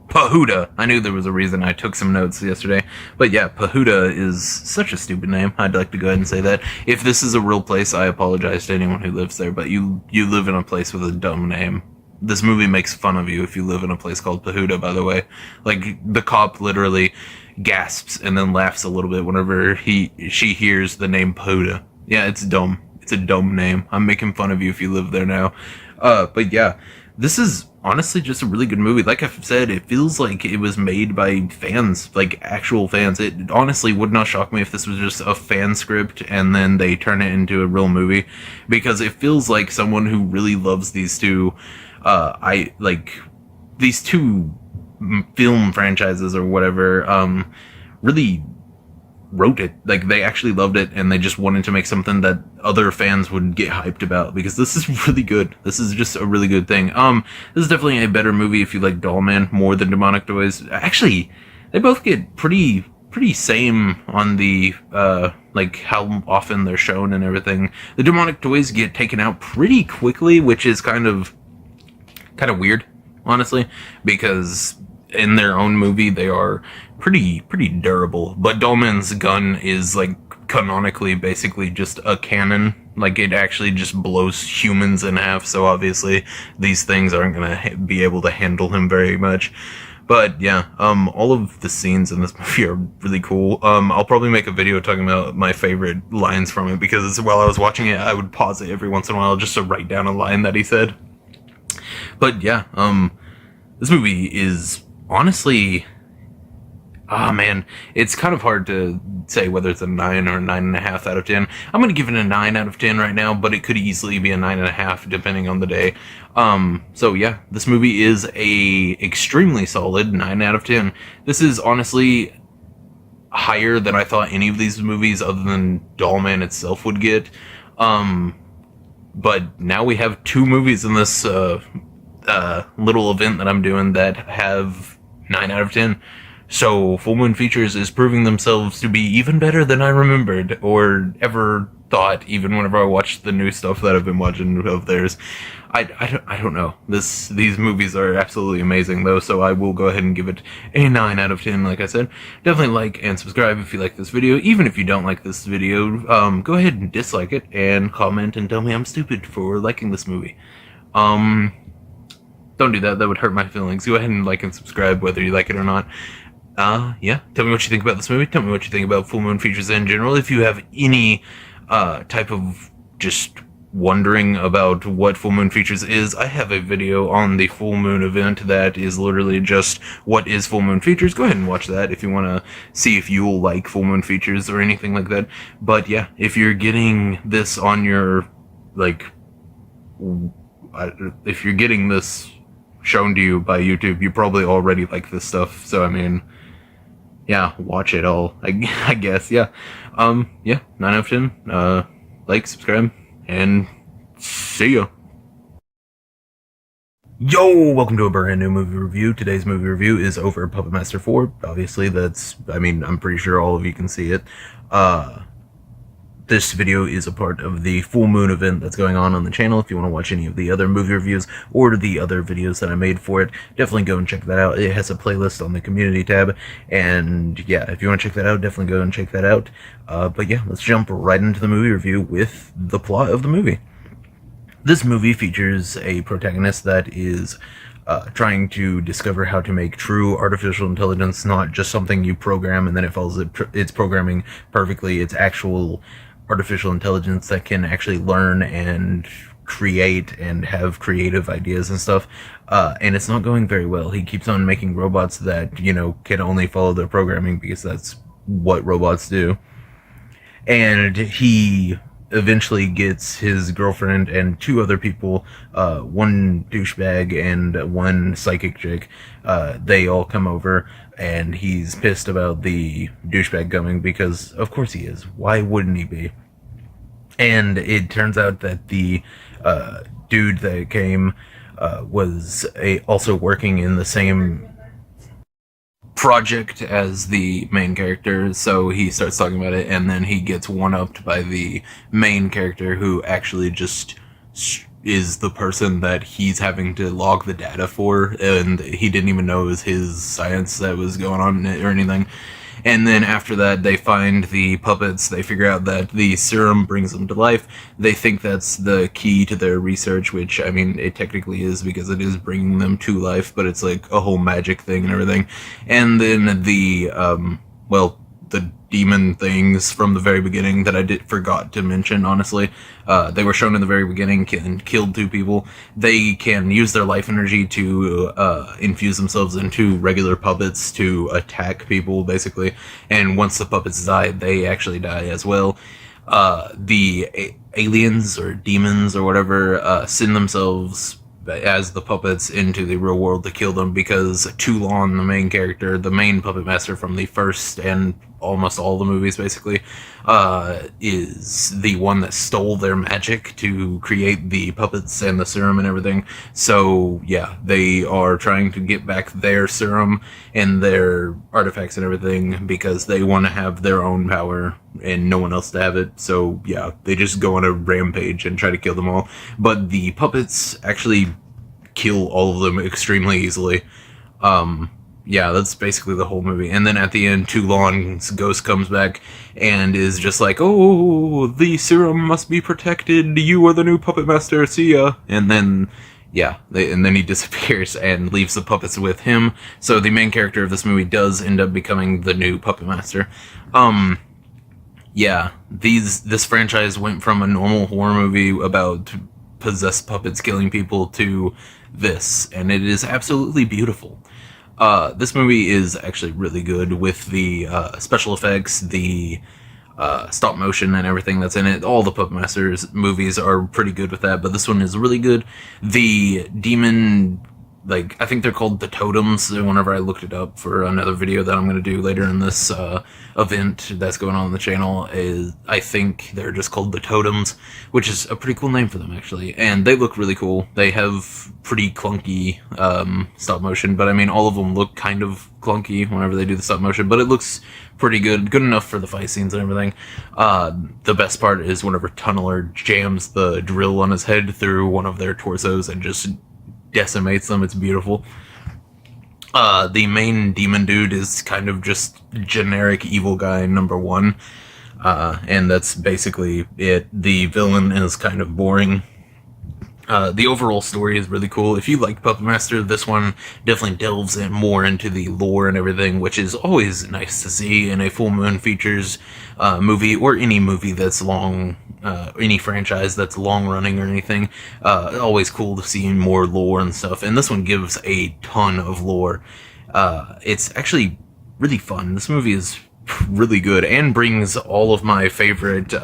Pahuda. I knew there was a reason. I took some notes yesterday. But yeah, Pahuda is such a stupid name. I'd like to go ahead and say that. If this is a real place, I apologize to anyone who lives there, but you live in a place with a dumb name. This movie makes fun of you if you live in a place called Pahuda, by the way. Like, the cop literally gasps and then laughs a little bit whenever she hears the name Pahuda. Yeah, it's dumb. It's a dumb name. I'm making fun of you if you live there now. But yeah, this is honestly just a really good movie. Like I've said, it feels like it was made by fans, like actual fans. It honestly would not shock me if this was just a fan script and then they turn it into a real movie, because it feels like someone who really loves these two, these two film franchises or whatever, really wrote it. Like, they actually loved it and they just wanted to make something that other fans would get hyped about, because this is really good. This is just a really good thing. This is definitely a better movie if you like Dollman more than Demonic Toys. Actually, they both get pretty same on the like how often they're shown and everything. The Demonic Toys get taken out pretty quickly, which is kind of weird, honestly, because in their own movie they are pretty durable. But Dollman's gun is like canonically basically just a cannon. Like, it actually just blows humans in half, so obviously these things aren't gonna be able to handle him very much. But yeah, all of the scenes in this movie are really cool. I'll probably make a video talking about my favorite lines from it, because while I was watching it, I would pause it every once in a while just to write down a line that he said. But yeah, this movie is honestly, man, it's kind of hard to say whether it's a 9 or a 9.5 out of 10. I'm gonna give it a 9 out of 10 right now, but it could easily be a 9.5 depending on the day. So yeah, this movie is a extremely solid 9 out of 10. This is honestly higher than I thought any of these movies other than Dollman itself would get. But now we have 2 movies in this little event that I'm doing that have 9 out of 10. So Full Moon Features is proving themselves to be even better than I remembered or ever thought, even whenever I watched the new stuff that I've been watching of theirs. I don't know. These movies are absolutely amazing though, so I will go ahead and give it a 9 out of 10, like I said. Definitely like and subscribe if you like this video. Even if you don't like this video, go ahead and dislike it and comment and tell me I'm stupid for liking this movie. Don't do that, that would hurt my feelings. Go ahead and like and subscribe whether you like it or not. Yeah, tell me what you think about this movie. Tell me what you think about Full Moon Features in general. If you have any type of just wondering about what Full Moon Features is, I have a video on the Full Moon event that is literally just what is Full Moon Features. Go ahead and watch that if you want to see if you'll like Full Moon Features or anything like that. But yeah, if you're getting this on your, like, if you're getting this shown to you by YouTube, you probably already like this stuff. So I mean, yeah, watch it all, I guess. Yeah, yeah, 9 out of 10. Like, subscribe, and see ya. Yo, welcome to a brand new movie review. Today's movie review is over Puppet Master 4. Obviously, I'm pretty sure all of you can see it. This video is a part of the Full Moon event that's going on the channel. If you want to watch any of the other movie reviews or the other videos that I made for it, definitely go and check that out. It has a playlist on the community tab, and yeah, if you want to check that out, definitely go and check that out. But yeah, let's jump right into the movie review with the plot of the movie. This movie features a protagonist that is trying to discover how to make true artificial intelligence, not just something you program and then it follows its programming perfectly. It's actual artificial intelligence that can actually learn and create and have creative ideas and stuff. And it's not going very well. He keeps on making robots that, you know, can only follow their programming because that's what robots do. And he eventually gets his girlfriend and 2 other people, one douchebag and one psychic chick. They all come over, and he's pissed about the douchebag coming because, of course he is. Why wouldn't he be? And it turns out that the dude that came was also working in the same project as the main character, so he starts talking about it, and then he gets one-upped by the main character, who actually just is the person that he's having to log the data for, and he didn't even know it was his science that was going on or anything. And then after that, they find the puppets. They figure out that the serum brings them to life. They think that's the key to their research, which, I mean, it technically is, because it is bringing them to life, but it's like a whole magic thing and everything. And then the, the demon things from the very beginning that I forgot to mention, honestly. They were shown in the very beginning and killed 2 people. They can use their life energy to infuse themselves into regular puppets to attack people, basically. And once the puppets die, they actually die as well. The aliens or demons or whatever send themselves as the puppets into the real world to kill them, because Toulon, the main character, the main puppet master from the first and almost all the movies basically, is the one that stole their magic to create the puppets and the serum and everything. So yeah, they are trying to get back their serum and their artifacts and everything because they want to have their own power and no one else to have it. So yeah, they just go on a rampage and try to kill them all. But the puppets actually kill all of them extremely easily. yeah, that's basically the whole movie. And then at the end, Toulon's ghost comes back and is just like, "Oh, the serum must be protected. You are the new puppet master. See ya." And then, yeah, and then he disappears and leaves the puppets with him. So the main character of this movie does end up becoming the new puppet master. Yeah, this franchise went from a normal horror movie about possessed puppets killing people to this, and it is absolutely beautiful. This movie is actually really good with the special effects, the stop motion, and everything that's in it. All the Puppet Masters movies are pretty good with that, but this one is really good. The demon, like, I think they're called the totems. Whenever I looked it up for another video that I'm going to do later in this event that's going on the channel, I think they're just called the totems, which is a pretty cool name for them, actually. And they look really cool. They have pretty clunky stop motion, but I mean, all of them look kind of clunky whenever they do the stop motion, but it looks pretty good enough for the fight scenes and everything. The best part is whenever Tunneler jams the drill on his head through one of their torsos and just decimates them. It's beautiful. The main demon dude is kind of just generic evil guy number one, and that's basically it. The villain is kind of boring. The overall story is really cool. If you like Puppet Master, this one definitely delves in more into the lore and everything, which is always nice to see in a Full Moon Features movie, or any movie that's long, any franchise that's long running or anything. Always cool to see more lore and stuff, and this one gives a ton of lore. It's actually really fun. This movie is really good and brings all of my favorite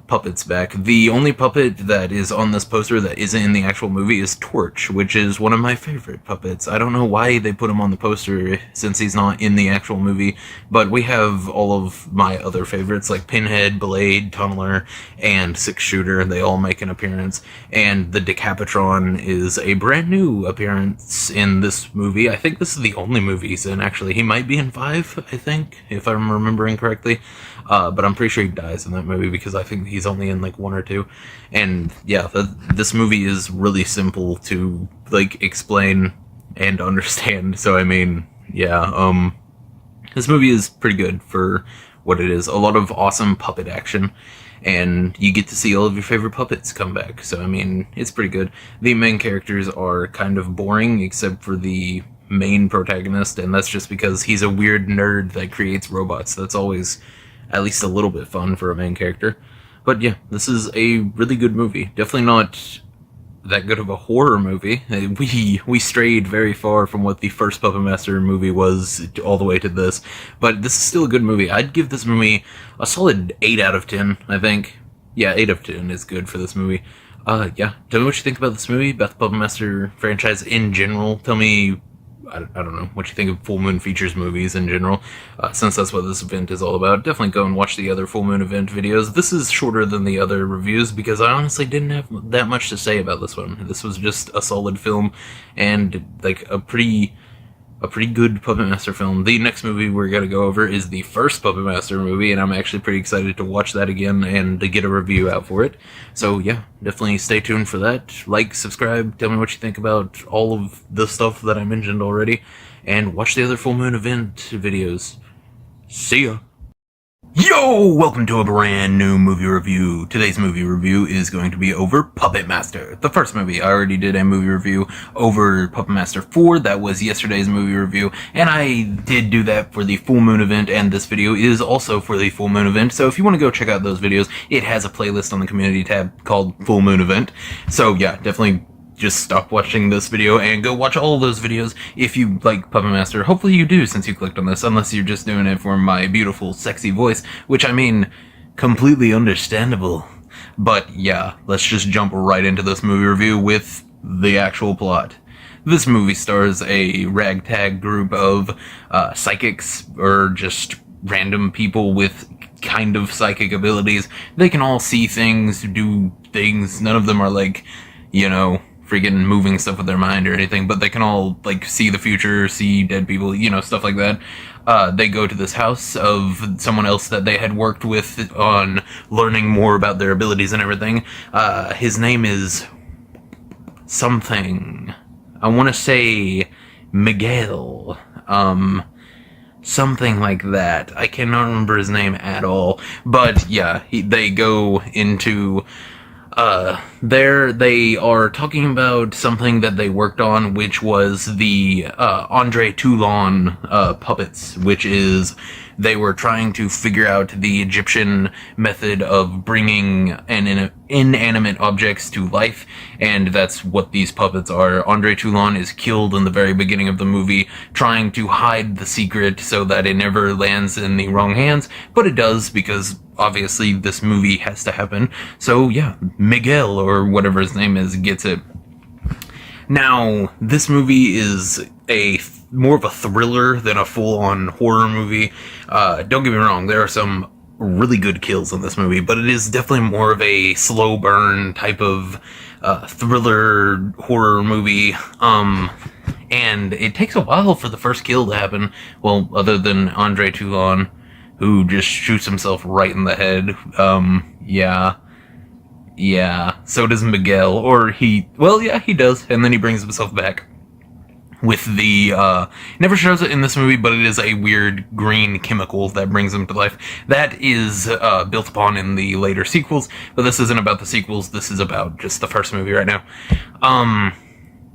puppets back. The only puppet that is on this poster that isn't in the actual movie is Torch, which is one of my favorite puppets. I don't know why they put him on the poster since he's not in the actual movie, but we have all of my other favorites like Pinhead, Blade, Tunneler, and Six Shooter. They all make an appearance, and the Decapitron is a brand new appearance in this movie. I think this is the only movie he's in, actually. He might be in 5, I think, if I'm remembering correctly. But I'm pretty sure he dies in that movie because I think he's only in like 1 or 2. And yeah, this movie is really simple to like explain and understand. So I mean, yeah, this movie is pretty good for what it is. A lot of awesome puppet action, and you get to see all of your favorite puppets come back. So I mean, it's pretty good. The main characters are kind of boring except for the main protagonist, and that's just because he's a weird nerd that creates robots. That's always at least a little bit fun for a main character. But yeah, this is a really good movie. Definitely not that good of a horror movie. We strayed very far from what the first Puppet Master movie was all the way to this. But this is still a good movie. I'd give this movie a solid 8 out of 10, I think. Yeah, 8 out of 10 is good for this movie. Yeah, tell me what you think about this movie, about the Puppet Master franchise in general. Tell me, I don't know, what you think of Full Moon Features movies in general, since that's what this event is all about. Definitely go and watch the other Full Moon event videos. This is shorter than the other reviews because I honestly didn't have that much to say about this one. This was just a solid film and like a pretty good Puppet Master film. The next movie we're going to go over is the first Puppet Master movie, and I'm actually pretty excited to watch that again and to get a review out for it. So yeah, definitely stay tuned for that. Like, subscribe, tell me what you think about all of the stuff that I mentioned already, and watch the other Full Moon event videos. See ya! Yo! Welcome to a brand new movie review. Today's movie review is going to be over Puppet Master, the first movie. I already did a movie review over Puppet Master 4. That was yesterday's movie review, and I did do that for the Full Moon event, and this video is also for the Full Moon event. So if you want to go check out those videos, it has a playlist on the community tab called Full Moon Event. So yeah, definitely just stop watching this video and go watch all of those videos if you like Puppet Master. Hopefully you do, since you clicked on this, unless you're just doing it for my beautiful, sexy voice, which I mean, completely understandable. But yeah, let's just jump right into this movie review with the actual plot. This movie stars a ragtag group of psychics, or just random people with kind of psychic abilities. They can all see things, do things. None of them are like, you know, freaking moving stuff with their mind or anything, but they can all like see the future, see dead people, you know, stuff like that. They go to this house of someone else that they had worked with on learning more about their abilities and everything. His name is something. I want to say Miguel. Something like that. I cannot remember his name at all. But yeah, they go into there they are talking about something that they worked on, which was the Andre Toulon puppets, which is they were trying to figure out the Egyptian method of bringing inanimate objects to life, and that's what these puppets are. Andre Toulon is killed in the very beginning of the movie, trying to hide the secret so that it never lands in the wrong hands, but it does, because obviously this movie has to happen. So yeah, Miguel, or whatever his name is, gets it. Now, this movie is more of a thriller than a full-on horror movie. Don't get me wrong, there are some really good kills in this movie, but it is definitely more of a slow burn type of thriller horror movie. And it takes a while for the first kill to happen. Well, other than Andre Toulon, who just shoots himself right in the head. Yeah. So does Miguel, he does, and then he brings himself back with the, never shows it in this movie, but it is a weird green chemical that brings him to life. That is, built upon in the later sequels, but this isn't about the sequels, this is about just the first movie right now.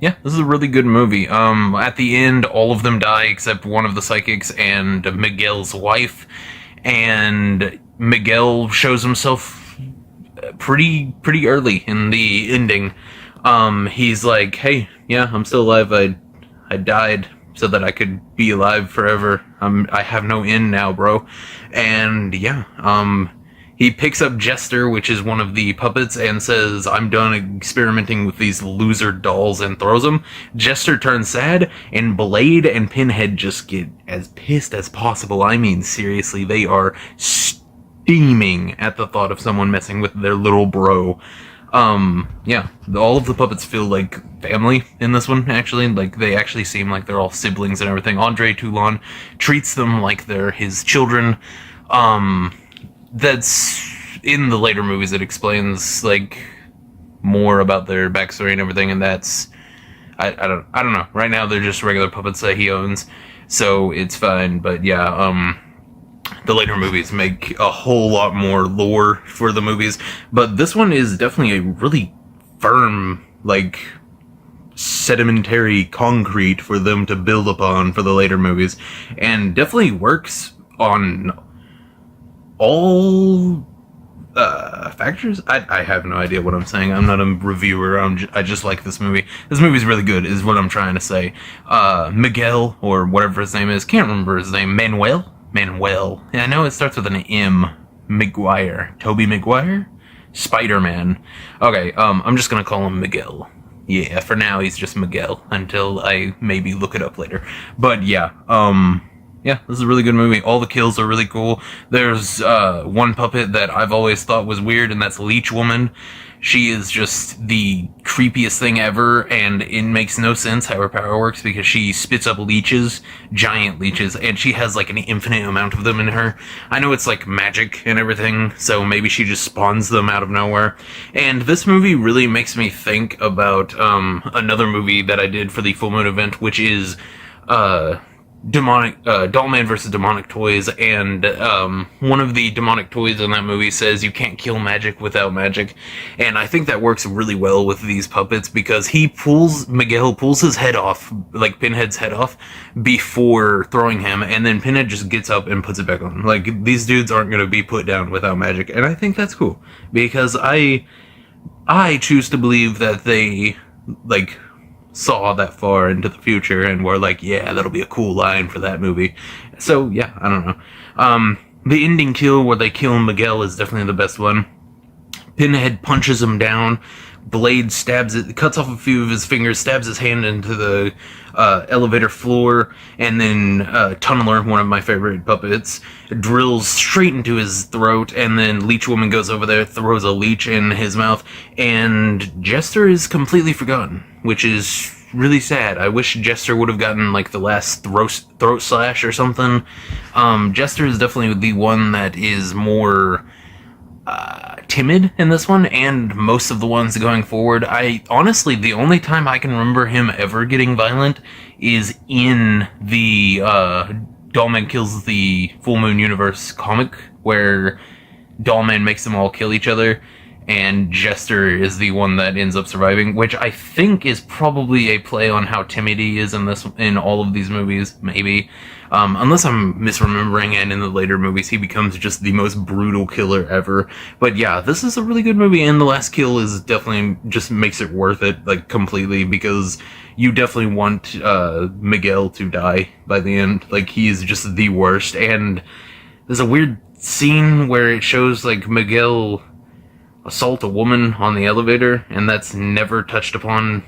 Yeah, this is a really good movie. At the end, all of them die except one of the psychics and Miguel's wife, and Miguel shows himself pretty early in the ending. He's like, hey, yeah, I'm still alive, I died so that I could be alive forever. I have no end now, bro. And yeah, he picks up Jester, which is one of the puppets, and says, I'm done experimenting with these loser dolls, and throws them. Jester turns sad, and Blade and Pinhead just get as pissed as possible. I mean, seriously, they are steaming at the thought of someone messing with their little bro. Yeah, all of the puppets feel like family in this one, actually. Like, they actually seem like they're all siblings and everything. Andre Toulon treats them like they're his children. That's in the later movies. It explains like more about their backstory and everything, and that's I don't know. Right now they're just regular puppets that he owns, so it's fine. But yeah, the later movies make a whole lot more lore for the movies, but this one is definitely a really firm, like, sedimentary concrete for them to build upon for the later movies, and definitely works on all factors. I have no idea what I'm saying. I'm not a reviewer. I just like this movie. This movie's really good, is what I'm trying to say. Miguel, or whatever his name is, can't remember his name. Manuel. Yeah, I know it starts with an M. Maguire. Tobey Maguire? Spider-Man. Okay, I'm just gonna call him Miguel. Yeah, for now he's just Miguel, until I maybe look it up later. But yeah, yeah, this is a really good movie. All the kills are really cool. There's one puppet that I've always thought was weird, and that's Leech Woman. She is just the creepiest thing ever, and it makes no sense how her power works, because she spits up leeches, giant leeches, and she has like an infinite amount of them in her. I know it's like magic and everything, so maybe she just spawns them out of nowhere. And this movie really makes me think about another movie that I did for the Full Moon event, which is Dollman vs. Demonic Toys, and one of the demonic toys in that movie says you can't kill magic without magic, and I think that works really well with these puppets, because Miguel pulls his head off, like Pinhead's head off, before throwing him, and then Pinhead just gets up and puts it back on. Like, these dudes aren't going to be put down without magic, and I think that's cool, because I choose to believe that they, like, saw that far into the future and were like, yeah, that'll be a cool line for that movie. So yeah, I don't know. The ending kill where they kill Miguel is definitely the best one. Pinhead punches him down. Blade cuts off a few of his fingers, stabs his hand into the elevator floor, and then Tunneler, one of my favorite puppets, drills straight into his throat, and then Leech Woman goes over there, throws a leech in his mouth, and Jester is completely forgotten, which is really sad. I wish Jester would have gotten like the last throat slash or something. Jester is definitely the one that is more timid in this one, and most of the ones going forward. I honestly, the only time I can remember him ever getting violent is in the Dollman Kills the Full Moon Universe comic, where Dollman makes them all kill each other, and Jester is the one that ends up surviving, which I think is probably a play on how timid he is in all of these movies, maybe. Unless I'm misremembering, and in the later movies he becomes just the most brutal killer ever. But yeah, this is a really good movie, and the last kill is definitely just makes it worth it, like, completely, because you definitely want Miguel to die by the end. Like, he's just the worst, and there's a weird scene where it shows, like, Miguel assault a woman on the elevator, and that's never touched upon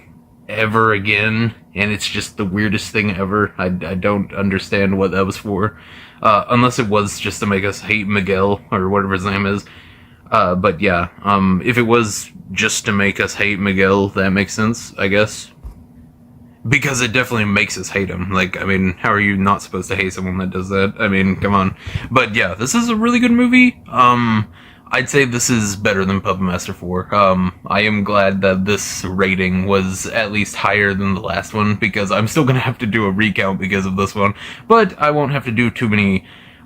ever again, and it's just the weirdest thing ever. I don't understand what that was for, unless it was just to make us hate Miguel, or whatever his name is. But yeah, if it was just to make us hate Miguel, that makes sense, I guess. Because it definitely makes us hate him. Like, I mean, how are you not supposed to hate someone that does that? I mean, come on. But yeah, this is a really good movie. I'd say this is better than Puppet Master 4. I am glad that this rating was at least higher than the last one, because I'm still gonna have to do a recount because of this one. But I won't have to do too many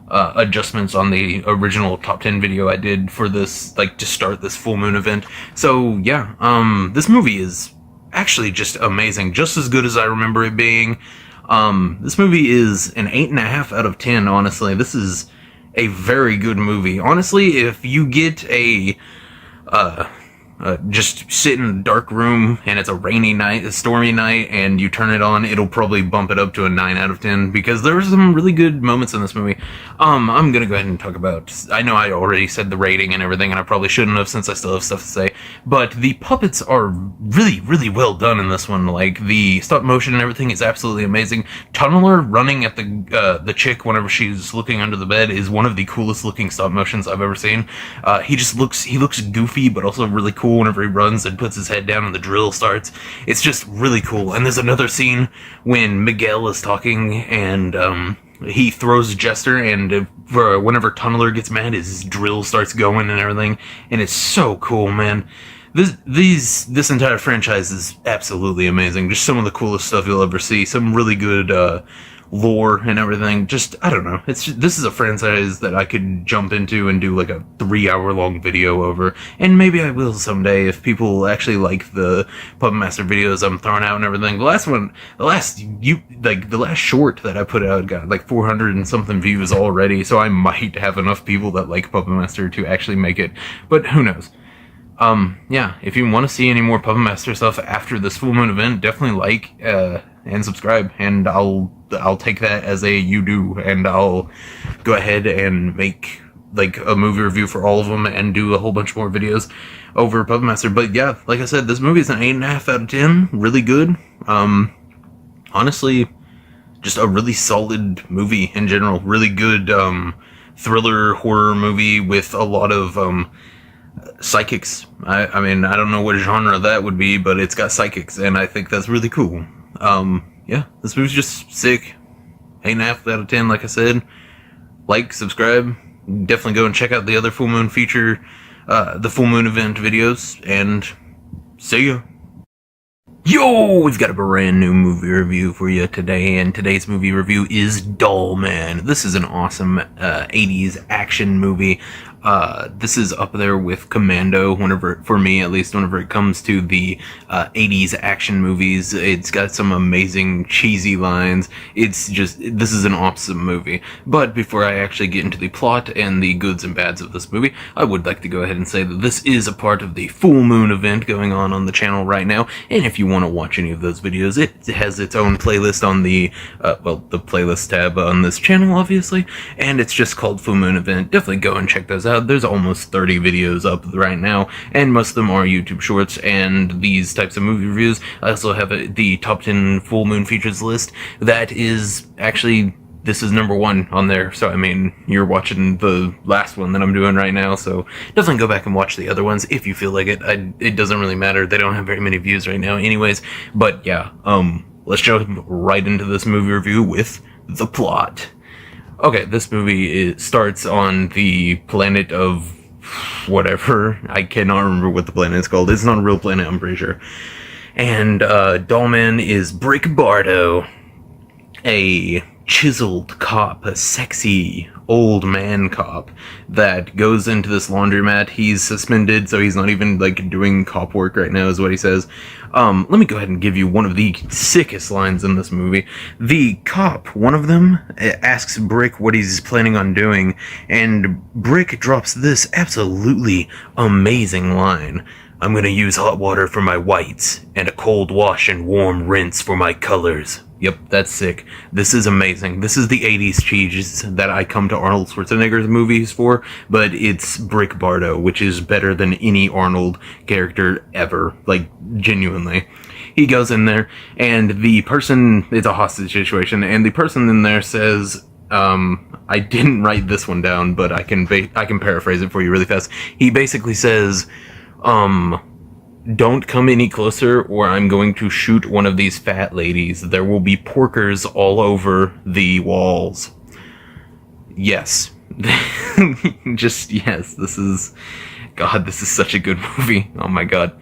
adjustments on the original top 10 video I did for this, like, to start this full moon event. So yeah, this movie is actually just amazing, just as good as I remember it being. This movie is an 8.5 out of 10, honestly. This is a very good movie. Honestly, if you get a just sit in a dark room and it's a rainy night, a stormy night, and you turn it on, it'll probably bump it up to a 9 out of 10, because there were some really good moments in this movie. I'm gonna go ahead and talk about, I know I already said the rating and everything, and I probably shouldn't have, since I still have stuff to say, but the puppets are really, really well done in this one. Like, the stop motion and everything is absolutely amazing. Tunneler running at the chick whenever she's looking under the bed is one of the coolest looking stop motions I've ever seen. He looks goofy, but also really cool whenever he runs and puts his head down and the drill starts. It's just really cool. And there's another scene when Miguel is talking, and he throws Jester, and whenever Tunneler gets mad, his drill starts going and everything, and it's so cool, man. This entire franchise is absolutely amazing. Just some of the coolest stuff you'll ever see. Some really good lore and everything. Just, I don't know. This is a franchise that I could jump into and do like a 3-hour long video over. And maybe I will someday if people actually like the Puppet Master videos I'm throwing out and everything. The last short that I put out got like 400 and something views already. So I might have enough people that like Puppet Master to actually make it. But who knows? Yeah, if you want to see any more Puppet Master stuff after this full moon event, definitely like, and subscribe, and I'll take that as a you do, and I'll go ahead and make, like, a movie review for all of them, and do a whole bunch more videos over Puppet Master. But yeah, like I said, this movie is an 8.5 out of 10, really good. Honestly, just a really solid movie in general, really good, thriller horror movie with a lot of, psychics. I mean, I don't know what genre that would be, but it's got psychics, and I think that's really cool. Yeah, this movie's just sick. 8.5 out of 10, like I said. Like, subscribe. Definitely go and check out the other full moon feature, the full moon event videos, and see ya. Yo, we've got a brand new movie review for you today, and today's movie review is Dollman. This is an awesome 80s action movie. This is up there with Commando, for me at least, whenever it comes to the 80s action movies. It's got some amazing cheesy lines. This is an awesome movie. But before I actually get into the plot and the goods and bads of this movie, I would like to go ahead and say that this is a part of the full moon event going on the channel right now, and if you want to watch any of those videos, it has its own playlist on the playlist tab on this channel, obviously, and it's just called Full Moon Event. Definitely go and check those out. There's almost 30 videos up right now, and most of them are YouTube shorts and these types of movie reviews. I also have the top 10 full moon features list that is actually, this is number 1 on there, so I mean, you're watching the last one that I'm doing right now, so definitely go back and watch the other ones if you feel like it. It doesn't really matter, they don't have very many views right now anyways, but yeah, let's jump right into this movie review with the plot. Okay, this movie starts on the planet of whatever. I cannot remember what the planet is called. It's not a real planet, I'm pretty sure. And Dollman is Brick Bardo, a chiseled cop, a sexy old man cop that goes into this laundromat. He's suspended, so he's not even like doing cop work right now, is what he says. Let me go ahead and give you one of the sickest lines in this movie. The cop, one of them, asks Brick what he's planning on doing, and Brick drops this absolutely amazing line. I'm gonna use hot water for my whites, and a cold wash and warm rinse for my colors. Yep, that's sick. This is amazing. This is the 80s cheese that I come to Arnold Schwarzenegger's movies for, but it's Brick Bardo, which is better than any Arnold character ever. Like, genuinely. He goes in there, and the person, it's a hostage situation, and the person in there says, I didn't write this one down, but I can paraphrase it for you really fast. He basically says, don't come any closer or I'm going to shoot one of these fat ladies. There will be porkers all over the walls. Yes. Just, yes, this is such a good movie. Oh my god.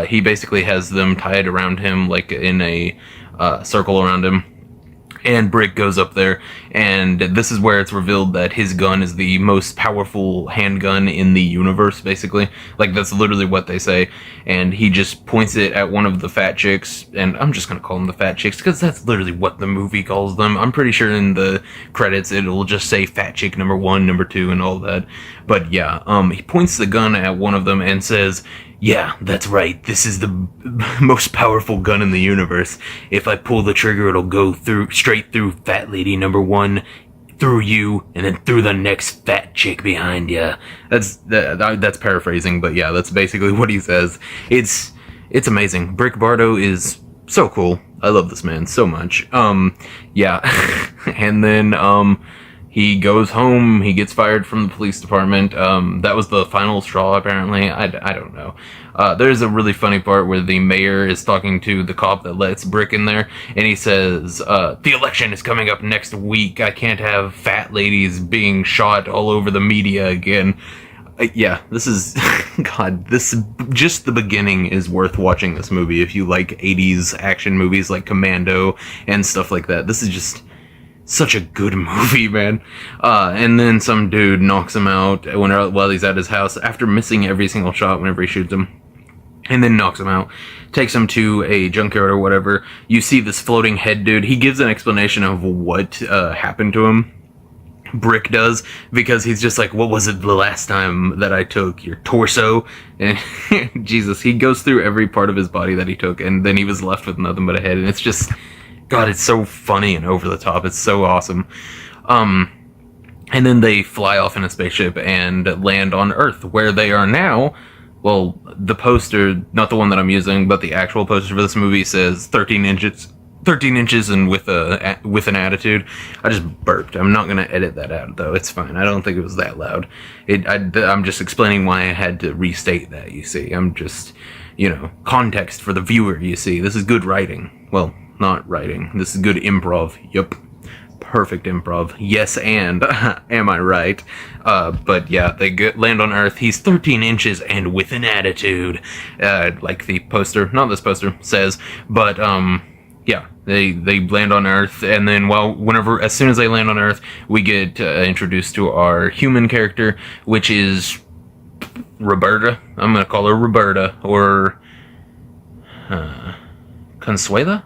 He basically has them tied around him, like in a circle around him. And Brick goes up there, and this is where it's revealed that his gun is the most powerful handgun in the universe, basically. Like, that's literally what they say. And he just points it at one of the fat chicks, and I'm just gonna call them the fat chicks, because that's literally what the movie calls them. I'm pretty sure in the credits it'll just say fat chick number 1, number 2, and all that. But yeah, he points the gun at one of them and says, yeah, that's right. This is the most powerful gun in the universe. If I pull the trigger, it'll go straight through fat lady number 1, through you, and then through the next fat chick behind you. That's paraphrasing, but yeah, that's basically what he says. It's amazing. Brick Bardo is so cool. I love this man so much. Yeah. And then, he goes home, he gets fired from the police department. That was the final straw, apparently. I don't know. There's a really funny part where the mayor is talking to the cop that lets Brick in there, and he says, the election is coming up next week. I can't have fat ladies being shot all over the media again. Yeah, this is... God, just the beginning is worth watching this movie if you like 80s action movies like Commando and stuff like that. This is just... such a good movie, man. And then some dude knocks him out while he's at his house after missing every single shot whenever he shoots him. And then knocks him out. Takes him to a junkyard or whatever. You see this floating head dude. He gives an explanation of what happened to him. Brick does, because he's just like, what was it the last time that I took your torso? And Jesus, he goes through every part of his body that he took, and then he was left with nothing but a head. And it's just... God, it's so funny and over the top. It's so awesome. And then they fly off in a spaceship and land on Earth, where they are now. Well, the poster, not the one that I'm using, but the actual poster for this movie says 13 inches and with an attitude. I just burped. I'm not gonna edit that out, though. It's fine. I don't think it was that loud. I'm just explaining why I had to restate that, you see. I'm just, context for the viewer, you see. This is good writing. Well, not writing. This is good improv. Yup. Perfect improv. Yes, and am I right? But yeah, they land on Earth. He's 13 inches and with an attitude, like the poster, not this poster, says. But yeah, they land on Earth, and then as soon as they land on Earth, we get introduced to our human character, which is Roberta. I'm gonna call her Roberta, or Consuela.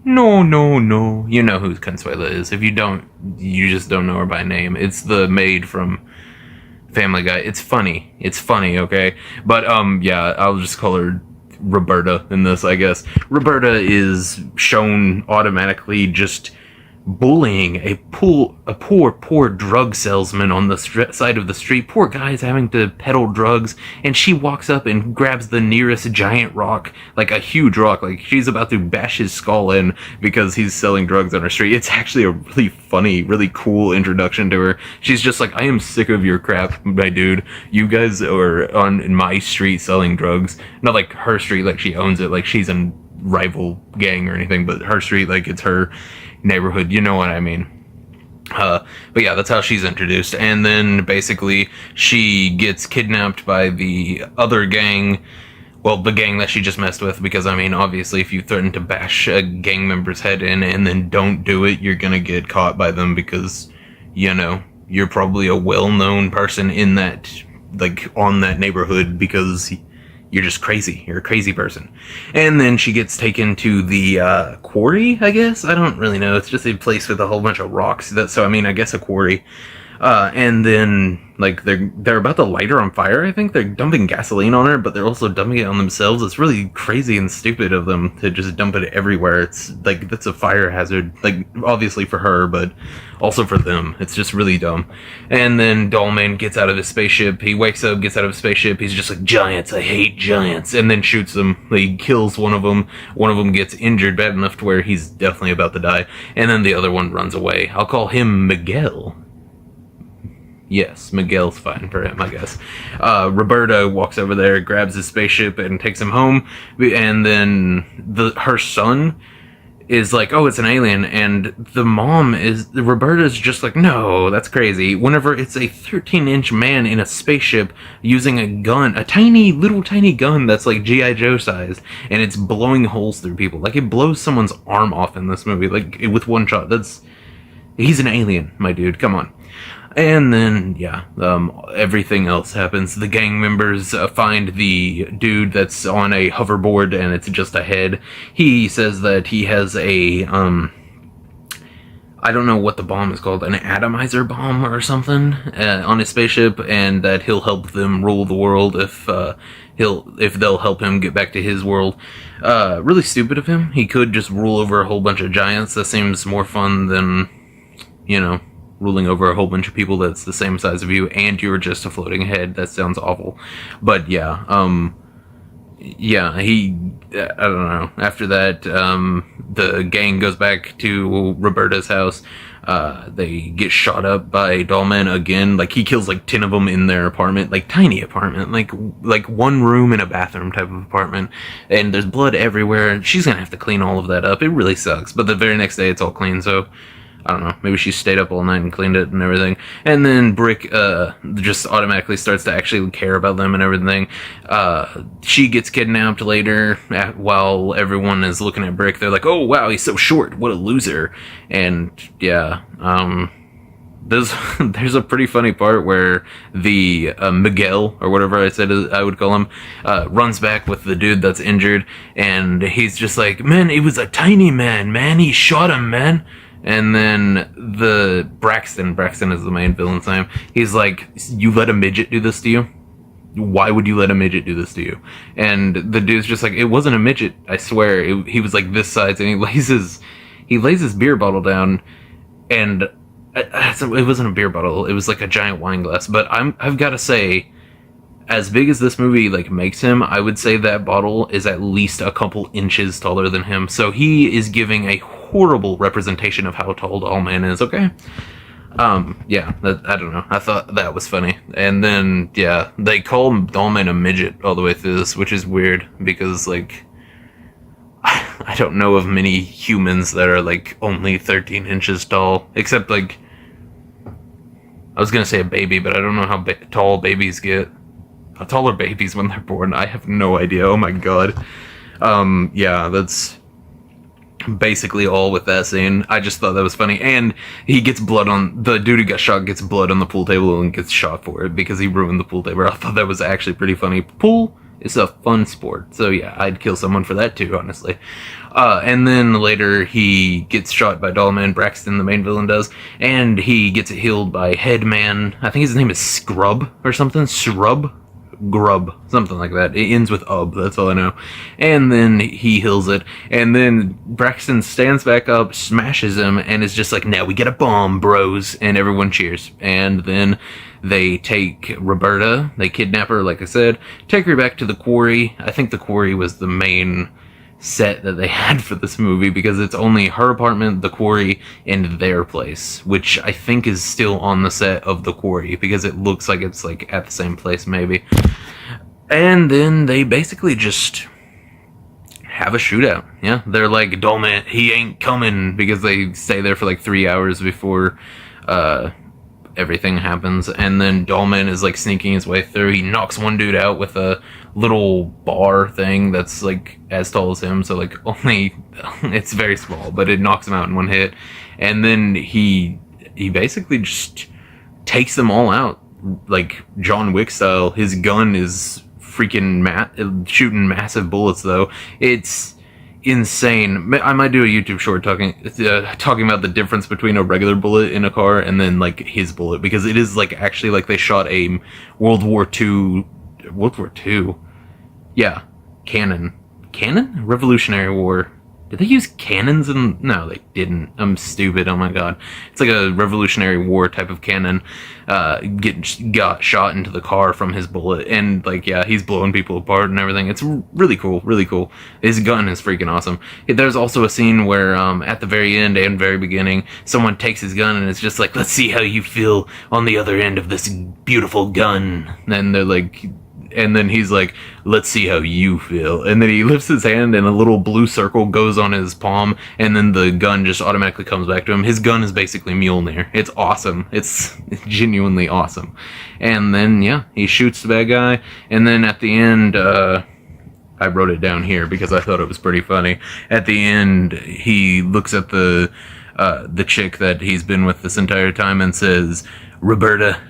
No. You know who Consuela is. If you don't, you just don't know her by name. It's the maid from Family Guy. It's funny, okay? But, yeah, I'll just call her Roberta in this, I guess. Roberta is shown automatically just bullying a poor drug salesman on the side of the street. Poor guy's having to peddle drugs, and she walks up and grabs the nearest giant rock, like a huge rock, like she's about to bash his skull in because he's selling drugs on her street. It's actually a really funny, really cool introduction to her. She's just like, I am sick of your crap, my dude. You guys are on my street selling drugs. Not like her street, like she owns it, like she's a rival gang or anything, but her street, like it's her neighborhood, you know what I mean. But yeah, that's how she's introduced. And then basically she gets kidnapped by the other gang. Well, the gang that she just messed with, because I mean, obviously, if you threaten to bash a gang member's head in and then don't do it, you're gonna get caught by them because, you know, you're probably a well-known person in that, like, on that neighborhood because you're just crazy. You're a crazy person. And then she gets taken to the quarry, I guess? I don't really know. It's just a place with a whole bunch of rocks. So, I mean, I guess a quarry. And then, like, they're about to light her on fire, I think. They're dumping gasoline on her, but they're also dumping it on themselves. It's really crazy and stupid of them to just dump it everywhere. It's, like, that's a fire hazard. Like, obviously for her, but also for them. It's just really dumb. And then Dollman gets out of his spaceship. He wakes up, gets out of his spaceship. He's just like, giants, I hate giants. And then shoots them. He kills one of them. One of them gets injured bad enough to where he's definitely about to die. And then the other one runs away. I'll call him Miguel. Yes, Miguel's fine for him, I guess. Roberta walks over there, grabs his spaceship, and takes him home. And then her son is like, oh, it's an alien. And the mom Roberta's just like, no, that's crazy. Whenever it's a 13-inch man in a spaceship using a gun, a little tiny gun that's like G.I. Joe sized, and it's blowing holes through people. Like, it blows someone's arm off in this movie, like, with one shot. He's an alien, my dude, come on. And then, yeah, everything else happens. The gang members find the dude that's on a hoverboard, and it's just a head. He says that he has a, I don't know what the bomb is called, an atomizer bomb or something, on his spaceship, and that he'll help them rule the world if they'll help him get back to his world. Really stupid of him. He could just rule over a whole bunch of giants. That seems more fun than, you know, ruling over a whole bunch of people that's the same size of you and you're just a floating head. That sounds awful. But yeah, yeah, I don't know. After that, the gang goes back to Roberta's house. They get shot up by Dollman again. Like, he kills like 10 of them in their apartment, like tiny apartment, like one room and a bathroom type of apartment. And there's blood everywhere. She's gonna have to clean all of that up. It really sucks. But the very next day it's all clean, so I don't know, maybe she stayed up all night and cleaned it and everything. And then Brick just automatically starts to actually care about them and everything. She gets kidnapped later while everyone is looking at Brick. They're like, oh wow, he's so short, what a loser. And yeah, there's a pretty funny part where the Miguel, or whatever I said I would call him, runs back with the dude that's injured, and he's just like, man, it was a tiny man, he shot him, man. And then the Braxton is the main villain's name. He's like, you let a midget do this to you? Why would you let a midget do this to you? And the dude's just like, it wasn't a midget, I swear. He was like this size, and he lays his beer bottle down, and it wasn't a beer bottle, it was like a giant wine glass. But I've got to say, as big as this movie like makes him, I would say that bottle is at least a couple inches taller than him. So he is giving a horrible representation of how tall Dollman is, okay? Yeah, I don't know. I thought that was funny. And then, yeah, they call Dollman a midget all the way through this, which is weird, because, like, I don't know of many humans that are, like, only 13 inches tall, except, like, I was gonna say a baby, but I don't know how tall babies get. How tall are babies when they're born? I have no idea. Oh my god. Yeah, that's basically all with that scene. I just thought that was funny. And he gets blood on, the dude who got shot gets blood on the pool table and gets shot for it because he ruined the pool table. I thought that was actually pretty funny. Pool is a fun sport, so yeah, I'd kill someone for that too, honestly. And then later he gets shot by Dollman, Braxton, the main villain, does, and he gets it healed by Headman. I think his name is Scrub or something. Grub, something like that. It ends with "ub," that's all I know. And then he heals it, and then Braxton stands back up, smashes him, and is just like, now we get a bomb, bros, and everyone cheers. And then they take Roberta, they kidnap her, like I said, take her back to the quarry. I think the quarry was the main set that they had for this movie, because it's only her apartment, the quarry, and their place, which I think is still on the set of the quarry, because it looks like it's like at the same place, maybe. And then they basically just have a shootout. Yeah, they're like, Dollman, he ain't coming, because they stay there for like 3 hours before everything happens, and then Dollman is like sneaking his way through. He knocks one dude out with a little bar thing that's like as tall as him, so like only it's very small, but it knocks him out in one hit. And then he basically just takes them all out like John Wick style. His gun is freaking shooting massive bullets though. It's insane. I might do a YouTube short talking about the difference between a regular bullet in a car and then like his bullet, because it is like actually like they shot a World War II, yeah, cannon, Revolutionary War. Did they use cannons in? No, they didn't. I'm stupid. Oh my god. It's like a Revolutionary War type of cannon. Got shot into the car from his bullet. And, like, yeah, he's blowing people apart and everything. It's really cool. Really cool. His gun is freaking awesome. There's also a scene where, at the very end and very beginning, someone takes his gun and it's just like, let's see how you feel on the other end of this beautiful gun. And they're like, and then he's like, let's see how you feel. And then he lifts his hand and a little blue circle goes on his palm, and then the gun just automatically comes back to him. His gun is basically Mjolnir. It's awesome. It's genuinely awesome. And then, yeah, he shoots the bad guy, and then at the end, I wrote it down here because I thought it was pretty funny. At the end, he looks at the chick that he's been with this entire time and says, Roberta,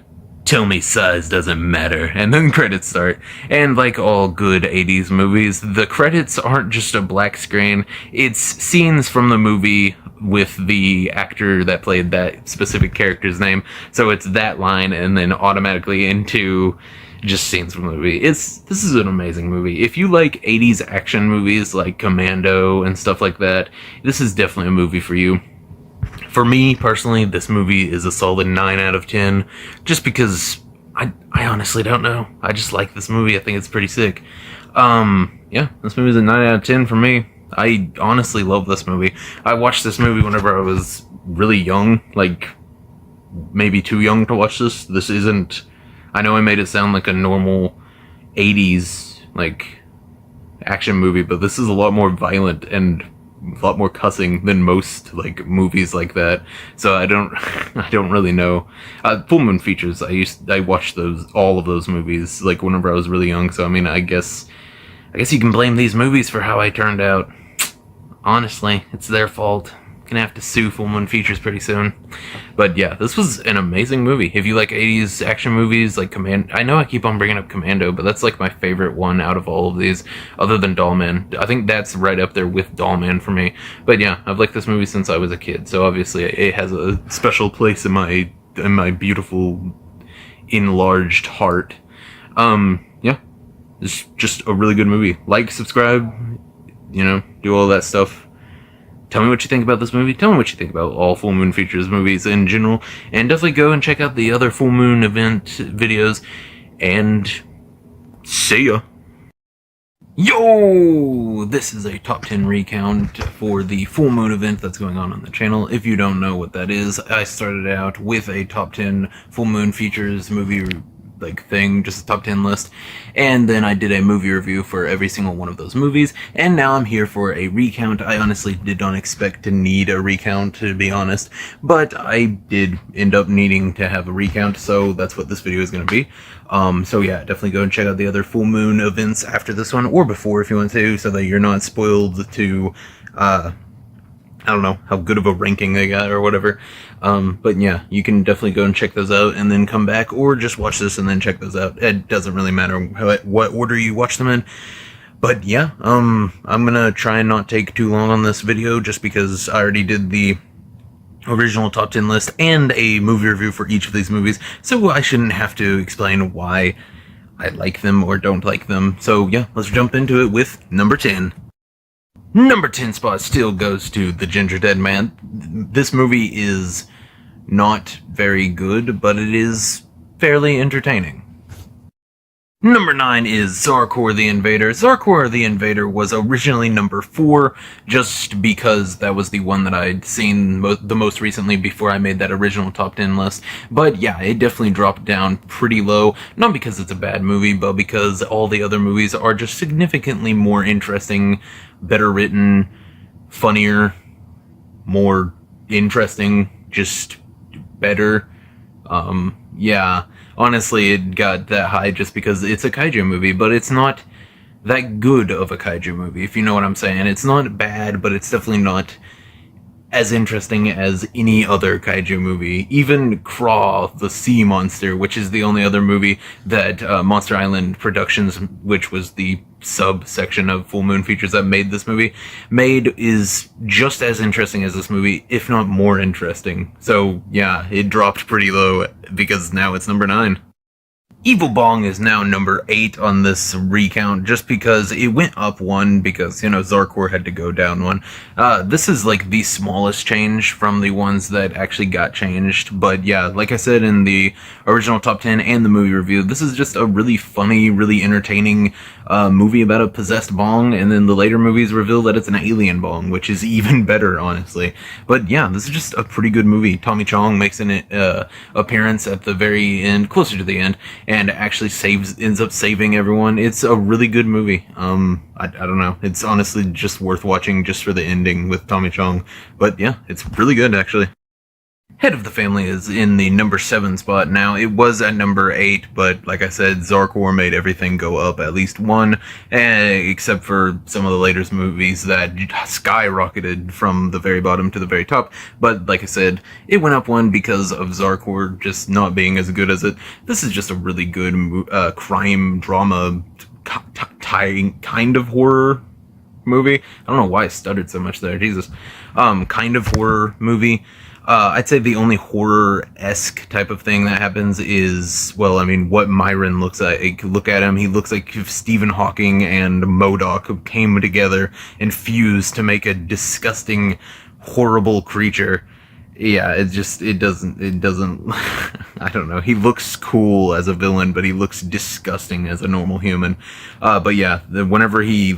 tell me size doesn't matter. And then credits start. And like all good 80s movies, the credits aren't just a black screen. It's scenes from the movie with the actor that played that specific character's name. So it's that line and then automatically into just scenes from the movie. This is an amazing movie. If you like 80s action movies like Commando and stuff like that, this is definitely a movie for you. For me, personally, this movie is a solid 9 out of 10, just because I honestly don't know. I just like this movie. I think it's pretty sick. Yeah, this movie's a 9 out of 10 for me. I honestly love this movie. I watched this movie whenever I was really young, like, maybe too young to watch this. This isn't... I know I made it sound like a normal 80s, like, action movie, but this is a lot more violent and a lot more cussing than most like movies like that. So I don't really know. Full Moon Features, I watched all of those movies like whenever I was really young. So I mean, I guess you can blame these movies for how I turned out. Honestly, it's their fault. Gonna have to sue Full Moon Features pretty soon. But yeah, this was an amazing movie. If you like 80s action movies like Commando, I know I keep on bringing up Commando, but that's like my favorite one out of all of these, other than Dollman. I think that's right up there with Dollman for me. But yeah, I've liked this movie since I was a kid, so obviously it has a special place in my beautiful enlarged heart. Yeah, it's just a really good movie. Like, subscribe, do all that stuff. Tell me what you think about this movie. Tell me what you think about all Full Moon Features movies in general. And definitely go and check out the other Full Moon event videos. And see ya. Yo! This is a top 10 recount for the Full Moon event that's going on the channel. If you don't know what that is, I started out with a top 10 Full Moon Features movie thing, just a top 10 list, and then I did a movie review for every single one of those movies, and now I'm here for a recount. I honestly did not expect to need a recount, to be honest, but I did end up needing to have a recount, so that's what this video is going to be. So yeah, definitely go and check out the other Full Moon events after this one, or before if you want to, so that you're not spoiled to, I don't know how good of a ranking they got or whatever. But yeah, you can definitely go and check those out and then come back, or just watch this and then check those out. It doesn't really matter what order you watch them in. But yeah, I'm gonna try and not take too long on this video, just because I already did the original top 10 list and a movie review for each of these movies, so I shouldn't have to explain why I like them or don't like them. So yeah, let's jump into it with number 10. Number 10 spot still goes to The Ginger Dead Man. This movie is not very good, but it is fairly entertaining. Number 9 is Zarkor the Invader. Zarkor the Invader was originally number 4, just because that was the one that I'd seen the most recently before I made that original top 10 list. But yeah, it definitely dropped down pretty low, not because it's a bad movie, but because all the other movies are just significantly more interesting, better written, funnier, more interesting, just better. Yeah, honestly, it got that high just because it's a kaiju movie, but it's not that good of a kaiju movie, if you know what I'm saying. It's not bad, but it's definitely not as interesting as any other kaiju movie. Even Craw, the Sea Monster, which is the only other movie that Monster Island Productions, which was the subsection of Full Moon Features that made this movie, made, is just as interesting as this movie, if not more interesting. So yeah, it dropped pretty low because now it's number 9. Evil Bong is now number 8 on this recount, just because it went up 1 because, Zarkor had to go down 1. This is like the smallest change from the ones that actually got changed, but yeah, like I said in the original top 10 and the movie review, this is just a really funny, really entertaining movie about a possessed bong, and then the later movies reveal that it's an alien bong, which is even better, honestly. But yeah, this is just a pretty good movie. Tommy Chong makes an appearance at the very end, closer to the end, and actually ends up saving everyone. It's a really good movie. I don't know. It's honestly just worth watching just for the ending with Tommy Chong. But yeah, it's really good, actually. Head of the Family is in the number 7 spot now. It was at number 8, but like I said, Zarkor made everything go up at least 1, except for some of the later movies that skyrocketed from the very bottom to the very top. But like I said, it went up 1 because of Zarkor just not being as good as it. This is just a really good crime drama kind of horror movie. I don't know why I stuttered so much there. Jesus. Kind of horror movie. I'd say the only horror-esque type of thing that happens is, well, I mean, what Myron looks like. Look at him, he looks like if Stephen Hawking and MODOK came together and fused to make a disgusting, horrible creature. Yeah, it doesn't, I don't know, he looks cool as a villain, but he looks disgusting as a normal human. But yeah, whenever he,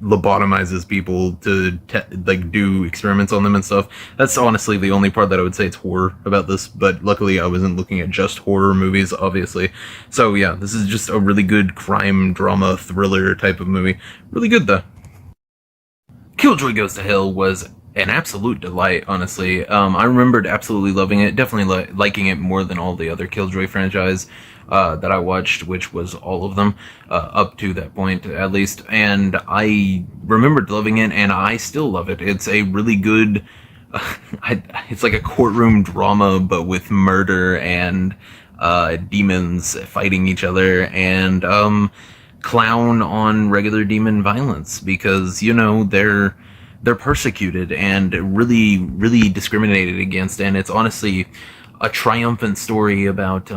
lobotomizes people to, do experiments on them and stuff, that's honestly the only part that I would say it's horror about this, but luckily I wasn't looking at just horror movies, obviously. So yeah, this is just a really good crime, drama, thriller type of movie. Really good, though. Killjoy Goes to Hell was an absolute delight, honestly. I remembered absolutely loving it, definitely liking it more than all the other Killjoy franchise that I watched, which was all of them, up to that point, at least. And I remembered loving it, and I still love it. It's a really good, it's like a courtroom drama, but with murder and demons fighting each other, and clown on regular demon violence, because, they're persecuted and really, really discriminated against, and it's honestly a triumphant story about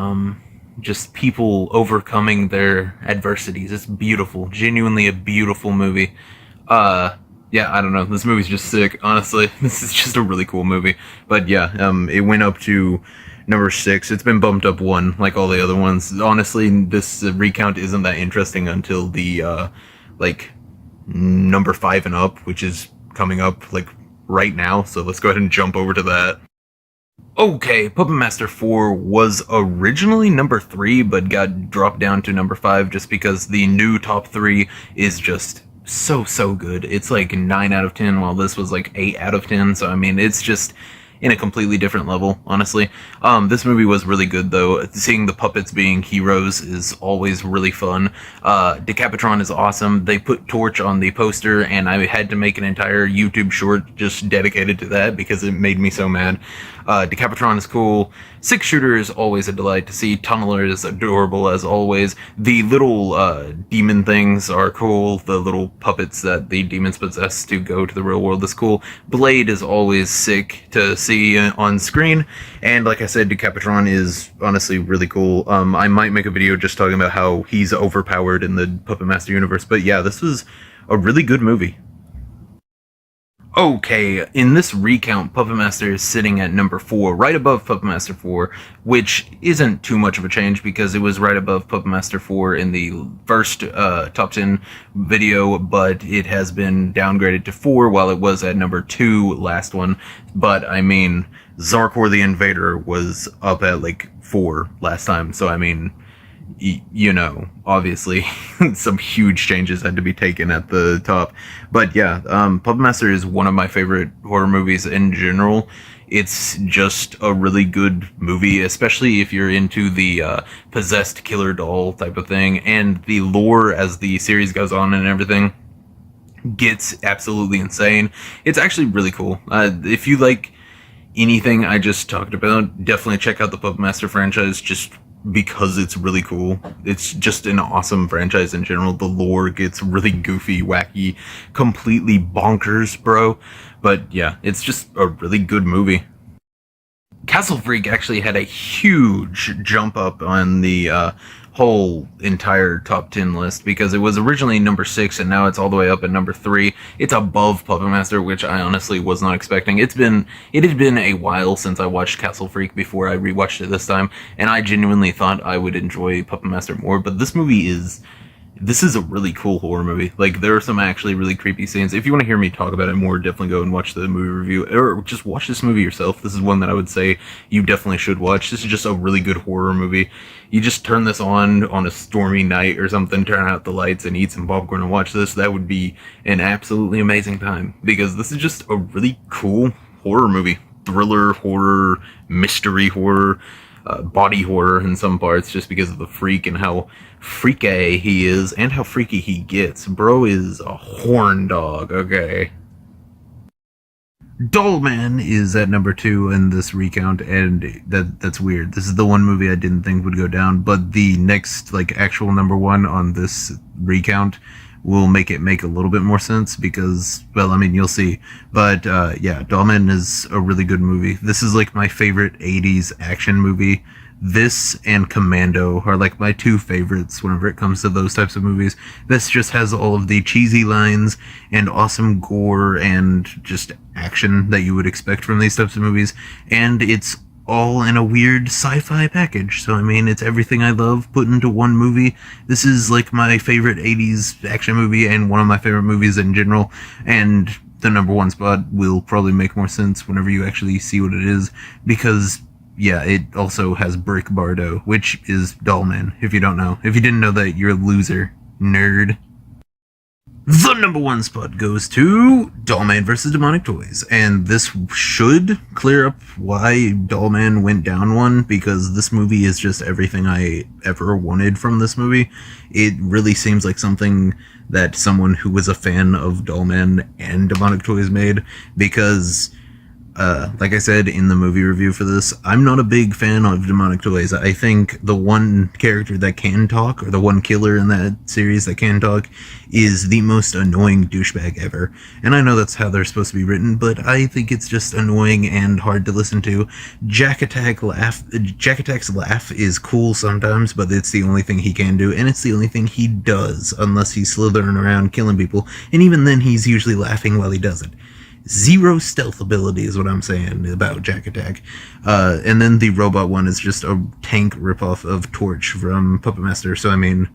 just people overcoming their adversities. It's beautiful, genuinely a beautiful movie. Yeah, I don't know, this movie's just sick, honestly. This is just a really cool movie. But yeah, it went up to number 6. It's been bumped up 1, like all the other ones. Honestly, this recount isn't that interesting until the number 5 and up, which is coming up right now, so let's go ahead and jump over to that. Okay, Puppet Master 4 was originally number 3, but got dropped down to number 5 just because the new top 3 is just so good. It's like 9 out of 10, while this was like 8 out of 10, so I mean, it's just in a completely different level, honestly. This movie was really good, though. Seeing the puppets being heroes is always really fun. Decapitron is awesome. They put Torch on the poster, and I had to make an entire YouTube short just dedicated to that because it made me so mad. Decapitron is cool. Six Shooter is always a delight to see. Tunneler is adorable as always. The little demon things are cool. The little puppets that the demons possess to go to the real world is cool. Blade is always sick to see on screen. And like I said, Decapitron is honestly really cool. I might make a video just talking about how he's overpowered in the Puppet Master universe. But yeah, this was a really good movie. Okay, in this recount, Puppet Master is sitting at number 4, right above Puppet Master 4, which isn't too much of a change because it was right above Puppet Master 4 in the first top 10 video, but it has been downgraded to 4 while it was at number 2 last one. But, I mean, Zarkor the Invader was up at, 4 last time, so, I mean, you know, obviously some huge changes had to be taken at the top. But yeah, Puppet Master is one of my favorite horror movies in general. It's just a really good movie, especially if you're into the possessed killer doll type of thing, and the lore as the series goes on and everything gets absolutely insane. It's actually really cool. If you like anything I just talked about, definitely check out the Puppet Master franchise just because it's really cool. It's just an awesome franchise in general. The lore gets really goofy, wacky, completely bonkers, bro. But yeah, it's just a really good movie. Castle Freak actually had a huge jump up on the whole entire top 10 list because it was originally number 6 and now it's all the way up at number 3. It's above Puppet Master, which I honestly was not expecting. It had been a while since I watched Castle Freak before I rewatched it this time, and I genuinely thought I would enjoy Puppet Master more, but this is a really cool horror movie. Like, there are some actually really creepy scenes. If you want to hear me talk about it more, definitely go and watch the movie review, or just watch this movie yourself. This is one that I would say you definitely should watch. This is just a really good horror movie. You just turn this on a stormy night or something, turn out the lights and eat some popcorn and watch this. That would be an absolutely amazing time, because this is just a really cool horror movie. Thriller, horror, mystery horror, body horror in some parts, just because of the freak and how freaky he is and how freaky he gets. Bro is a horn dog, okay? Dollman is at number 2 in this recount, and that's weird. This is the one movie I didn't think would go down, but the next, like, actual number 1 on this recount will make it make a little bit more sense because, well, I mean, you'll see. But, yeah, Dollman is a really good movie. This is, like, my favorite 80s action movie. This and Commando are, like, my 2 favorites whenever it comes to those types of movies. This just has all of the cheesy lines and awesome gore and just action that you would expect from these types of movies. And it's all in a weird sci-fi package. So, I mean, it's everything I love put into one movie. This is, like, my favorite 80s action movie and one of my favorite movies in general. And the number 1 spot will probably make more sense whenever you actually see what it is, because, yeah, it also has Brick Bardo, which is Dollman, if you don't know. If you didn't know that, you're a loser. Nerd. The number 1 spot goes to Dollman vs. Demonic Toys, and this should clear up why Dollman went down 1, because this movie is just everything I ever wanted from this movie. It really seems like something that someone who was a fan of Dollman and Demonic Toys made, because like I said in the movie review for this, I'm not a big fan of Demonic Toys. I think the one character that can talk, or the one killer in that series that can talk, is the most annoying douchebag ever. And I know that's how they're supposed to be written, but I think it's just annoying and hard to listen to. Jack Attack's laugh is cool sometimes, but it's the only thing he can do, and it's the only thing he does, unless he's slithering around killing people, and even then he's usually laughing while he does it. Zero stealth ability is what I'm saying about Jack Attack. And then the robot one is just a tank ripoff of Torch from Puppet Master. So, I mean,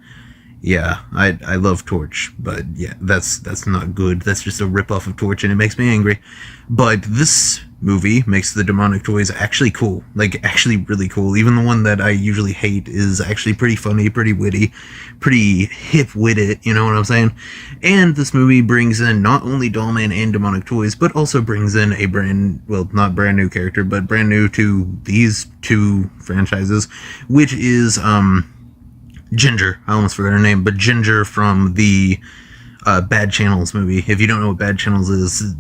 yeah, I love Torch, but yeah, that's not good. That's just a ripoff of Torch, and it makes me angry. But this movie makes the Demonic Toys actually cool. Like, actually really cool. Even the one that I usually hate is actually pretty funny, pretty witty, pretty hip-witted, you know what I'm saying? And this movie brings in not only Dollman and Demonic Toys, but also brings in a not brand new character, but brand new to these 2 franchises, which is, Ginger. I almost forgot her name, but Ginger from the Bad Channels movie. If you don't know what Bad Channels is,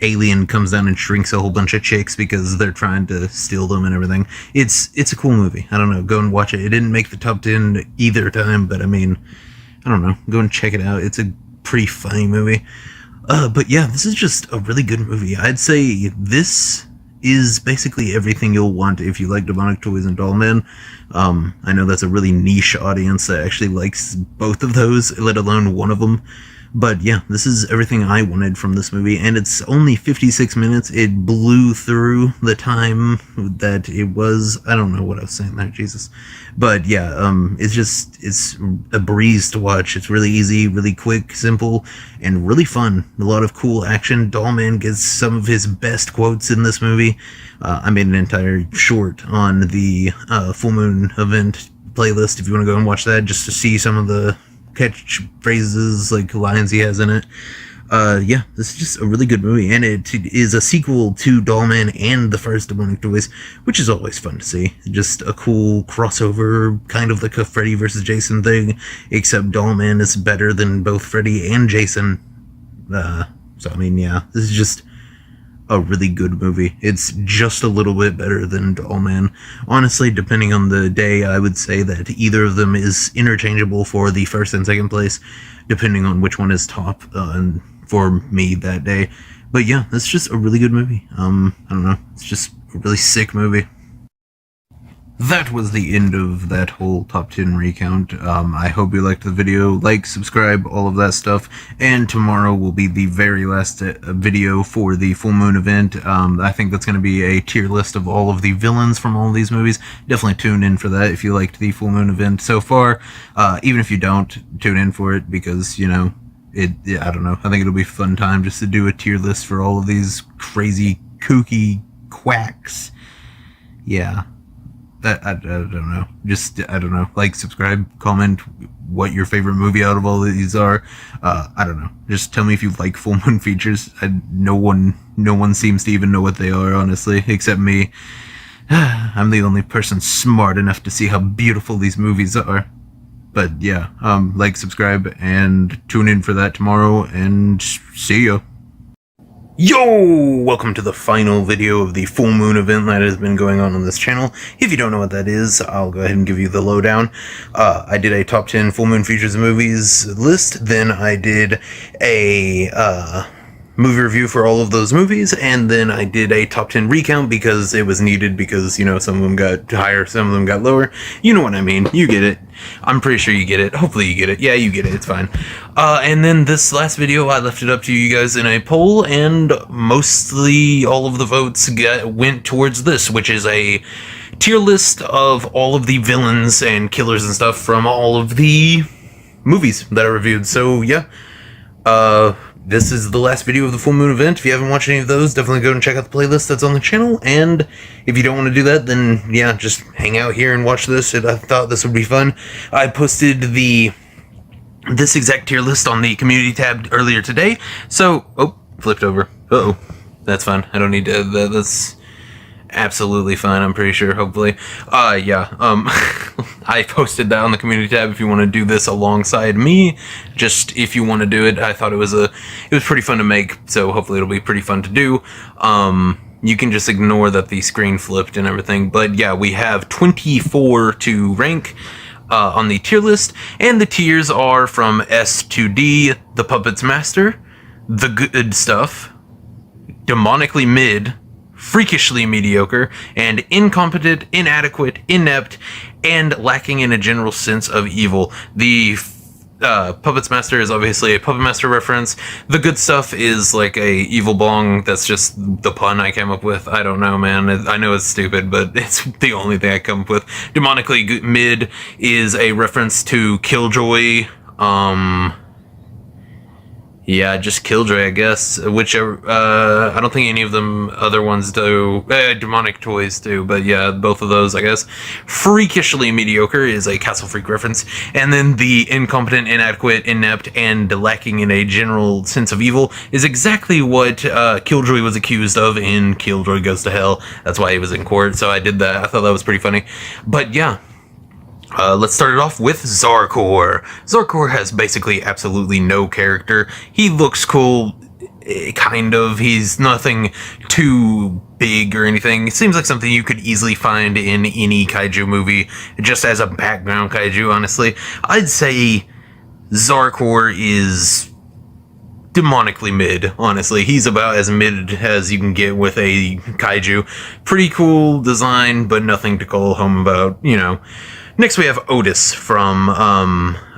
alien comes down and shrinks a whole bunch of chicks because they're trying to steal them and everything. It's a cool movie. I don't know. Go and watch it. It didn't make the top 10 either time, but I mean, I don't know. Go and check it out. It's a pretty funny movie. But yeah, this is just a really good movie. I'd say this is basically everything you'll want if you like Demonic Toys and Dollman. I know that's a really niche audience that actually likes both of those, let alone one of them. But yeah, this is everything I wanted from this movie, and it's only 56 minutes. It blew through the time that it was. I don't know what I was saying there, Jesus. But yeah, it's a breeze to watch. It's really easy, really quick, simple, and really fun. A lot of cool action. Dollman gets some of his best quotes in this movie. I made an entire short on the Full Moon event playlist if you want to go and watch that, just to see some of the catchphrases, like lines he has in it. Yeah, this is just a really good movie, and it is a sequel to Dollman and the first Demonic Toys, which is always fun to see. Just a cool crossover, kind of like a Freddy versus Jason thing, except Dollman is better than both Freddy and Jason. So I mean, yeah, this is just a really good movie. It's just a little bit better than Dollman. Honestly, depending on the day, I would say that either of them is interchangeable for the first and second place, depending on which one is top for me that day. But yeah, that's just a really good movie. I don't know. It's just a really sick movie. That was the end of that whole top 10 recount. I hope you liked the video. Like, subscribe, all of that stuff. And tomorrow will be the very last video for the full moon event. I think that's going to be a tier list of all of the villains from all of these movies. Definitely tune in for that if you liked the full moon event so far. Even if you don't, tune in for it because, you know, I don't know. I think it'll be a fun time just to do a tier list for all of these crazy, kooky quacks. Yeah. I don't know. Just, I don't know. Like, subscribe, comment what your favorite movie out of all of these are. I don't know. Just tell me if you like full moon features. No one seems to even know what they are, honestly, except me. I'm the only person smart enough to see how beautiful these movies are. But yeah, like, subscribe, and tune in for that tomorrow, and see ya. Yo! Welcome to the final video of the full moon event that has been going on this channel. If you don't know what that is, I'll go ahead and give you the lowdown. I did a top 10 full moon features movies list, then I did a movie review for all of those movies, and then I did a top 10 recount because it was needed because, you know, some of them got higher, some of them got lower. You know what I mean. You get it. I'm pretty sure you get it. Hopefully you get it. Yeah, you get it. It's fine. And then this last video, I left it up to you guys in a poll, and mostly all of the votes went towards this, which is a tier list of all of the villains and killers and stuff from all of the movies that I reviewed. So, yeah. This is the last video of the full moon event. If you haven't watched any of those, definitely go and check out the playlist that's on the channel. And if you don't want to do that, then yeah, just hang out here and watch this. I thought this would be fun. I posted this exact tier list on the community tab earlier today. So, oh, flipped over. Uh-oh. That's fine. I don't need to, that's absolutely fine, I'm pretty sure, hopefully. Yeah, I posted that on the community tab if you want to do this alongside me. Just if you want to do it, I thought it was pretty fun to make, so hopefully it'll be pretty fun to do. You can just ignore that the screen flipped and everything, but yeah, we have 24 to rank on the tier list, and the tiers are from S to D: The Puppets Master, The Good Stuff, Demonically Mid, Freakishly Mediocre, and Incompetent, Inadequate, Inept, and Lacking in a General Sense of Evil. The Puppets Master is obviously a Puppet Master reference. The Good Stuff is like a Evil Bong. That's just the pun I came up with. I don't know, man. I know it's stupid, but it's the only thing I come up with. Demonically Mid is a reference to Killjoy. Yeah, just Killjoy, I guess. Whichever, I don't think any of them other ones do. Demonic Toys do, but yeah, both of those, I guess. Freakishly Mediocre is a Castle Freak reference. And then the Incompetent, Inadequate, Inept, and Lacking in a General Sense of Evil is exactly what Killjoy was accused of in Killjoy Goes to Hell. That's why he was in court, so I did that. I thought that was pretty funny. But yeah. Let's start it off with Zarkor. Zarkor has basically absolutely no character. He looks cool, kind of. He's nothing too big or anything. It seems like something you could easily find in any kaiju movie, just as a background kaiju, honestly. I'd say Zarkor is demonically mid, honestly. He's about as mid as you can get with a kaiju. Pretty cool design, but nothing to call home about, you know. Next we have Otis from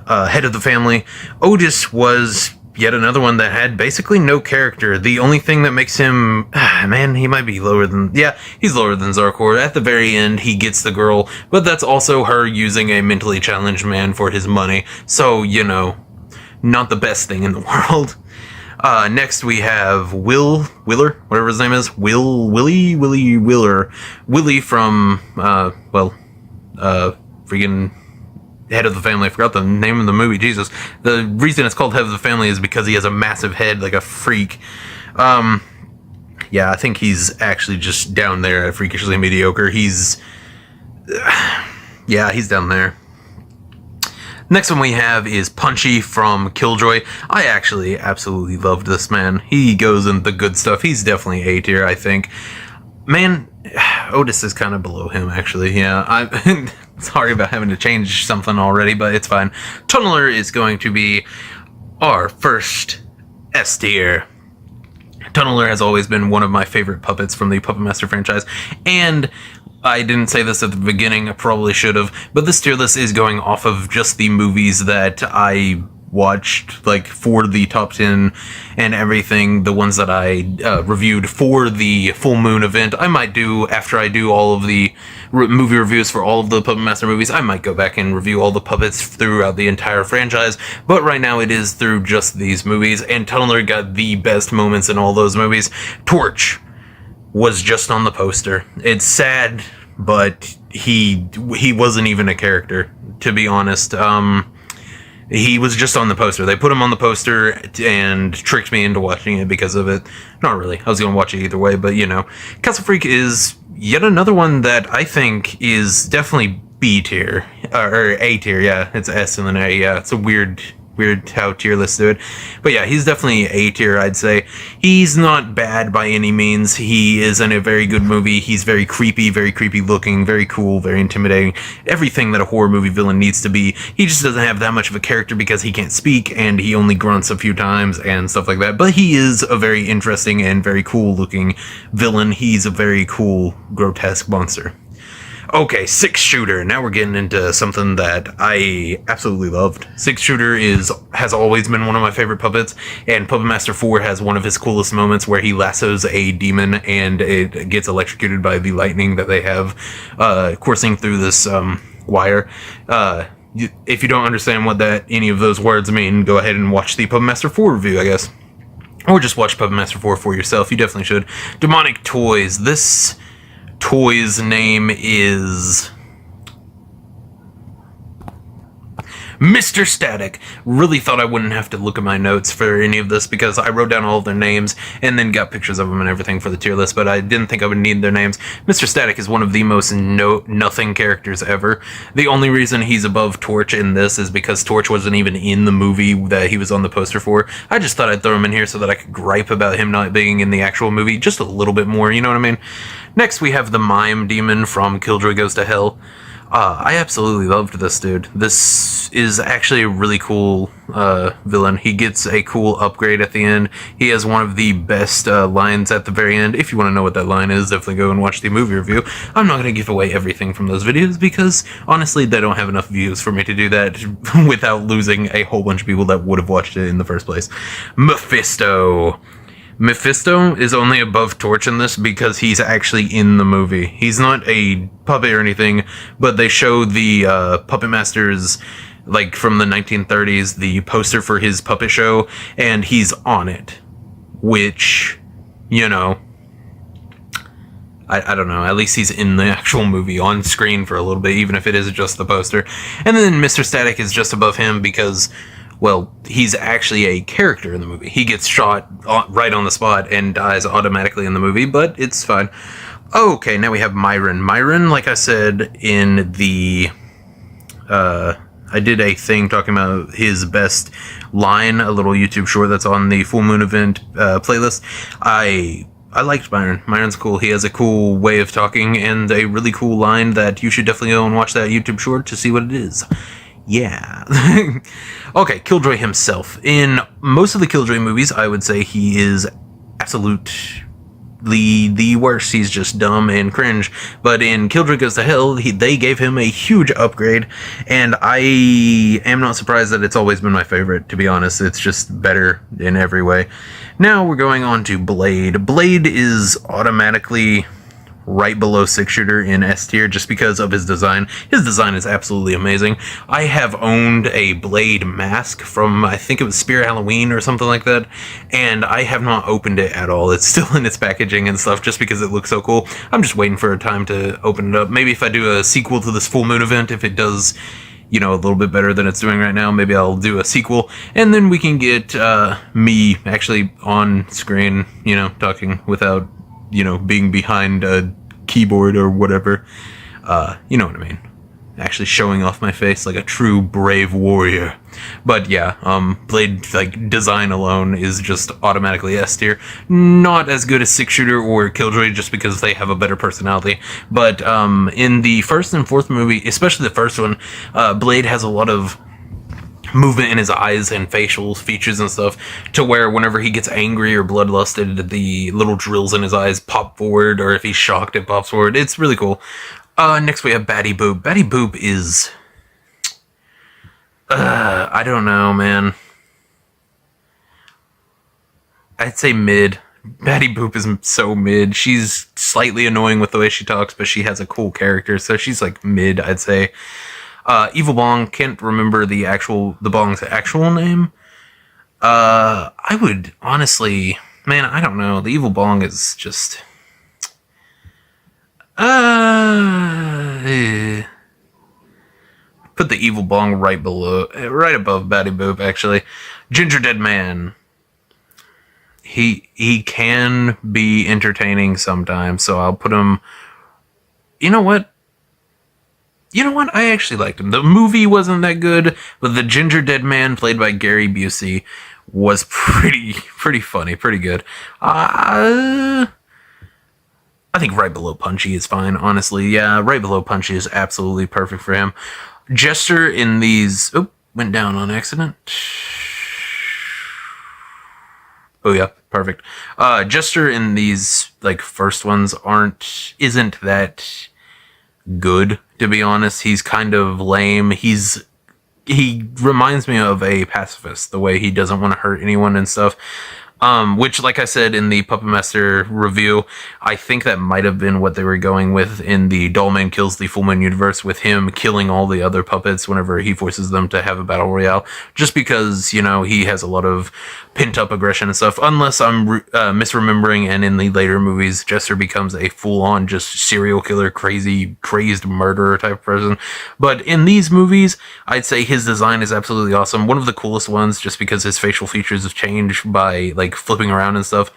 Head of the Family. Otis was yet another one that had basically no character. The only thing that makes him... man, he might be lower than... yeah, he's lower than Zarkor. At the very end, he gets the girl, but that's also her using a mentally challenged man for his money. So, you know, not the best thing in the world. Next we have Willer, whatever his name is. Willie Willer. Willie from, freaking Head of the Family. I forgot the name of the movie. Jesus. The reason it's called Head of the Family is because he has a massive head, like a freak. Yeah, I think he's actually just down there at freakishly mediocre. Yeah, he's down there. Next one we have is Punchy from Killjoy. I actually absolutely loved this man. He goes in the good stuff. He's definitely A tier, I think. Man, Otis is kind of below him, actually. Yeah, I'm sorry about having to change something already, but it's fine. Tunneler is going to be our first S tier. Tunneler has always been one of my favorite puppets from the Puppet Master franchise, and I didn't say this at the beginning, I probably should have, but this tier list is going off of just the movies that I watched, like, for the top 10 and everything, the ones that I reviewed for the Full Moon event. I might do, after I do all of the movie reviews for all of the Puppet Master movies, I might go back and review all the puppets throughout the entire franchise, but right now it is through just these movies, and Tunneler got the best moments in all those movies. Torch was just on the poster. It's sad, but he wasn't even a character, to be honest. He was just on the poster. They put him on the poster and tricked me into watching it because of it. Not really. I was going to watch it either way, but you know. Castle Freak is yet another one that I think is definitely B tier. Or A tier, yeah. It's S and then A, yeah. It's a weird how tier lists do it. But yeah, he's definitely A tier, I'd say. He's not bad by any means. He is in a very good movie. He's very creepy looking, very cool, very intimidating. Everything that a horror movie villain needs to be. He just doesn't have that much of a character because he can't speak and he only grunts a few times and stuff like that. But he is a very interesting and very cool looking villain. He's a very cool, grotesque monster. Okay, Six Shooter. Now we're getting into something that I absolutely loved. Six Shooter has always been one of my favorite puppets, and Puppet Master 4 has one of his coolest moments where he lassos a demon and it gets electrocuted by the lightning that they have coursing through this wire. If you don't understand what any of those words mean, go ahead and watch the Puppet Master 4 review, I guess. Or just watch Puppet Master 4 for yourself. You definitely should. Demonic Toys. This toy's name is Mr. Static. Really thought I wouldn't have to look at my notes for any of this because I wrote down all of their names and then got pictures of them and everything for the tier list, but I didn't think I would need their names. Mr. Static is one of the most nothing characters ever. The only reason he's above Torch in this is because Torch wasn't even in the movie that he was on the poster for. I just thought I'd throw him in here so that I could gripe about him not being in the actual movie just a little bit more, you know what I mean? Next we have the Mime Demon from Killjoy Goes to Hell. I absolutely loved this dude. This is actually a really cool villain. He gets a cool upgrade at the end. He has one of the best lines at the very end. If you want to know what that line is, definitely go and watch the movie review. I'm not going to give away everything from those videos because, honestly, they don't have enough views for me to do that without losing a whole bunch of people that would have watched it in the first place. Mephisto. Mephisto is only above Torch in this because he's actually in the movie. He's not a puppet or anything, but they show the Puppet Masters, like from the 1930s, the poster for his puppet show, and he's on it. Which, you know, I don't know, at least he's in the actual movie on screen for a little bit, even if it is just the poster. And then Mr. Static is just above him because, well, he's actually a character in the movie. He gets shot right on the spot and dies automatically in the movie, but it's fine. Okay, now we have Myron. Myron, like I said in the... I did a thing talking about his best line, a little YouTube short that's on the Full Moon event playlist. I liked Myron. Myron's cool. He has a cool way of talking and a really cool line that you should definitely go and watch that YouTube short to see what it is. Yeah. Okay, Killjoy himself. In most of the Killjoy movies, I would say he is absolutely the worst. He's just dumb and cringe. But in Killjoy Goes to Hell, they gave him a huge upgrade, and I am not surprised that it's always been my favorite, to be honest. It's just better in every way. Now we're going on to Blade. Blade is automatically right below Six Shooter in S tier just because of his design. His design is absolutely amazing. I have owned a Blade mask from, I think it was Spirit Halloween or something like that, and I have not opened it at all. It's still in its packaging and stuff just because it looks so cool. I'm just waiting for a time to open it up. Maybe if I do a sequel to this Full Moon event, if it does a little bit better than it's doing right now. Maybe I'll do a sequel, and then we can get me actually on screen, talking without, being behind a keyboard or whatever. You know what I mean. Actually showing off my face like a true brave warrior. But yeah, Blade, like, design alone is just automatically S tier. Not as good as Six Shooter or Killjoy, just because they have a better personality. But in the first and fourth movie, especially the first one, Blade has a lot of movement in his eyes and facial features and stuff, to where whenever he gets angry or bloodlusted, the little drills in his eyes pop forward, or if he's shocked, it pops forward. It's really cool. Next we have Batty Boop. Batty Boop is... I don't know, man. I'd say mid. Batty Boop is so mid. She's slightly annoying with the way she talks, but she has a cool character, so she's like mid, I'd say. Evil Bong, can't remember the Bong's actual name. I would honestly... Man, I don't know. The Evil Bong is just... Put the Evil Bong right above Batty Boop, actually. Ginger Dead Man. He can be entertaining sometimes, so I'll put him... You know what? I actually liked him. The movie wasn't that good, but the Ginger Dead Man, played by Gary Busey, was pretty funny, pretty good. I think right below Punchy is fine, honestly. Yeah, right below Punchy is absolutely perfect for him. Jester in these... Oh, went down on accident. Oh yeah, perfect. Jester in these, like, first ones isn't that good, to be honest. He's kind of lame. He reminds me of a pacifist, the way he doesn't want to hurt anyone and stuff. Which, like I said in the Puppet Master review, I think that might have been what they were going with in the Dollman Kills the Full Moon universe, with him killing all the other puppets whenever he forces them to have a battle royale, just because, he has a lot of pent-up aggression and stuff, unless I'm misremembering, and in the later movies, Jester becomes a full-on just serial killer, crazed murderer type of person. But in these movies, I'd say his design is absolutely awesome. One of the coolest ones, just because his facial features have changed by, like, flipping around and stuff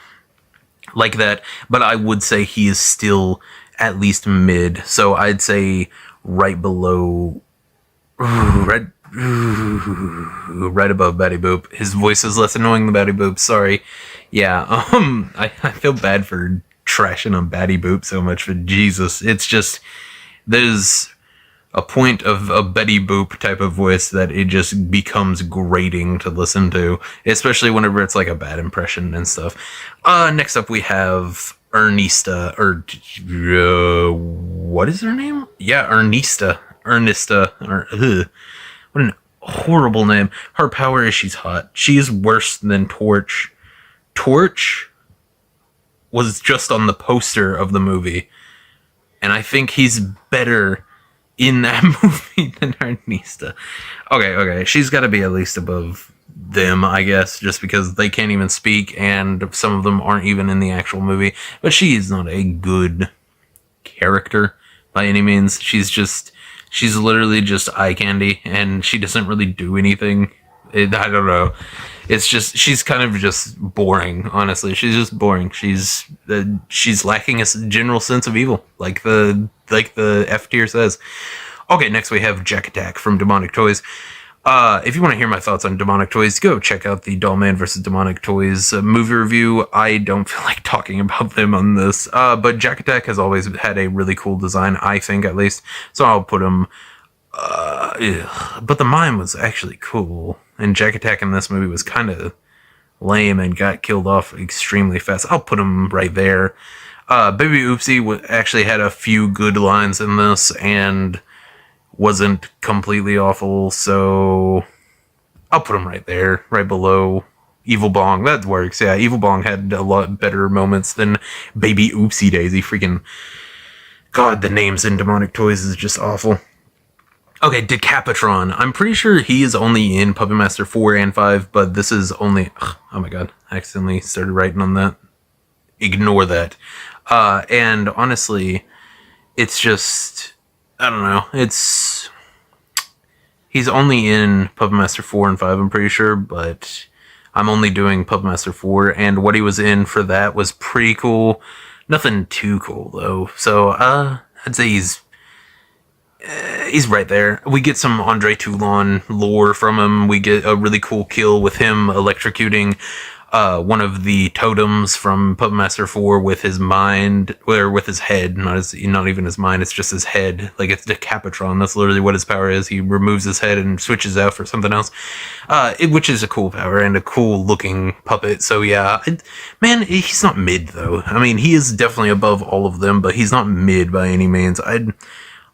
like that. But I would say he is still at least mid, so I'd say right below... right above Batty Boop. His voice is less annoying than Batty Boop, sorry. Yeah, I feel bad for trashing on Batty Boop so much, but Jesus, it's just, there's a point of a Betty Boop type of voice that it just becomes grating to listen to, especially whenever it's like a bad impression and stuff. Next up we have Ernesta, what is her name? Yeah, Ernesta. What an horrible name. Her power is she's hot. She is worse than Torch. Torch was just on the poster of the movie, and I think he's better in that movie than Ernesta. Okay, she's got to be at least above them, I guess, just because they can't even speak, and some of them aren't even in the actual movie. But she is not a good character by any means. She's literally just eye candy, and she doesn't really do anything. I don't know. It's just, she's kind of just boring, honestly. She's just boring. She's lacking a general sense of evil, like the F tier says. Okay, next we have Jack Attack from Demonic Toys. If you want to hear my thoughts on Demonic Toys, go check out the Dollman vs. Demonic Toys movie review. I don't feel like talking about them on this, but Jack Attack has always had a really cool design, I think, at least, so I'll put him, but the mime was actually cool, and Jack Attack in this movie was kind of lame and got killed off extremely fast. I'll put him right there. Baby Oopsie actually had a few good lines in this, and wasn't completely awful, so I'll put him right there, right below Evil Bong. That works, yeah. Evil Bong had a lot better moments than Baby Oopsie Daisy. Freaking... God, the names in Demonic Toys is just awful. Okay, Decapitron. I'm pretty sure he is only in Puppet Master 4 and 5, but this is only... Oh my god, I accidentally started writing on that. Ignore that. And honestly, it's just... I don't know. He's only in Puppet Master 4 and 5, I'm pretty sure, but I'm only doing Puppet Master 4, and what he was in for that was pretty cool. Nothing too cool, though. So, I'd say he's right there. We get some Andre Toulon lore from him. We get a really cool kill with him electrocuting one of the totems from Puppet Master 4 with his mind, or with his head, not even his mind, it's just his head. Like, it's Decapitron, that's literally what his power is. He removes his head and switches out for something else, which is a cool power and a cool looking puppet. So yeah, man, he's not mid though. I mean, he is definitely above all of them, but he's not mid by any means.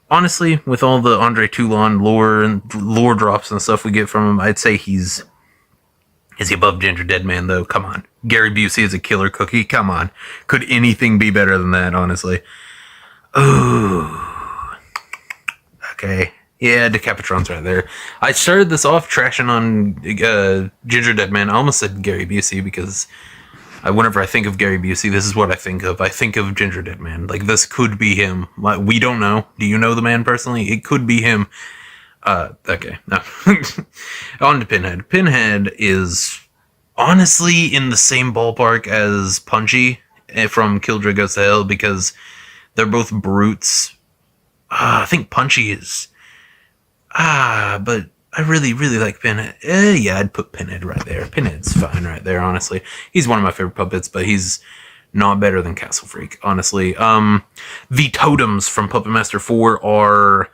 Honestly, with all the Andre Toulon lore and lore drops and stuff we get from him, I'd say is he above Ginger Deadman, though? Come on. Gary Busey is a killer cookie? Come on. Could anything be better than that, honestly? Ooh. Okay. Yeah, Decapitron's right there. I started this off trashing on Ginger Deadman. I almost said Gary Busey because whenever I think of Gary Busey, this is what I think of. I think of Ginger Deadman. Like, this could be him. We don't know. Do you know the man personally? It could be him. Okay, no. On to Pinhead. Pinhead is honestly in the same ballpark as Punchy from Killjoy Goes to Hell because they're both brutes. I think Punchy is... but I really, really like Pinhead. Yeah, I'd put Pinhead right there. Pinhead's fine right there, honestly. He's one of my favorite puppets, but he's not better than Castle Freak, honestly. The totems from Puppet Master 4 are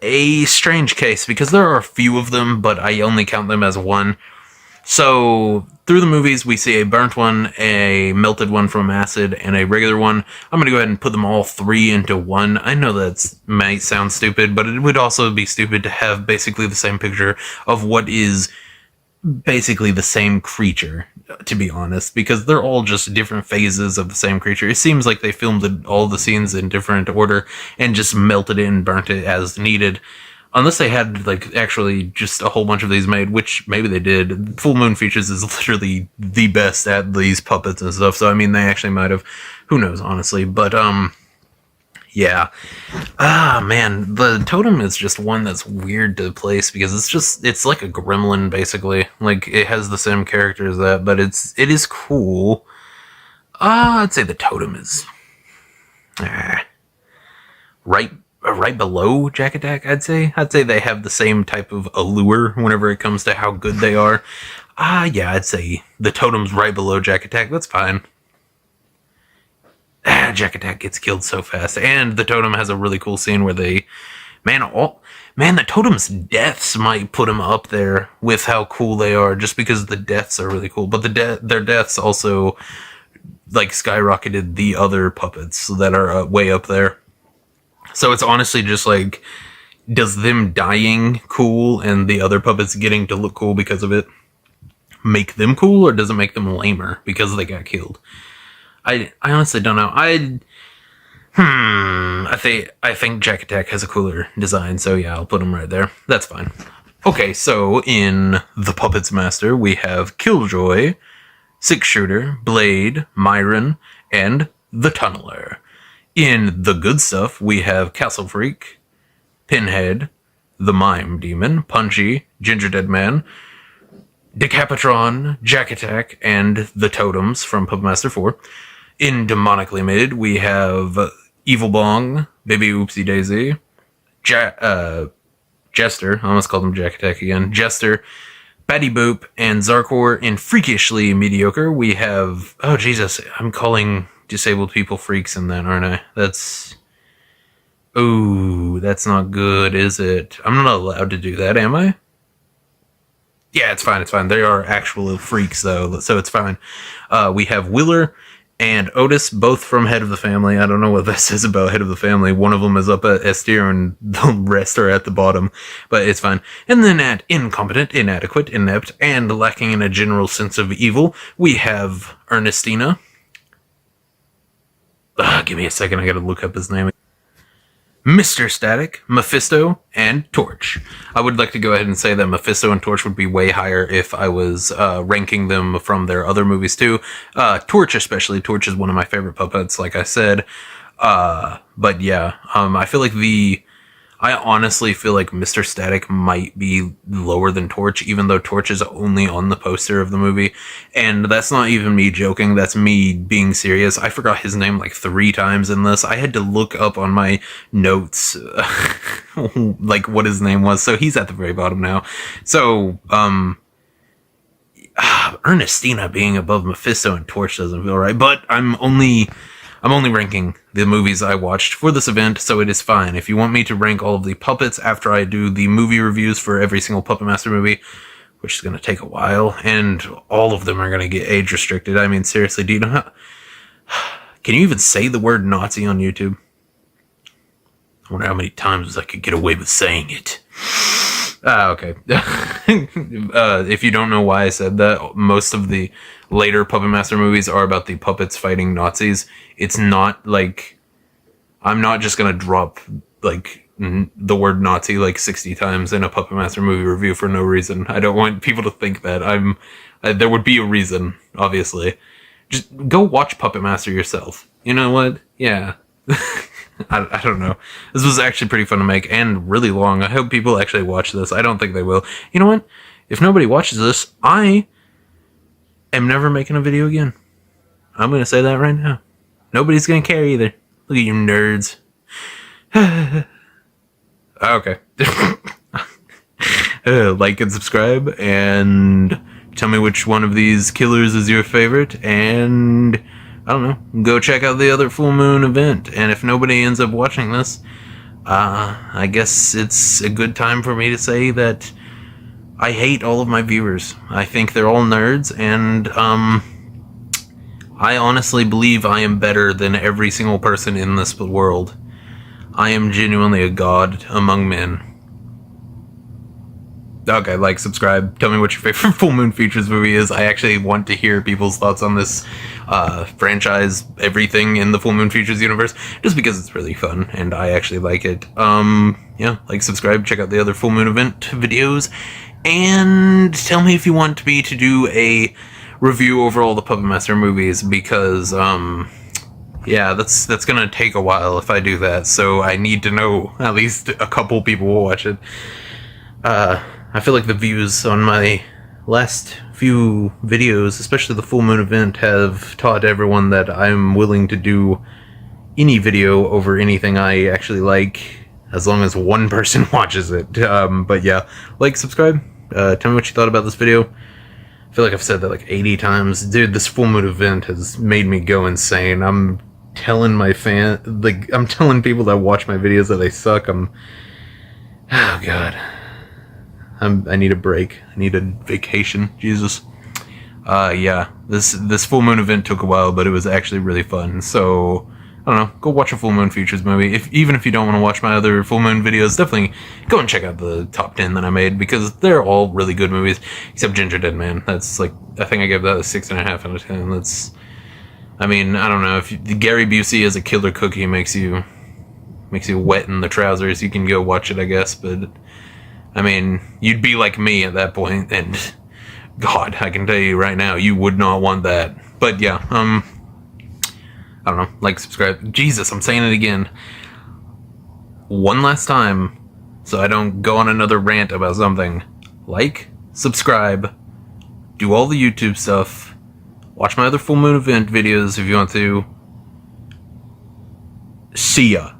a strange case because there are a few of them, but I only count them as one. So through the movies, we see a burnt one, a melted one from acid, and a regular one. I'm going to go ahead and put them all three into one. I know that might sound stupid, but it would also be stupid to have basically the same picture of what is basically the same creature, to be honest, because they're all just different phases of the same creature. It seems like they filmed all the scenes in different order and just melted it and burnt it as needed. Unless they had, like, actually just a whole bunch of these made, which maybe they did. Full Moon Features is literally the best at these puppets and stuff, so I mean, they actually might have. Who knows, honestly. But, yeah. Man, the totem is just one that's weird to place because it's like a gremlin, basically. Like, it has the same character as that, but it is cool. I'd say the totem is right below Jack Attack, I'd say. I'd say they have the same type of allure whenever it comes to how good they are. Yeah, I'd say the totem's right below Jack Attack. That's fine. Jack Attack gets killed so fast. And the totem has a really cool scene where they... Man, the totem's deaths might put them up there with how cool they are, just because the deaths are really cool. But their deaths also, like, skyrocketed the other puppets that are way up there. So it's honestly just like, does them dying cool and the other puppets getting to look cool because of it make them cool, or does it make them lamer because they got killed? I honestly don't know. I think Jack Attack has a cooler design, so yeah, I'll put him right there. That's fine. Okay, so in The Puppets Master, we have Killjoy, Six Shooter, Blade, Myron, and the Tunneler. In The Good Stuff, we have Castle Freak, Pinhead, the Mime Demon, Punchy, Ginger Deadman, Decapitron, Jack Attack, and the Totems from Puppet Master 4. In Demonically Made, we have Evil Bong, Baby Oopsie Daisy, Jester, I almost called him Jack Attack again, Jester, Batty Boop, and Zarkor. In Freakishly Mediocre, we have... Oh, Jesus, I'm calling disabled people freaks in that, aren't I? That's... Ooh, that's not good, is it? I'm not allowed to do that, am I? Yeah, it's fine, it's fine. They are actual freaks, though, so it's fine. We have Willer and Otis, both from Head of the Family. I don't know what that says about Head of the Family. One of them is up at S tier and the rest are at the bottom, but it's fine. And then at Incompetent, Inadequate, Inept, and Lacking in a General Sense of Evil, we have Ernestina. Give me a second, I gotta look up his name. Mr. Static, Mephisto, and Torch. I would like to go ahead and say that Mephisto and Torch would be way higher if I was ranking them from their other movies too. Torch especially. Torch is one of my favorite puppets, like I said. But yeah, I feel like I honestly feel like Mr. Static might be lower than Torch, even though Torch is only on the poster of the movie. And that's not even me joking, that's me being serious. I forgot his name like 3 times in this. I had to look up on my notes, like what his name was. So he's at the very bottom now. So, Ernestina being above Mephisto and Torch doesn't feel right, but I'm only ranking the movies I watched for this event, so it is fine. If you want me to rank all of the puppets after I do the movie reviews for every single Puppet Master movie, which is going to take a while, and all of them are going to get age restricted. I mean, seriously, do you know how... Can you even say the word Nazi on YouTube? I wonder how many times I could get away with saying it. Okay. If you don't know why I said that, most of the later Puppet Master movies are about the puppets fighting Nazis. It's not like... I'm not just gonna drop, like, the word Nazi like 60 times in a Puppet Master movie review for no reason. I don't want people to think that. There would be a reason, obviously. Just go watch Puppet Master yourself. You know what? Yeah. I don't know. This was actually pretty fun to make and really long. I hope people actually watch this. I don't think they will. You know what? If nobody watches this, I am never making a video again. I'm going to say that right now. Nobody's going to care either. Look at you nerds. Okay. Like and subscribe and tell me which one of these killers is your favorite, and I don't know, go check out the other full moon event. And if nobody ends up watching this, I guess it's a good time for me to say that I hate all of my viewers. I think they're all nerds, and I honestly believe I am better than every single person in this world. I am genuinely a god among men. Okay, like, subscribe, tell me what your favorite Full Moon Features movie is. I actually want to hear people's thoughts on this franchise, everything in the Full Moon Features universe, just because it's really fun, and I actually like it. Yeah, like, subscribe, check out the other Full Moon event videos, and tell me if you want me to do a review over all the Puppet Master movies, because, yeah, that's gonna take a while if I do that, so I need to know at least a couple people will watch it. I feel like the views on my last few videos, especially the Full Moon event, have taught everyone that I'm willing to do any video over anything I actually like, as long as one person watches it. But yeah, like, subscribe, tell me what you thought about this video. I feel like I've said that like 80 times. Dude, this Full Moon event has made me go insane. I'm telling my I'm telling people that watch my videos that they suck. Oh god. I need a break. I need a vacation. Jesus. Yeah. This Full Moon event took a while, but it was actually really fun. So, I don't know. Go watch a Full Moon Features movie. Even if you don't want to watch my other Full Moon videos, definitely go and check out the top 10 that I made, because they're all really good movies, except Ginger Dead Man. That's like, I think I gave that a 6.5 out of 10. That's, I mean, I don't know. If Gary Busey as a killer cookie makes you wet in the trousers, you can go watch it, I guess, but I mean, you'd be like me at that point, and God, I can tell you right now, you would not want that. But yeah, I don't know, like, subscribe. Jesus, I'm saying it again. One last time, so I don't go on another rant about something. Like, subscribe, do all the YouTube stuff, watch my other Full Moon event videos if you want to. See ya.